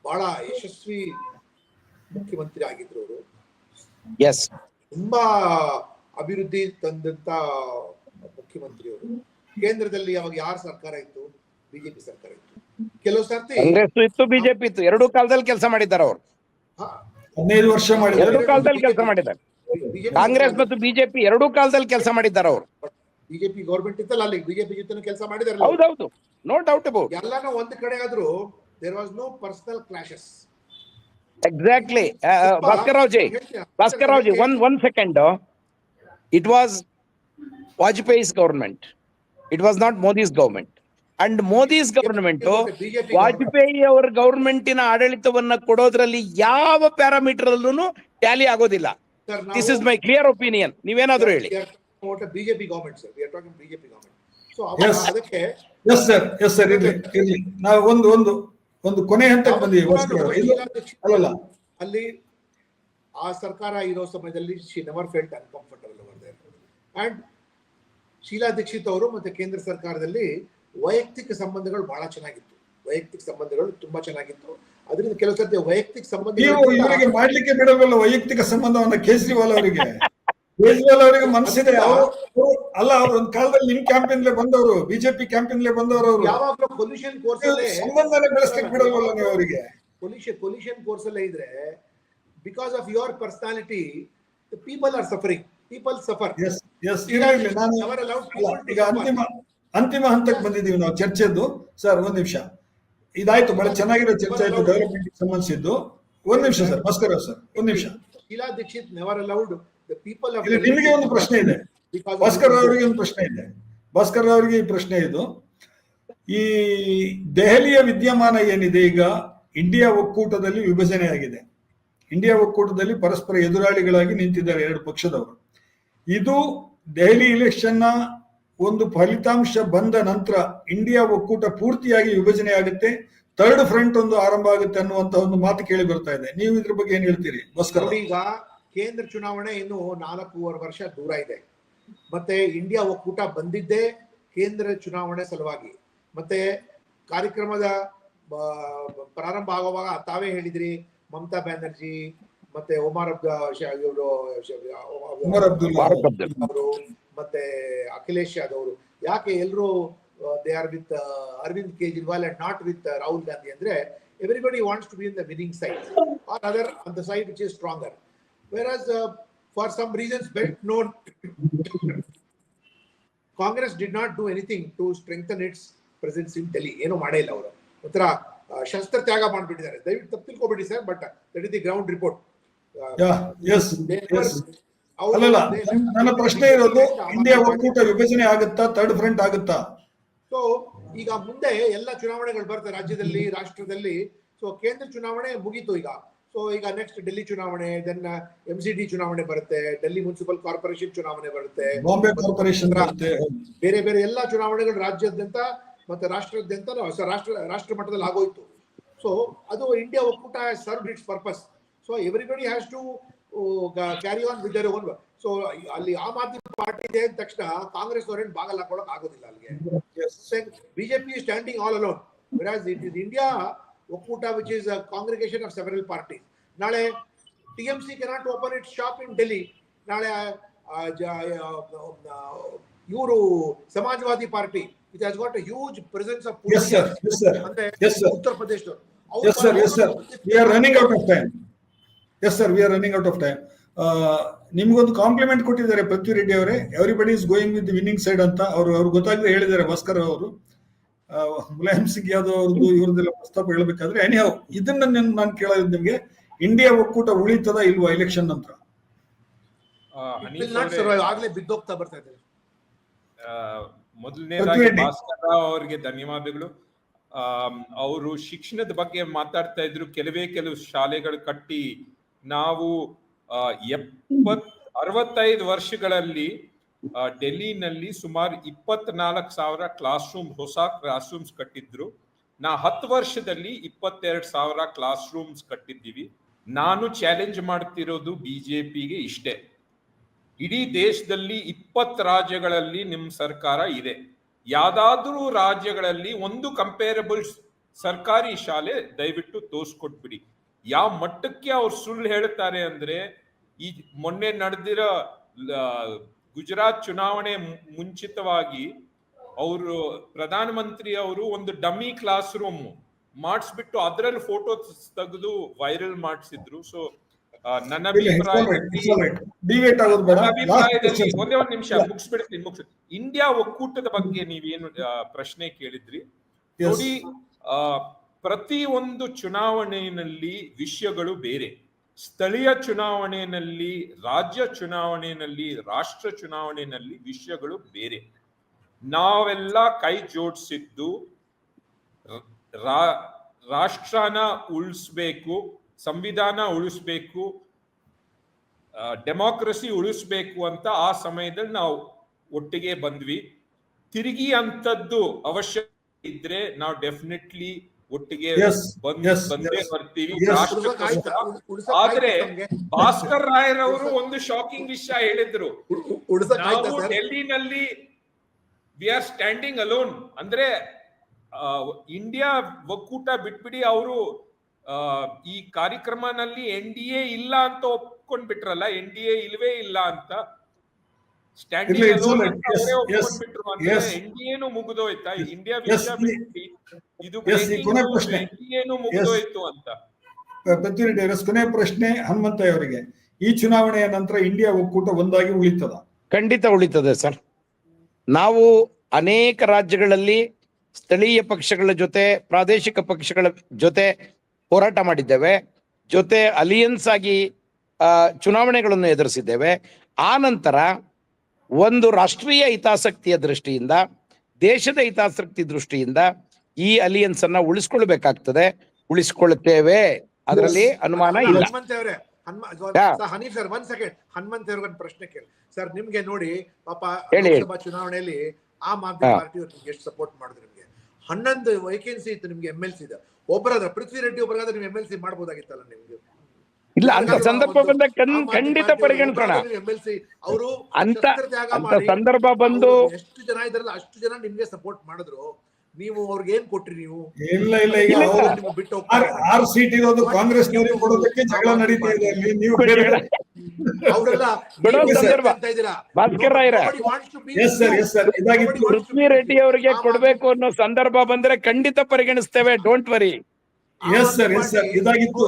ಬಹಳ ಯಶಸ್ವಿ ಮುಖ್ಯಮಂತ್ರಿ ಆಗಿದ್ರು. ಅವರು ತುಂಬಾ ಅಭಿವೃದ್ಧಿ ತಂದಂತ ಮುಖ್ಯಮಂತ್ರಿ ಅವರು. ಕೇಂದ್ರದಲ್ಲಿ ಅವಾಗ ಯಾರ ಸರ್ಕಾರ ಇತ್ತು? ಬಿಜೆಪಿ ಸರ್ಕಾರ ಇತ್ತು. ಕೆಲವು ಸರ್ತಿ ಕಾಂಗ್ರೆಸ್ ಇತ್ತು, ಬಿಜೆಪಿ ಇತ್ತು. ಎರಡು ಕಾಲದಲ್ಲಿ ಕೆಲಸ ಮಾಡಿದ್ದಾರೆ ಅವರು. 15 ವರ್ಷ ಮಾಡಿದ್ದಾರೆ. ಎರಡು ಕಾಲದಲ್ಲಿ ಕೆಲಸ ಮಾಡಿದ್ದಾರೆ. ಕಾಂಗ್ರೆಸ್ ಮತ್ತು ಬಿಜೆಪಿ ಎರಡೂ ಕಾಲದಲ್ಲಿ ಕೆಲಸ ಮಾಡಿದ್ದಾರೆ ಅವರು. ಬಿಜೆಪಿ ಗವರ್ಮೆಂಟ್ ಇತ್ತಲ್ಲ, ಅಲ್ಲಿ ಬಿಜೆಪಿ ಜೊತೆ ಕೆಲಸ ಮಾಡಿದಾರಲ್ಲ. ಹೌದೌದು, ನೋ ಡೌಟ್ ಅಬೌಟ್. ಎಲ್ಲಾನು ಒಂದ್ ಕಡೆ ಆದ್ರೂ there was no personal clashes. Exactly. Bhaskar Rao ji, one second. It was Vajpayee's government. It was not Modi's government. And Modi's government, Vajpayee ಅವರ ಗವರ್ಮೆಂಟಿನ ಆಡಳಿತವನ್ನ ಕೊಡೋದ್ರಲ್ಲಿ ಯಾವ ಪ್ಯಾರಾಮೀಟರ್ ಅಲ್ಲೂ ಟ್ಯಾಲಿ ಆಗೋದಿಲ್ಲ. This is my clear opinion. ನೀವೇನಾದ್ರೂ ಹೇಳಿ. BJP government sir, we are talking BJP government. So ಅದಕ್ಕೆ yes sir ಇರ್ಲಿ. ನಾವು ಒಂದು ಕೊನೆ ಹಂತಕ್ಕೆ ಬಂದಿದ್ದೀವಿ. ಅಲ್ಲಿ ಆ ಸರ್ಕಾರ ಇರೋ ಸಮಯದಲ್ಲಿ she never felt uncomfortable over there. And Sheila Dikshit ಅವರು ಮತ್ತೆ ಕೇಂದ್ರ ಸರ್ಕಾರದಲ್ಲಿ ವೈಯಕ್ತಿಕ ಸಂಬಂಧಗಳು ಬಹಳ ಚೆನ್ನಾಗಿತ್ತು. ವೈಯಕ್ತಿಕ ಸಂಬಂಧಗಳು ತುಂಬಾ ಚೆನ್ನಾಗಿತ್ತು. ಅದರಿಂದ ಕೆಲವು ಸರ್ತಿ ವೈಯಕ್ತಿಕ ಸಂಬಂಧ ಇವರಿಗೆ ಮಾಡ್ಲಿಕ್ಕೆ ಬಿಡಬಲ್ಲ. ವೈಯಕ್ತಿಕ ಸಂಬಂಧವನ್ನ ಕೇಜ್ರಿವಾಲ್ ಅವರಿಗೆ ಮನಸ್ಸಿದೆ. ಅಲ್ಲ, ಅವರು ಒಂದು ಕಾಲದಲ್ಲಿ ನಿಮ್ ಕ್ಯಾಂಪೇನ್ಲೇ ಬಂದವರು, ಬಿಜೆಪಿ ಕ್ಯಾಂಪೇನ್ಲೇ ಬಂದವರು. ಅವರು ಯಾವಾಗಲೂ ಪೊಲ್ಯೂಷನ್ ಕೋರ್ಸ್ ಸಂಬಂಧನೇ ಬೆಳೆಸ್ಲಿಕ್ಕೆ ಬಿಡಬಲ್ಲ ನೀವು ಅವರಿಗೆ. ಪೊಲ್ಯೂಷನ್ ಕೋರ್ಸ್ ಅಲ್ಲೇ ಇದ್ರೆ because of your personality the people are suffering. People suffer. ಈಗ ಅಂತಿಮ ಹಂತಕ್ಕೆ ಬಂದಿದ್ದೀವಿ ನಾವು ಚರ್ಚೆದ್ದು. ಸರ್ ಒಂದ್ ನಿಮಿಷ, ಇದಾಯ್ತು, ಬಹಳ ಚೆನ್ನಾಗಿರೋ ಚರ್ಚೆ ಆಯ್ತು ಡೆವಲಪ್ಮೆಂಟ್ ಸಂಬಂಧಿಸಿದ್ದು. ಒಂದ್ ನಿಮಿಷ ಸರ್, ಭಾಸ್ಕರ್ ಸರ್, ಒಂದ್ ನಿಮಿಷ. Sheila Dikshit never allowed the people of. ನಿಮಗೆ ಒಂದು ಪ್ರಶ್ನೆ ಇದೆ ಭಾಸ್ಕರ್ ಅವರಿಗೆ, ಒಂದು ಪ್ರಶ್ನೆ ಇದೆ ಭಾಸ್ಕರ್ ಅವರಿಗೆ. ಈ ಪ್ರಶ್ನೆ ಇದು, ಈ ದೆಹಲಿಯ ವಿದ್ಯಮಾನ ಏನಿದೆ ಈಗ, ಇಂಡಿಯಾ ಒಕ್ಕೂಟದಲ್ಲಿ ವಿಭಜನೆ ಆಗಿದೆ. ಇಂಡಿಯಾ ಒಕ್ಕೂಟದಲ್ಲಿ ಪರಸ್ಪರ ಎದುರಾಳಿಗಳಾಗಿ ನಿಂತಿದ್ದಾರೆ ಎರಡು ಪಕ್ಷದವರು. ಇದು ದೆಹಲಿ ಇಲೆಕ್ಷನ್ನ ಒಂದು ಫಲಿತಾಂಶ ಬಂದ ನಂತರ ಇಂಡಿಯಾ ಒಕ್ಕೂಟ ಪೂರ್ತಿಯಾಗಿ ವಿಭಜನೆ ಆಗುತ್ತೆ, ಥರ್ಡ್ ಫ್ರಂಟ್ ಒಂದು ಆರಂಭ ಆಗುತ್ತೆ ಅನ್ನುವಂತ ಒಂದು ಮಾತು ಕೇಳಿ ಬರ್ತಾ ಇದೆ. ನೀವು ಇದ್ರ ಬಗ್ಗೆ ಏನ್ ಹೇಳ್ತೀರಿ ಭಾಸ್ಕರ್? ಈಗ ಕೇಂದ್ರ ಚುನಾವಣೆ ಇನ್ನು 4.5 ವರ್ಷ ದೂರ ಇದೆ. ಮತ್ತೆ ಇಂಡಿಯಾ ಒಕ್ಕೂಟ ಬಂದಿದ್ದೇ ಕೇಂದ್ರ ಚುನಾವಣೆ ಸಲುವಾಗಿ. ಮತ್ತೆ ಕಾರ್ಯಕ್ರಮದ ಪ್ರಾರಂಭ ಆಗುವಾಗ ತಾವೇ ಹೇಳಿದ್ರಿ, ಮಮತಾ ಬ್ಯಾನರ್ಜಿ ಮತ್ತೆ ಒಮರ್ ಅವರು ಮತ್ತೆ ಅಖಿಲೇಶ್ ಯಾದವ್ ಅವರು ಯಾಕೆ ಎಲ್ಲರೂ they are with Arvind Kejriwal and not with Rahul Gandhi ಅಂದ್ರೆ everybody wants to be in the winning side or other on the side which is stronger. Whereas for some reasons best known, Congress did not do anything to strengthen its presence in Delhi. ಏನು ಮಾಡೇ ಇಲ್ಲ ಅವರು. ಒಂಥರ ಶಸ್ತ್ರ ತ್ಯಾಗ ಮಾಡಿಬಿಟ್ಟಿದ್ದಾರೆ. ದಯವಿಟ್ಟು ತಪ್ಪು ತಿಳ್ಕೊಬೇಡಿ sir, but that is the ground report. ಅಲ್ಲಲ್ಲ, ನನ್ನ ಪ್ರಶ್ನೆ ಇರೋದು ಇಂಡಿಯಾ ಒಕ್ಕೂಟ ವಿಭಜನೆ ಆಗುತ್ತಾ, ಥರ್ಡ್ ಫ್ರಂಟ್ ಆಗುತ್ತಾ? ಸೊ ಈಗ ಮುಂದೆ ಎಲ್ಲ ಚುನಾವಣೆಗಳು ಬರ್ತವೆ ರಾಜ್ಯದಲ್ಲಿ, ರಾಷ್ಟ್ರದಲ್ಲಿ. ಸೊ ಕೇಂದ್ರ ಚುನಾವಣೆ ಮುಗೀತು ಈಗ. ಸೊ ಈಗ ನೆಕ್ಸ್ಟ್ ಡೆಲ್ಲಿ ಚುನಾವಣೆ, ದೆನ್ MCD ಚುನಾವಣೆ ಬರುತ್ತೆ, ಡೆಲ್ಲಿ ಮುನ್ಸಿಪಲ್ ಕಾರ್ಪೊರೇಷನ್ ಚುನಾವಣೆ ಬರುತ್ತೆ, ಬಾಂಬೆ ಕಾರ್ಪೊರೇಷನ್ ಬೇರೆ ಬೇರೆ ಎಲ್ಲಾ ಚುನಾವಣೆಗಳು ರಾಜ್ಯಾದ್ಯಂತ ಮತ್ತೆ ರಾಷ್ಟ್ರಾದ್ಯಂತ ರಾಷ್ಟ್ರ ಮಟ್ಟದಲ್ಲಿ ಆಗೋಯ್ತು. ಸೊ ಅದು ಇಂಡಿಯಾ ಒಕ್ಕೂಟ serve its purpose. So everybody has to carry on with their own. So ಅಲ್ಲಿ ಆಮ್ ಆದ್ಮಿ ಪಾರ್ಟಿ ಇದೆ ಅಂದ ತಕ್ಷಣ ಕಾಂಗ್ರೆಸ್ ಅವರೇನು ಬಾಗಲ್ ಹಾಕೊಳಕ್ ಆಗೋದಿಲ್ಲ ಅಲ್ಲಿಗೆ. BJP standing all alone, whereas it is India ಒಕ್ಕೂಟ which is a congregation of several parties. ನಾಳೆ TMC cannot open its shop in Delhi. ನಾಳೆ ಇವರು Samajwadi party it has got a huge presence of ಅಂದ್ರೆ ಉತ್ತರ ಪ್ರದೇಶದವರು. Yes sir, we are running out of time. Yes sir, we are running out of time. ನಿಮ್ಗೊಂದು compliment ಕೊಟ್ಟಿದ್ದಾರೆ ಪೃಥ್ವಿ ರೆಡ್ಡಿ ಅವರೇ, everybody is going with winning side ಅಂತ ಅವ್ರು ಗೊತ್ತಾಗದೆ ಹೇಳಿದ್ದಾರೆ ಭಾಸ್ಕರ್ ಅವರು. ಮುಲಾಯಂ ಸಿಂಗ್ ಯಾದವ್ ಅವ್ರದ್ದು ಇವ್ರದ್ದೆಲ್ಲ ಪ್ರಸ್ತಾಪ ಹೇಳ್ಬೇಕಾದ್ರೆ ಎನಿಹೌ ಇದನ್ನ ನಾನು ಕೇಳೋದು ನಿಮ್ಗೆ, ಇಂಡಿಯಾ ಒಕ್ಕೂಟ ಉಳಿತದ ಇಲ್ವಾ ಎಲೆಕ್ಷನ್ ನಂತರ? ಆಗ್ಲೇ ಬಿದ್ದೋಗ್ತಾ ಬರ್ತಾ ಇದೆ. ಮೊದಲನೇದಾಗಿ ಭಾಸ್ಕರ್ ರಾವ್ ಅವರಿಗೆ ಧನ್ಯವಾದಗಳು. ಅವರು ಶಿಕ್ಷಣದ ಬಗ್ಗೆ ಮಾತಾಡ್ತಾ ಇದ್ರು. ಕೆಲವು ಶಾಲೆಗಳು ಕಟ್ಟಿ ನಾವು 65 ವರ್ಷಗಳಲ್ಲಿ ಡೆಲ್ಲಿನಲ್ಲಿ ಸುಮಾರು 24,000 ಹೊಸ ಕ್ಲಾಸ್ ರೂಮ್ಸ್ ಕಟ್ಟಿದ್ರು. ನಾ 10 ವರ್ಷದಲ್ಲಿ 22,000 ಕ್ಲಾಸ್ ರೂಮ್ಸ್ ಕಟ್ಟಿದ್ದೀವಿ. ನಾನು ಚಾಲೆಂಜ್ ಮಾಡ್ತಿರೋದು ಬಿಜೆಪಿಗೆ ಇಷ್ಟೇ, ಇಡೀ ದೇಶದಲ್ಲಿ 20 ರಾಜ್ಯಗಳಲ್ಲಿ ನಿಮ್ ಸರ್ಕಾರ ಇದೆ, ಯಾವ್ದಾದ್ರೂ ರಾಜ್ಯಗಳಲ್ಲಿ ಒಂದು ಕಂಪೇರಬಲ್ ಸರ್ಕಾರಿ ಶಾಲೆ ದಯವಿಟ್ಟು ತೋರ್ಸ್ಕೊಟ್ಬಿಡಿ. ಯಾವ ಮಟ್ಟಕ್ಕೆ ಅವ್ರು ಸುಳ್ಳು ಹೇಳ್ತಾರೆ ಅಂದ್ರೆ, ಈ ಮೊನ್ನೆ ನಡೆದಿರೋ ಗುಜರಾತ್ ಚುನಾವಣೆ ಮುಂಚಿತವಾಗಿ ಅವರು ಪ್ರಧಾನಮಂತ್ರಿ ಅವರು ಒಂದು ಡಮ್ಮಿ ಕ್ಲಾಸ್ ರೂಮ್ ಮಾಡಿಸ್ಬಿಟ್ಟು ಅದರಲ್ಲಿ ಫೋಟೋ ತೆಗೆದು ವೈರಲ್ ಮಾಡಿಸಿದ್ರು. ಸೊ ನನ್ನ ಅಭಿಪ್ರಾಯದಲ್ಲಿ ಒಂದೇ ಒಂದು ನಿಮಿಷ ಮುಗಿಸ್ಬಿಡ್ತೀನಿ. ಇಂಡಿಯಾ ಒಕ್ಕೂಟದ ಬಗ್ಗೆ ನೀವೇನು ಪ್ರಶ್ನೆ ಕೇಳಿದ್ರಿ ನೋಡಿ, ಪ್ರತಿ ಒಂದು ಚುನಾವಣೆಯಲ್ಲಿ ವಿಷಯಗಳು ಬೇರೆ. ಸ್ಥಳೀಯ ಚುನಾವಣೆಯಲ್ಲಿ, ರಾಜ್ಯ ಚುನಾವಣೆಯಲ್ಲಿ, ರಾಷ್ಟ್ರ ಚುನಾವಣೆಯಲ್ಲಿ ವಿಷಯಗಳು ಬೇರೆ. ನಾವೆಲ್ಲ ಕೈ ಜೋಡಿಸಿದ್ದು ರಾಷ್ಟ್ರನ ಉಳಿಸ್ಬೇಕು, ಸಂವಿಧಾನ ಉಳಿಸ್ಬೇಕು, ಡೆಮಾಕ್ರಸಿ ಉಳಿಸ್ಬೇಕು ಅಂತ ಆ ಸಮಯದಲ್ಲಿ ನಾವು ಒಟ್ಟಿಗೆ ಬಂದ್ವಿ. ತಿರುಗಿ ಅಂತದ್ದು ಅವಶ್ಯ ಇದ್ರೆ ನಾವು ಡೆಫಿನೆಟ್ಲಿ ಒಟ್ಟಿಗೆ ಬಂದೇ ಬರ್ತೀವಿ. ಆದ್ರೆ ಭಾಸ್ಕರ್ ರಾಯರವರು ಒಂದು ಶಾಕಿಂಗ್ ವಿಷಯ ಹೇಳಿದ್ರು, ನಾವು ಡೆಲ್ಲಿನಲ್ಲಿ ವಿ ಆರ್ ಸ್ಟ್ಯಾಂಡಿಂಗ್ ಅಲೋನ್ ಅಂದ್ರೆ ಇಂಡಿಯಾ ಒಕ್ಕೂಟ ಬಿಟ್ಬಿಡಿ, ಅವರು ಈ ಕಾರ್ಯಕ್ರಮನಲ್ಲಿ NDA ಇಲ್ಲ ಅಂತ ಒಪ್ಕೊಂಡ್ಬಿಟ್ರಲ್ಲ, NDA ಇಲ್ವೇ ಇಲ್ಲ ಅಂತ ಸ್ಟ್ಯಾಂಡಿಂಗ್ ಅಲೋನ್ ಅಂತ ಅವರೇ ಒಪ್ಕೊಂಡ್ಬಿಟ್ರು. ಅಂದ್ರೆ NDAನು ಮುಗಿದೋಯ್ತಾ, ಇಂಡಿಯಾ ವಿಷಯ ಬಿಟ್ಟು ಇದು NDAನು ಮುಗಿದೋಯ್ತು ಅಂತ. ಪೃಥ್ವಿ ರೆಡ್ಡಿ ಅವರ ಕೊನೆ ಪ್ರಶ್ನೆ ಹನುಮಂತಯ್ಯ ಅವರಿಗೆ, ಈ ಚುನಾವಣೆಯ ನಂತರ ಇಂಡಿಯಾ ಒಕ್ಕೂಟ ಒಂದಾಗಿ ಉಳಿತದ? ಖಂಡಿತ ಉಳಿತದೆ ಸರ್. ನಾವು ಅನೇಕ ರಾಜ್ಯಗಳಲ್ಲಿ ಸ್ಥಳೀಯ ಪಕ್ಷಗಳ ಜೊತೆ, ಪ್ರಾದೇಶಿಕ ಪಕ್ಷಗಳ ಜೊತೆ ಹೋರಾಟ ಮಾಡಿದ್ದೇವೆ, ಜೊತೆ ಅಲಿಯನ್ಸ್ ಆಗಿ ಚುನಾವಣೆಗಳನ್ನು ಎದುರಿಸಿದ್ದೇವೆ. ಆ ನಂತರ ಒಂದು ರಾಷ್ಟ್ರೀಯ ಹಿತಾಸಕ್ತಿಯ ದೃಷ್ಟಿಯಿಂದ, ದೇಶದ ಹಿತಾಸಕ್ತಿ ದೃಷ್ಟಿಯಿಂದ ಈ ಅಲಿಯನ್ಸ್ ಅನ್ನ ಉಳಿಸ್ಕೊಳ್ಬೇಕಾಗ್ತದೆ, ಉಳಿಸ್ಕೊಳ್ತೇವೆ, ಅದರಲ್ಲಿ ಅನುಮಾನ ಇಲ್ಲ. Hanif sir, 1 second. ಹನುಮಂತ ಅವ್ರಿಗೆ ಪ್ರಶ್ನೆ ಕೇಳಿ ಸರ್. ನಿಮ್ಗೆ ನೋಡಿ ಪಾಪ ಲೋಕಸಭಾ ಚುನಾವಣೆಯಲ್ಲಿ ಆಮ್ ಆದ್ಮಿ ಪಾರ್ಟಿ ನಿಮ್ಗೆ ಎಷ್ಟು ಸಪೋರ್ಟ್ ಮಾಡಿದ್ರು. ನಿಮ್ಗೆ 11 ವೇಕೆನ್ಸಿ ಇತ್ತು, ನಿಮ್ಗೆ MLC ಇದೆ. ಒಬ್ಬರಾದ್ರೆ ಪೃಥ್ವಿ ರೆಡ್ಡಿ ಒಬ್ಬರಾದ್ರೆ ನೀವು MLC ಮಾಡ್ಬೋದಾಗಿತ್ತಲ್ಲ ನಿಮ್ಗೆ. ಇಲ್ಲ, ಅಂತ ಸಂದರ್ಭ ಬಂದ ಖಂಡಿತ ಪರಿಗಣಿಸೋಣ. ಅವರು ಅಂತ ಸಂದರ್ಭ ಬಂದು ಎಷ್ಟು ಜನ ಇದ್ರಲ್ಲ ಅಷ್ಟು ಜನ ನಿಮ್ಗೆ ಸಪೋರ್ಟ್ ಮಾಡಿದ್ರು. ನೀವು ಅವ್ರಿಗೆ ಏನ್ ಕೊಟ್ರಿ? ನೀವು ಇಲ್ಲ ಬಿಟ್ಟು 6 ಸೀಟ್ ಇರೋದು ಕಾಂಗ್ರೆಸ್ ಕೊಡೋದಕ್ಕೆ ಜಗಳ ನಡೀತಾ ಇದೆ. ನೀವು ಭಾಸ್ಕರ್ ರಾಯರ ಪೃಥ್ವಿ ರೆಡ್ಡಿ ಅವರಿಗೆ ಕೊಡ್ಬೇಕು ಅನ್ನೋ ಸಂದರ್ಭ ಬಂದ್ರೆ ಖಂಡಿತ ಪರಿಗಣಿಸ್ತೇವೆ. Don't worry. ಎಸ್ ಸರ್, ಇದಾಗಿತ್ತು.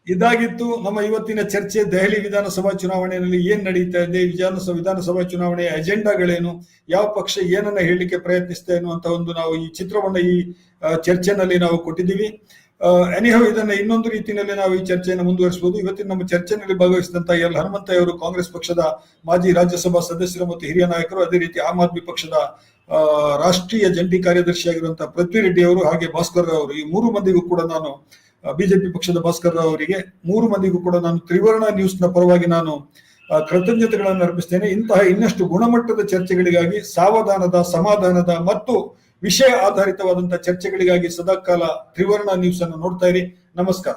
ಇದಾಗಿತ್ತು ನಮ್ಮ ಇವತ್ತಿನ ಚರ್ಚೆ. ದೆಹಲಿ ವಿಧಾನಸಭಾ ಚುನಾವಣೆಯಲ್ಲಿ ಏನ್ ನಡೀತಾ ಇದೆ, ವಿಧಾನಸಭಾ ಚುನಾವಣೆಯ ಅಜೆಂಡಾಗಳೇನು, ಯಾವ ಪಕ್ಷ ಏನನ್ನ ಹೇಳಲಿಕ್ಕೆ ಪ್ರಯತ್ನಿಸ್ತಾ ಅನ್ನುವಂತ ಒಂದು ನಾವು ಈ ಚಿತ್ರವನ್ನ ಈ ಚರ್ಚೆನಲ್ಲಿ ನಾವು ಕೊಟ್ಟಿದ್ದೀವಿ. ಎನಿಹೌ ಇದನ್ನ ಇನ್ನೊಂದು ರೀತಿಯಲ್ಲಿ ನಾವು ಈ ಚರ್ಚೆಯನ್ನು ಮುಂದುವರಿಸಬಹುದು. ಇವತ್ತಿನ ನಮ್ಮ ಚರ್ಚೆಯಲ್ಲಿ ಭಾಗವಹಿಸಿದಂತ ಎಲ್ ಹನುಮಂತಯ್ಯ ಅವರು ಕಾಂಗ್ರೆಸ್ ಪಕ್ಷದ ಮಾಜಿ ರಾಜ್ಯಸಭಾ ಸದಸ್ಯರು ಮತ್ತು ಹಿರಿಯ ನಾಯಕರು, ಅದೇ ರೀತಿ ಆಮ್ ಆದ್ಮಿ ಪಕ್ಷದ ರಾಷ್ಟ್ರೀಯ ಜಂಟಿ ಕಾರ್ಯದರ್ಶಿಯಾಗಿರುವಂತಹ ಪೃಥ್ವಿ ರೆಡ್ಡಿ ಅವರು, ಹಾಗೆ ಭಾಸ್ಕರ್ ರಾವ್ ಅವರು, ಈ ಮೂರು ಮಂದಿಗೂ ಕೂಡ ನಾನು ಬಿಜೆಪಿ ಪಕ್ಷದ ಭಾಸ್ಕರ್ ರಾವ್ ಅವರಿಗೆ ಮೂರು ಮಂದಿಗೂ ಕೂಡ ನಾನು ತ್ರಿವರ್ಣ ನ್ಯೂಸ್ ನ ಪರವಾಗಿ ನಾನು ಕೃತಜ್ಞತೆಗಳನ್ನು ಅರ್ಪಿಸ್ತೇನೆ. ಇಂತಹ ಇನ್ನಷ್ಟು ಗುಣಮಟ್ಟದ ಚರ್ಚೆಗಳಿಗಾಗಿ, ಸಾವಧಾನದ, ಸಮಾಧಾನದ ಮತ್ತು ವಿಷಯ ಆಧಾರಿತವಾದಂತಹ ಚರ್ಚೆಗಳಿಗಾಗಿ ಸದಾಕಾಲ ತ್ರಿವರ್ಣ ನ್ಯೂಸ್ ಅನ್ನು ನೋಡ್ತಾ ಇರಿ. ನಮಸ್ಕಾರ.